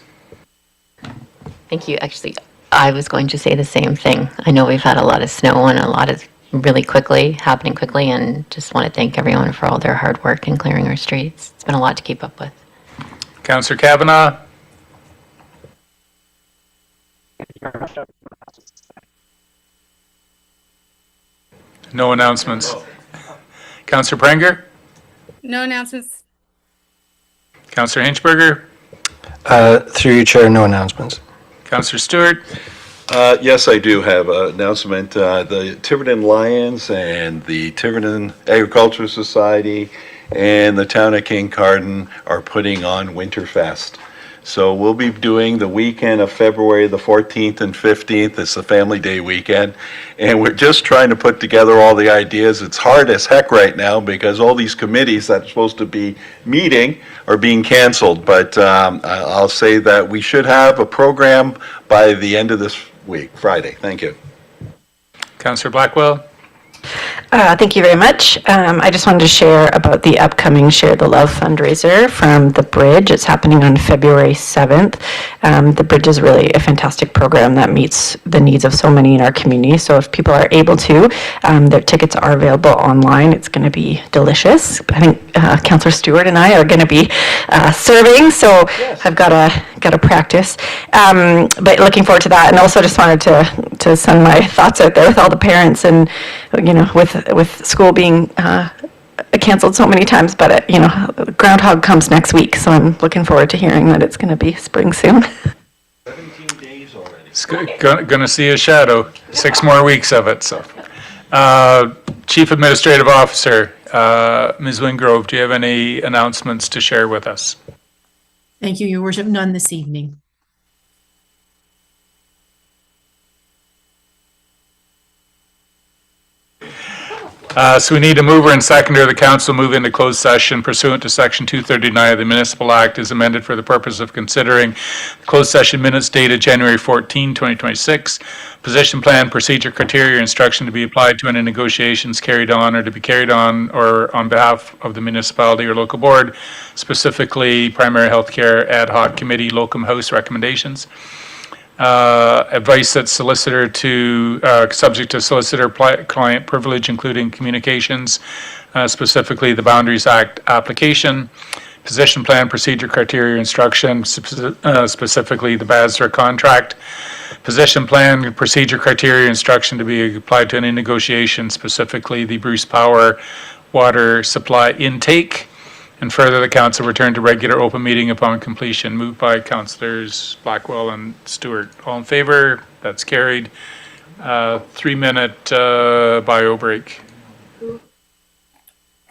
[SPEAKER 24] Thank you. Actually, I was going to say the same thing. I know we've had a lot of snow and a lot of happening quickly, and just want to thank everyone for all their hard work in clearing our streets. It's been a lot to keep up with.
[SPEAKER 5] Councillor Kavanagh? No announcements. Councillor Prenger?
[SPEAKER 1] No announcements.
[SPEAKER 5] Councillor Hinchberger?
[SPEAKER 13] Through you, Chair, no announcements.
[SPEAKER 5] Councillor Stewart?
[SPEAKER 11] Yes, I do have an announcement. The Tiverton Lions and the Tiverton Agricultural Society and the town of Kincardine are putting on Winterfest. So we'll be doing the weekend of February the 14th and 15th. It's the Family Day weekend. And we're just trying to put together all the ideas. It's hard as heck right now because all these committees that are supposed to be meeting are being canceled. But I'll say that we should have a program by the end of this week, Friday. Thank you.
[SPEAKER 5] Councillor Blackwell?
[SPEAKER 8] Thank you very much. I just wanted to share about the upcoming Share the Love fundraiser from The Bridge. It's happening on February 7th. The Bridge is really a fantastic program that meets the needs of so many in our community. So if people are able to, their tickets are available online. It's going to be delicious. I think Councillor Stewart and I are going to be serving, so yes. I've got to practice. But looking forward to that, and also just wanted to send my thoughts out there with all the parents, and with school being canceled so many times, but Groundhog comes next week, so I'm looking forward to hearing that it's going to be spring soon.
[SPEAKER 11] 17 days already.
[SPEAKER 5] It's going to see a shadow. 6 more weeks of it. So, Chief Administrative Officer, Ms. Wingrove, do you have any announcements to share with us?
[SPEAKER 3] Thank you, Your Worship. None this evening.
[SPEAKER 5] So we need a mover and seconder. The council move into closed session pursuant to Section 239 of the Municipal Act as amended for the purpose of considering closed session minutes dated January 14, 2026, position plan, procedure, criteria, instruction to be applied to any negotiations carried on or to be carried on or on behalf of the municipality or local board, specifically primary health care ad hoc committee locum house recommendations. Advice that's solicitor to, subject to solicitor-client privilege, including communications, specifically the Boundaries Act application, position plan, procedure, criteria, instruction, specifically the BASRA contract, position plan, procedure, criteria, instruction to be applied to any negotiation, specifically the Bruce Power water supply intake. And further, the council return to regular open meeting upon completion. Moved by Councillors Blackwell and Stewart. All in favor? That's carried. 3-minute bio break.